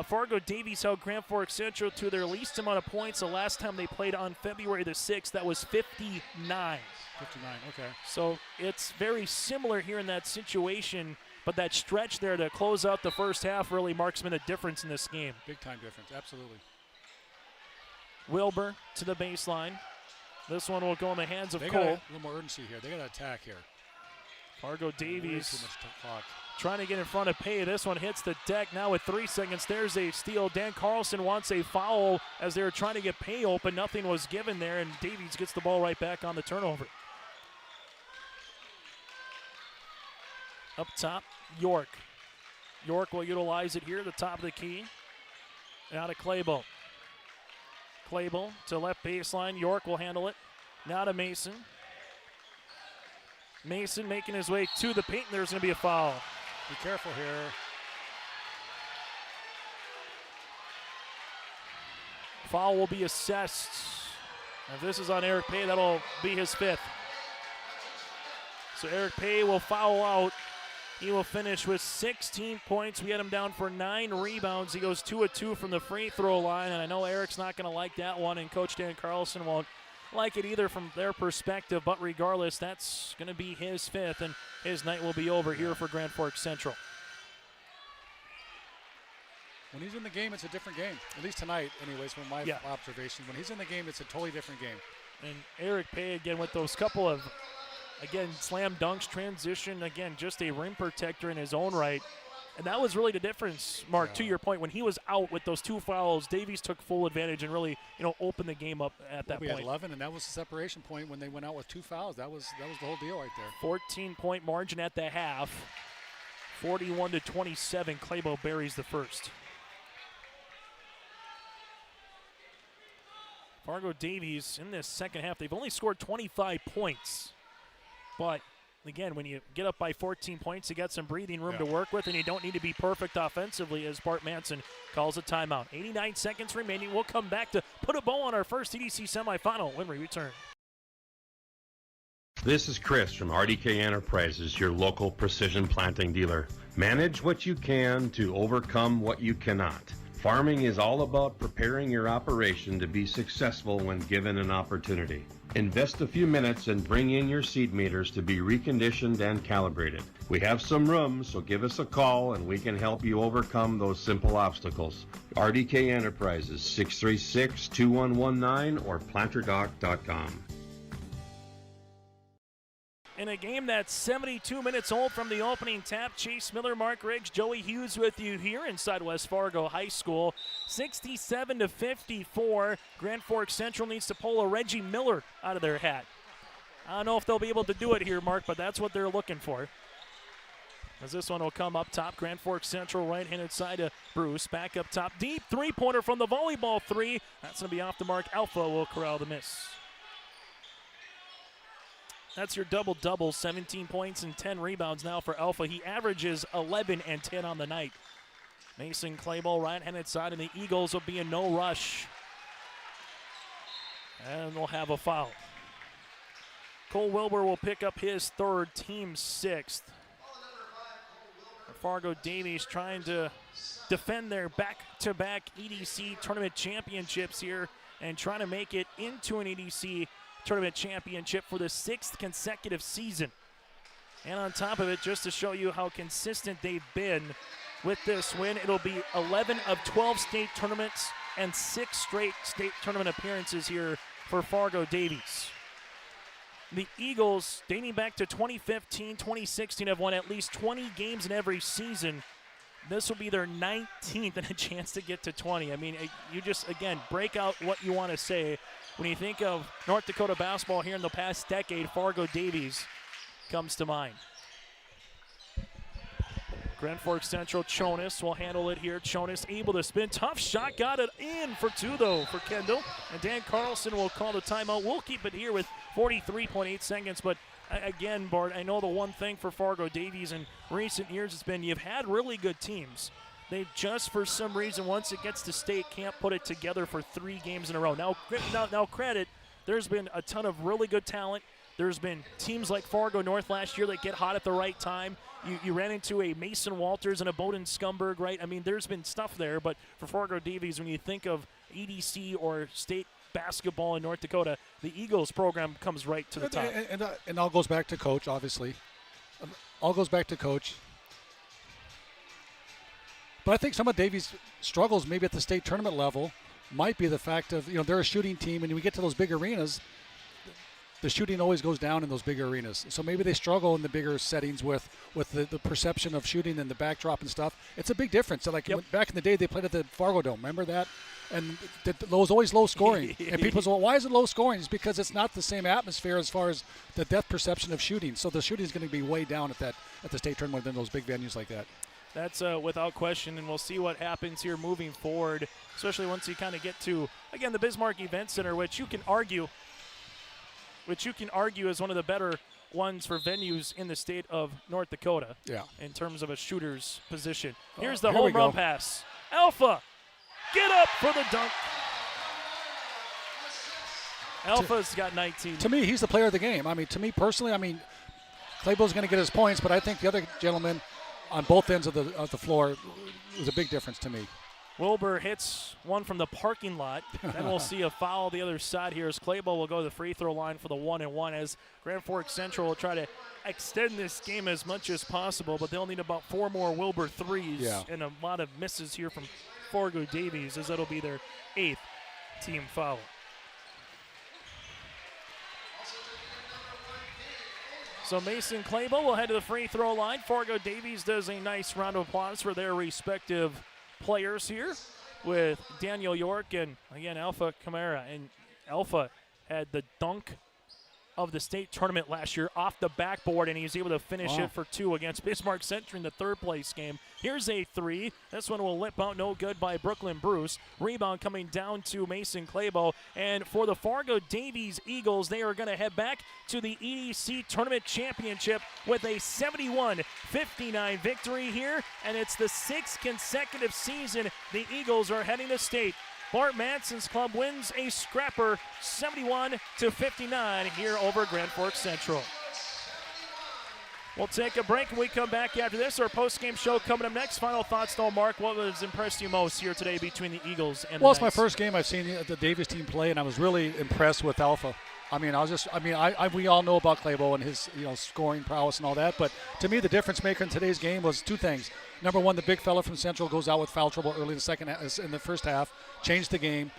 Speaker 4: Fargo Davies held Grand Forks Central to their least amount of points the last time they played on February the 6th. That was 59.
Speaker 21: 59, okay.
Speaker 4: So it's very similar here in that situation, but that stretch there to close out the first half really marks been a difference in this game.
Speaker 21: Big time difference, absolutely.
Speaker 4: Wilbur to the baseline. This one will go in the hands of
Speaker 21: Cole.
Speaker 4: Cole.
Speaker 21: A little more urgency here. They got to attack here.
Speaker 4: Fargo Davies
Speaker 21: too much clock.
Speaker 4: Trying to get in front of Pay. This one hits the deck now with 3 seconds. There's a steal. Dan Carlson wants a foul as they were trying to get Pay open. Nothing was given there, and Davies gets the ball right back on the turnover. Up top, York. York will utilize it here at the top of the key. Out of Claybo. Claybo to left baseline. York will handle it. Now to Mason. Mason making his way to the paint, and there's going to be a foul.
Speaker 21: Be careful here.
Speaker 4: Foul will be assessed. If this is on Eric Pay, that'll be his 5th. So Eric Pay will foul out. He will finish with 16 points. We had him down for 9 rebounds. He goes 2 of 2 from the free throw line, and I know Eric's not going to like that one, and Coach Dan Carlson won't like it either from their perspective, but regardless, that's going to be his 5th, and his night will be over here for Grand Forks Central.
Speaker 21: When he's in the game, it's a different game. At least tonight, anyways, from my observation. When he's in the game, it's a totally different game.
Speaker 4: And Eric Pay, again, with those couple of, again, slam dunks, transition, again, just a rim protector in his own right. And that was really the difference, Mark, to your point. When he was out with those 2 fouls, Davies took full advantage and really, opened the game up at that
Speaker 21: point.
Speaker 4: We
Speaker 21: had 11, and that was the separation point when they went out with 2 fouls. That was the whole deal right there.
Speaker 4: 14-point margin at the half. 41-27, Claybo buries the first. Fargo Davies in this second half, they've only scored 25 points. But again, when you get up by 14 points, you got some breathing room to work with, and you don't need to be perfect offensively, as Bart Manson calls a timeout. 89 seconds remaining. We'll come back to put a bow on our first EDC semifinal when we return.
Speaker 5: This is Chris from RDK Enterprises, your local precision planting dealer. Manage what you can to overcome what you cannot. Farming is all about preparing your operation to be successful when given an opportunity. Invest a few minutes and bring in your seed meters to be reconditioned and calibrated. We have some room, so give us a call and we can help you overcome those simple obstacles. RDK Enterprises, 636-2119 or planterdoc.com.
Speaker 4: In a game that's 72 minutes old from the opening tap, Chase Miller, Mark Riggs, Joey Hughes with you here inside West Fargo High School. 67-54. Grand Forks Central needs to pull a Reggie Miller out of their hat. I don't know if they'll be able to do it here, Mark, but that's what they're looking for. As this one will come up top, Grand Forks Central right-handed side to Bruce. Back up top, deep three-pointer from the volleyball 3. That's going to be off the mark. Alpha will corral the miss. That's your double-double, 17 points and 10 rebounds now for Alpha. He averages 11 and 10 on the night. Mason Clayball right-handed side, and the Eagles will be in no rush. And they'll have a foul. Cole Wilbur will pick up his third, team sixth. Fargo Davies trying to defend their back-to-back EDC tournament championships here and trying to make it into an EDC tournament championship for the sixth consecutive season. And on top of it, just to show you how consistent they've been with this win, it'll be 11 of 12 state tournaments and 6 straight state tournament appearances here for Fargo Davies. The Eagles, dating back to 2015, 2016, have won at least 20 games in every season. This will be their 19th and a chance to get to 20. I mean, you just, again, break out what you want to say. When you think of North Dakota basketball here in the past decade, Fargo Davies comes to mind. Grand Forks Central, Chonis will handle it here. Chonis able to spin. Tough shot, got it in for 2, though, for Kendall. And Dan Carlson will call the timeout. We'll keep it here with 43.8 seconds. But again, Bart, I know the one thing for Fargo Davies in recent years has been you've had really good teams. They just, for some reason, once it gets to state, can't put it together for 3 games in a row. Now credit, there's been a ton of really good talent. There's been teams like Fargo North last year that get hot at the right time. You ran into a Mason Walters and a Bowdoin Scumberg, right? I mean, there's been stuff there, but for Fargo Davies, when you think of EDC or state basketball in North Dakota, the Eagles program comes right to the top.
Speaker 21: And all goes back to coach, obviously. All goes back to coach. But I think some of Davies' struggles, maybe at the state tournament level, might be the fact of, they're a shooting team, and when we get to those big arenas, the shooting always goes down in those bigger arenas. So maybe they struggle in the bigger settings with the perception of shooting and the backdrop and stuff. It's a big difference. So back in the day, they played at the Fargo Dome. Remember that? And it was always low scoring. And people say, well, why is it low scoring? It's because it's not the same atmosphere as far as the depth perception of shooting. So the shooting is going to be way down at the state tournament than those big venues like that.
Speaker 4: That's without question, and we'll see what happens here moving forward, especially once you kind of get to, again, the Bismarck Event Center, which you can argue is one of the better ones for venues in the state of North Dakota.
Speaker 21: Yeah.
Speaker 4: In terms of a shooter's position. Here's the home run pass. Alpha, get up for the dunk. Alpha's got 19.
Speaker 21: To me, he's the player of the game. I mean, to me personally, Claypool's going to get his points, but I think the other gentleman on both ends of the floor was a big difference to me.
Speaker 4: Wilbur hits one from the parking lot. Then we'll see a foul the other side here as Claybo will go to the free throw line for the 1-and-1 as Grand Forks Central will try to extend this game as much as possible, but they'll need about 4 more Wilbur threes and a lot of misses here from Fargo Davies as that'll be their 8th team foul. So Mason Claybo will head to the free throw line. Fargo Davies does a nice round of applause for their respective players here with Daniel York and, again, Alpha Camara. And Alpha had the dunk of the state tournament last year off the backboard, and he was able to finish it for 2 against Bismarck Central in the 3rd place game. Here's a 3. This one will lip out, no good by Brooklyn Bruce. Rebound coming down to Mason Claybo. And for the Fargo Davies Eagles, they are going to head back to the EDC Tournament Championship with a 71-59 victory here. And it's the 6th consecutive season the Eagles are heading to state. Bart Manson's club wins a scrapper 71-59 here over Grand Forks Central. We'll take a break when we come back after this. Our post-game show coming up next. Final thoughts, though, Mark. What has impressed you most here today between the Eagles and the
Speaker 21: Well, it's my
Speaker 4: Knights?
Speaker 21: first game I've seen the Davies team play, and I was really impressed with Alpha. We all know about Claybo and his scoring prowess and all that, but to me the difference maker in today's game was 2 things. Number 1, the big fella from Central goes out with foul trouble early in the first half, changed the game,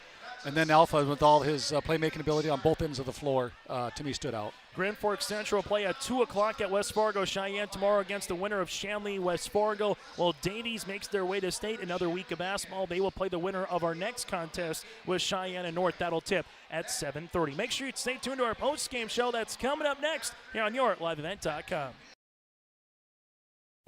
Speaker 21: and then Alpha with all his playmaking ability on both ends of the floor to me stood out.
Speaker 4: Grand Forks Central play at 2 o'clock at West Fargo Cheyenne tomorrow against the winner of Shanley West Fargo. While Davies makes their way to state, another week of basketball, they will play the winner of our next contest with Cheyenne and North. That'll tip at 7:30. Make sure you stay tuned to our post-game show that's coming up next here on your liveevent.com.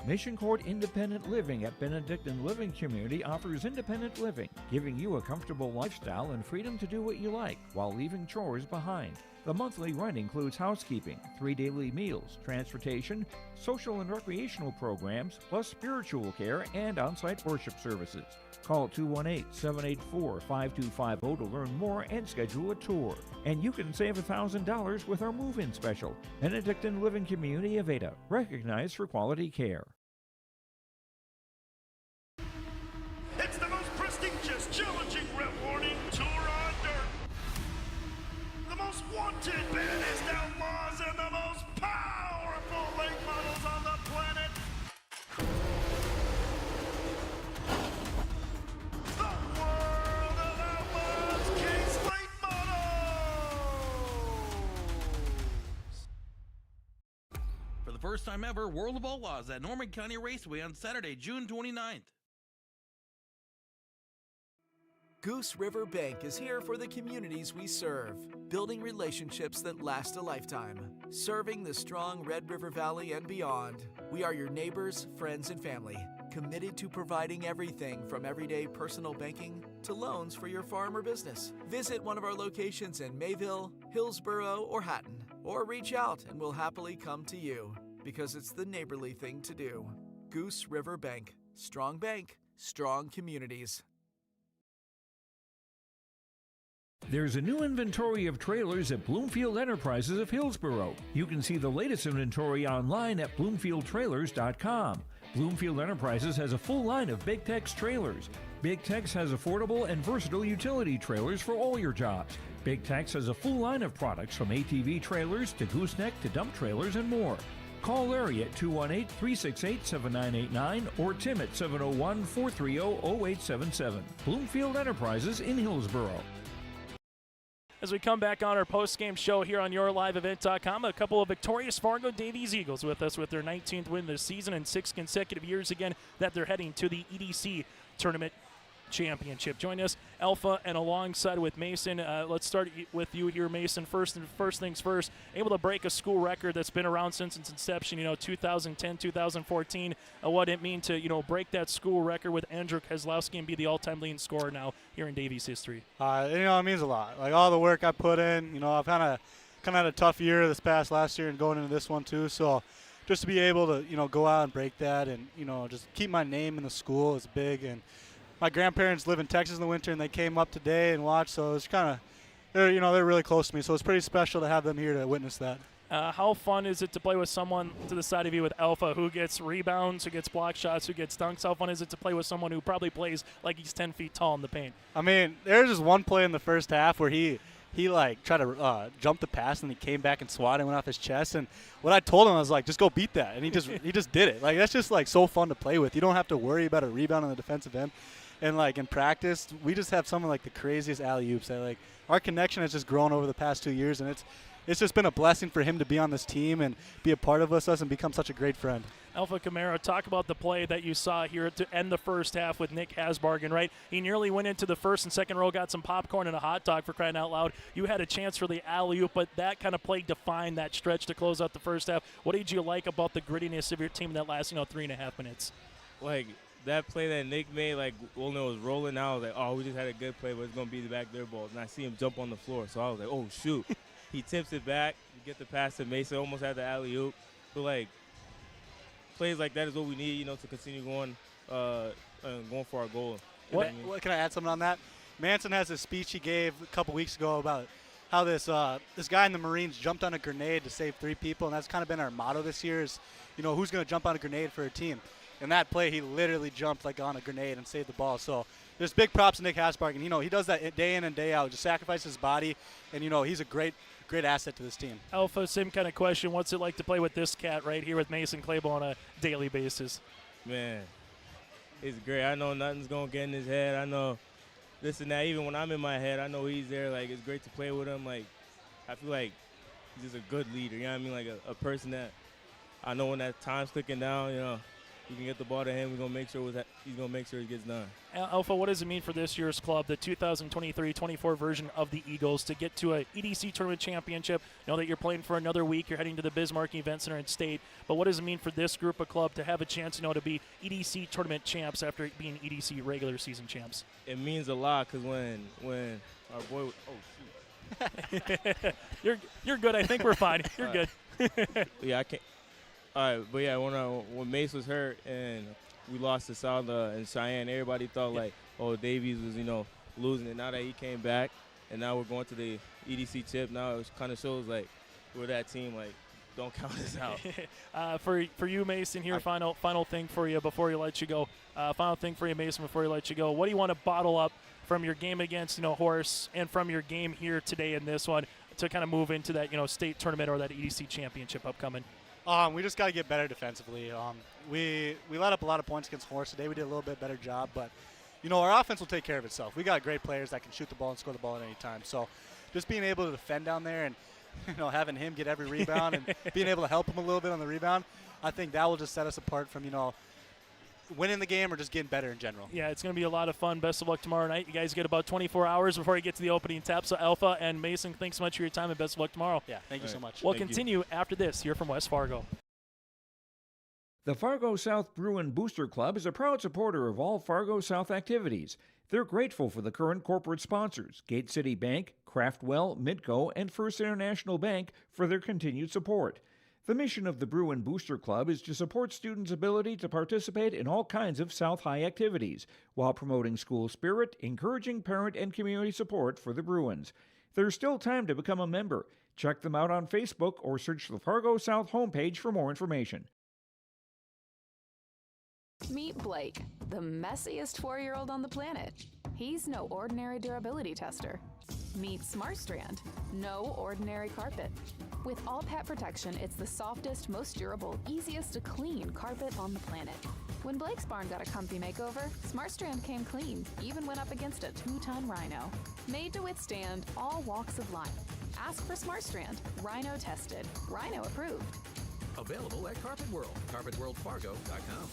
Speaker 1: Mission Court Independent Living at Benedictine Living Community offers independent living, giving you a comfortable lifestyle and freedom to do what you like while leaving chores behind. The monthly rent includes housekeeping, 3 daily meals, transportation, social and recreational programs, plus spiritual care and on-site worship services. Call 218-784-5250 to learn more and schedule a tour. And you can save $1,000 with our move-in special. Benedictine Living Community of Ada, recognized for quality care.
Speaker 3: It's the most prestigious, challenging, rewarding tour on dirt. The most wanted, baddest outlaws, and the most powerful late models on the planet. The world of outlaws, King's Late Models.
Speaker 18: For the first time ever, World of Outlaws at Norman County Raceway on Saturday, June 29th.
Speaker 19: Goose River Bank is here for the communities we serve, building relationships that last a lifetime. Serving the strong Red River Valley and beyond, we are your neighbors, friends, and family, committed to providing everything from everyday personal banking to loans for your farm or business. Visit one of our locations in Mayville, Hillsborough, or Hatton, or reach out and we'll happily come to you, because it's the neighborly thing to do. Goose River Bank. Strong bank, strong communities.
Speaker 1: There's a new inventory of trailers at Bloomfield Enterprises of Hillsborough. You can see the latest inventory online at bloomfieldtrailers.com. Bloomfield Enterprises has a full line of Big Tex trailers. Big Tex has affordable and versatile utility trailers for all your jobs. Big Tex has a full line of products from ATV trailers to gooseneck to dump trailers and more. Call Larry at 218-368-7989 or Tim at 701-430-0877. Bloomfield Enterprises in Hillsborough.
Speaker 4: As we come back on our post-game show here on YourLiveEvent.com, a couple of victorious Fargo Davies Eagles with us with their 19th win this season and 6 consecutive years again that they're heading to the EDC Tournament Championship. Join us, Alpha, and alongside with Mason. Let's start with you here, Mason. First things first, able to break a school record that's been around since its inception, 2010, 2014. What it mean to, break that school record with Andrew Keselowski and be the all-time leading scorer now here in Davies history?
Speaker 20: It means a lot. Like all the work I put in, I've kind of had a tough year this past last year and going into this one too. So just to be able to, go out and break that and, just keep my name in the school is big. And my grandparents live in Texas in the winter, and they came up today and watched. So it's kind of, they're really close to me. So it's pretty special to have them here to witness that.
Speaker 4: How fun is it to play with someone to the side of you with Alpha, who gets rebounds, who gets block shots, who gets dunks? How fun is it to play with someone who probably plays like he's 10 feet tall in the paint?
Speaker 20: There's just one play in the first half where he tried to jump the pass, and he came back and swatted and went off his chest. And what I told him, I was like, just go beat that. And he just did it. Like, that's just so fun to play with. You don't have to worry about a rebound on the defensive end. And in practice, we just have some of the craziest alley-oops. That our connection has just grown over the past 2 years, and it's just been a blessing for him to be on this team and be a part of us and become such a great friend.
Speaker 4: Alpha Camaro, talk about the play that you saw here to end the first half with Nick Hasbargen, right? He nearly went into the first and second row, got some popcorn and a hot dog, for crying out loud. You had a chance for the alley-oop, but that kind of play defined that stretch to close out the first half. What did you like about the grittiness of your team in that last 3.5 minutes?
Speaker 25: That play that Nick made, Wolner was rolling out, I was we just had a good play, but it's going to be the back door ball. And I see him jump on the floor, so I was like, oh, shoot. He tips it back, get the pass to Mason, almost had the alley-oop. But, plays like that is what we need, to continue going for our goal.
Speaker 20: What can I add something on that? Manson has a speech he gave a couple weeks ago about how this guy in the Marines jumped on a grenade to save 3 people, and that's kind of been our motto this year is, who's going to jump on a grenade for a team. In that play, he literally jumped on a grenade and saved the ball. So there's big props to Nick Hasbargen. He does that day in and day out, just sacrifices his body, and, he's a great asset to this team.
Speaker 4: Alpha, same kind of question. What's it like to play with this cat right here with Mason Clable on a daily basis?
Speaker 25: Man, it's great. I know nothing's going to get in his head. I know this and that. Even when I'm in my head, I know he's there. It's great to play with him. I feel like he's just a good leader. You know what I mean? A person that I know when that time's clicking down, you can get the ball to him. He's gonna make sure it gets done.
Speaker 4: Alpha, what does it mean for this year's club, the 2023-24 version of the Eagles, to get to a EDC tournament championship? Know that you're playing for another week. You're heading to the Bismarck Event Center in State. But what does it mean for this group of club to have a chance, to be EDC tournament champs after being EDC regular season champs?
Speaker 25: It means a lot because when our boy,
Speaker 4: You're good. I think we're fine. You're good.
Speaker 25: Yeah, I can't. All right, but yeah, when Mace was hurt and we lost to South and Cheyenne, everybody thought like, oh, Davies was losing it. Now that he came back, and now we're going to the EDC chip. Now it kind of shows like we're that team. Like, don't count us out.
Speaker 4: For you, Mason, here, final thing for you before you let you go. Final thing for you, Mason, before you let you go. What do you want to bottle up from your game against Horace and from your game here today in this one to kind of move into that state tournament or that EDC championship upcoming?
Speaker 20: We just got to get better defensively. We let up a lot of points against Horace today. We did a little bit better job, but our offense will take care of itself. We got great players that can shoot the ball and score the ball at any time. So just being able to defend down there and having him get every rebound and being able to help him a little bit on the rebound, I think that will just set us apart from winning the game or just getting better in general.
Speaker 4: Yeah, it's going to be a lot of fun. Best of luck tomorrow night. You guys get about 24 hours before you get to the opening tap. So Alpha and Mason, thanks so much for your time and best of luck tomorrow.
Speaker 20: Yeah, thank you so much.
Speaker 4: We'll continue after this here from West Fargo.
Speaker 1: The Fargo South Bruin Booster Club is a proud supporter of all Fargo South activities. They're grateful for the current corporate sponsors, Gate City Bank, Craftwell, Midco, and First International Bank for their continued support. The mission of the Bruin Booster Club is to support students' ability to participate in all kinds of South High activities, while promoting school spirit, encouraging parent and community support for the Bruins. There's still time to become a member. Check them out on Facebook or search the Fargo South homepage for more information.
Speaker 10: Meet Blake, the messiest 4-year-old on the planet. He's no ordinary durability tester. Meet SmartStrand, no ordinary carpet. With All Pet Protection, it's the softest, most durable, easiest to clean carpet on the planet. When Blake's barn got a comfy makeover, SmartStrand came clean, even went up against a 2-ton rhino. Made to withstand all walks of life. Ask for SmartStrand, rhino tested, rhino approved.
Speaker 11: Available at Carpet World, carpetworldfargo.com.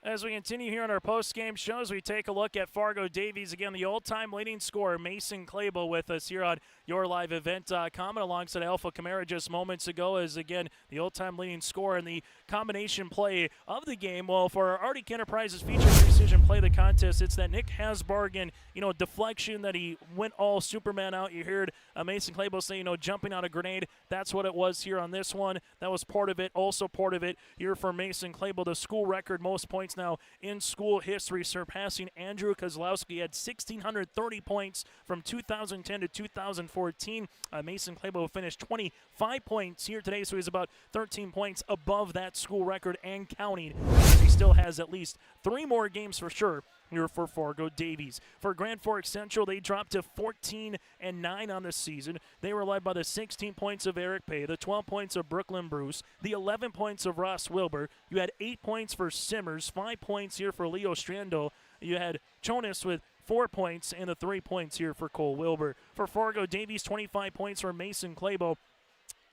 Speaker 4: As we continue here on our post-game shows, we take a look at Fargo Davies. Again, the all-time leading scorer, Mason Clable, with us here on YourLiveEvent.com. And alongside Alpha Camara just moments ago is, again, the all-time leading scorer in the combination play of the game. Well, for our Arctic Enterprises feature precision play of the contest, it's that Nick Hasbargen, deflection that he went all Superman out. You heard Mason Clable say, jumping on a grenade. That's what it was here on this one. That was part of it. Also part of it here for Mason Clable, the school record most points now in school history, surpassing Andrew Kozlowski. He had 1,630 points from 2010 to 2014. Mason Clable finished 25 points here today, so he's about 13 points above that school record and counting. He still has at least 3 more games for sure here for Fargo Davies. For Grand Forks Central, they dropped to 14-9 on the season. They were led by the 16 points of Eric Pay, the 12 points of Brooklyn Bruce, the 11 points of Ross Wilbur. You had 8 points for Simmers, 5 points here for Leo Strando. You had Jonas with 4 points and the 3 points here for Cole Wilbur. For Fargo Davies, 25 points for Mason Clabo,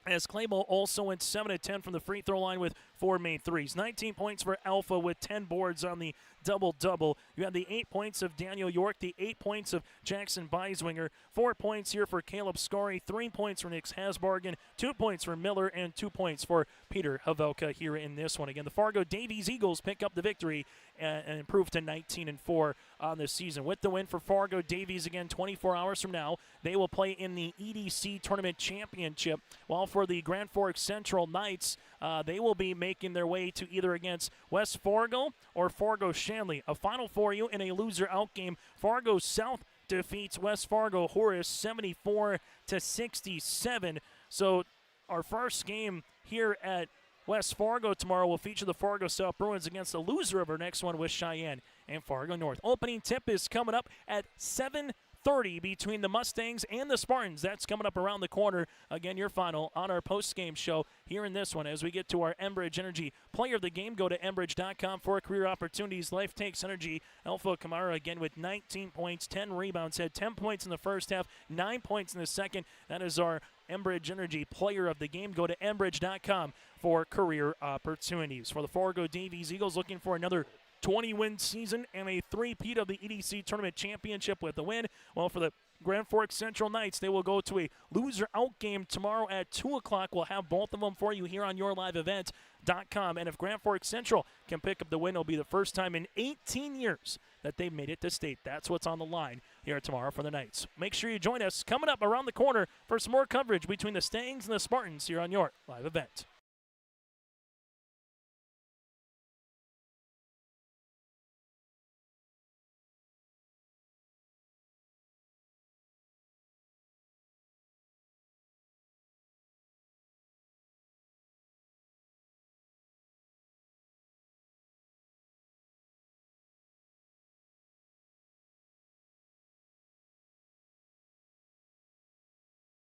Speaker 4: as Clabo also went 7-10 from the free throw line with 4 made threes. 19 points for Alpha with 10 boards on the double-double. You had the 8 points of Daniel York, the 8 points of Jackson Beiswinger, 4 points here for Caleb Scorey, 3 points for Nick Hasbargen, 2 points for Miller, and 2 points for Peter Havelka here in this one. Again, the Fargo Davies Eagles pick up the victory and improve to 19-4 on this season. With the win for Fargo Davies, again, 24 hours from now, they will play in the EDC Tournament Championship, while for the Grand Forks Central Knights, they will be making their way to either against West Fargo or Fargo Shanley. A final for you in a loser-out game. Fargo South defeats West Fargo Horace 74-67. So our first game here at West Fargo tomorrow will feature the Fargo South Bruins against the loser of our next one with Cheyenne and Fargo North. Opening tip is coming up at 7:30 between the Mustangs and the Spartans. That's coming up around the corner. Again, your final on our post-game show here in this one. As we get to our Enbridge Energy Player of the Game, go to Enbridge.com for career opportunities. Life Takes Energy. Alpha Kamara again with 19 points, 10 rebounds, had 10 points in the first half, 9 points in the second. That is our Enbridge Energy Player of the Game. Go to Enbridge.com for career opportunities. For the Fargo Davies Eagles, looking for another 20-win season and a three-peat of the EDC Tournament Championship with the win. Well, for the Grand Forks Central Knights. They will go to a loser-out game tomorrow at 2 o'clock. We'll have both of them for you here on yourliveevent.com. And if Grand Forks Central can pick up the win, it'll be the first time in 18 years that they've made it to state. That's what's on the line here tomorrow for the Knights. Make sure you join us coming up around the corner for some more coverage between the Stangs and the Spartans here on your live event.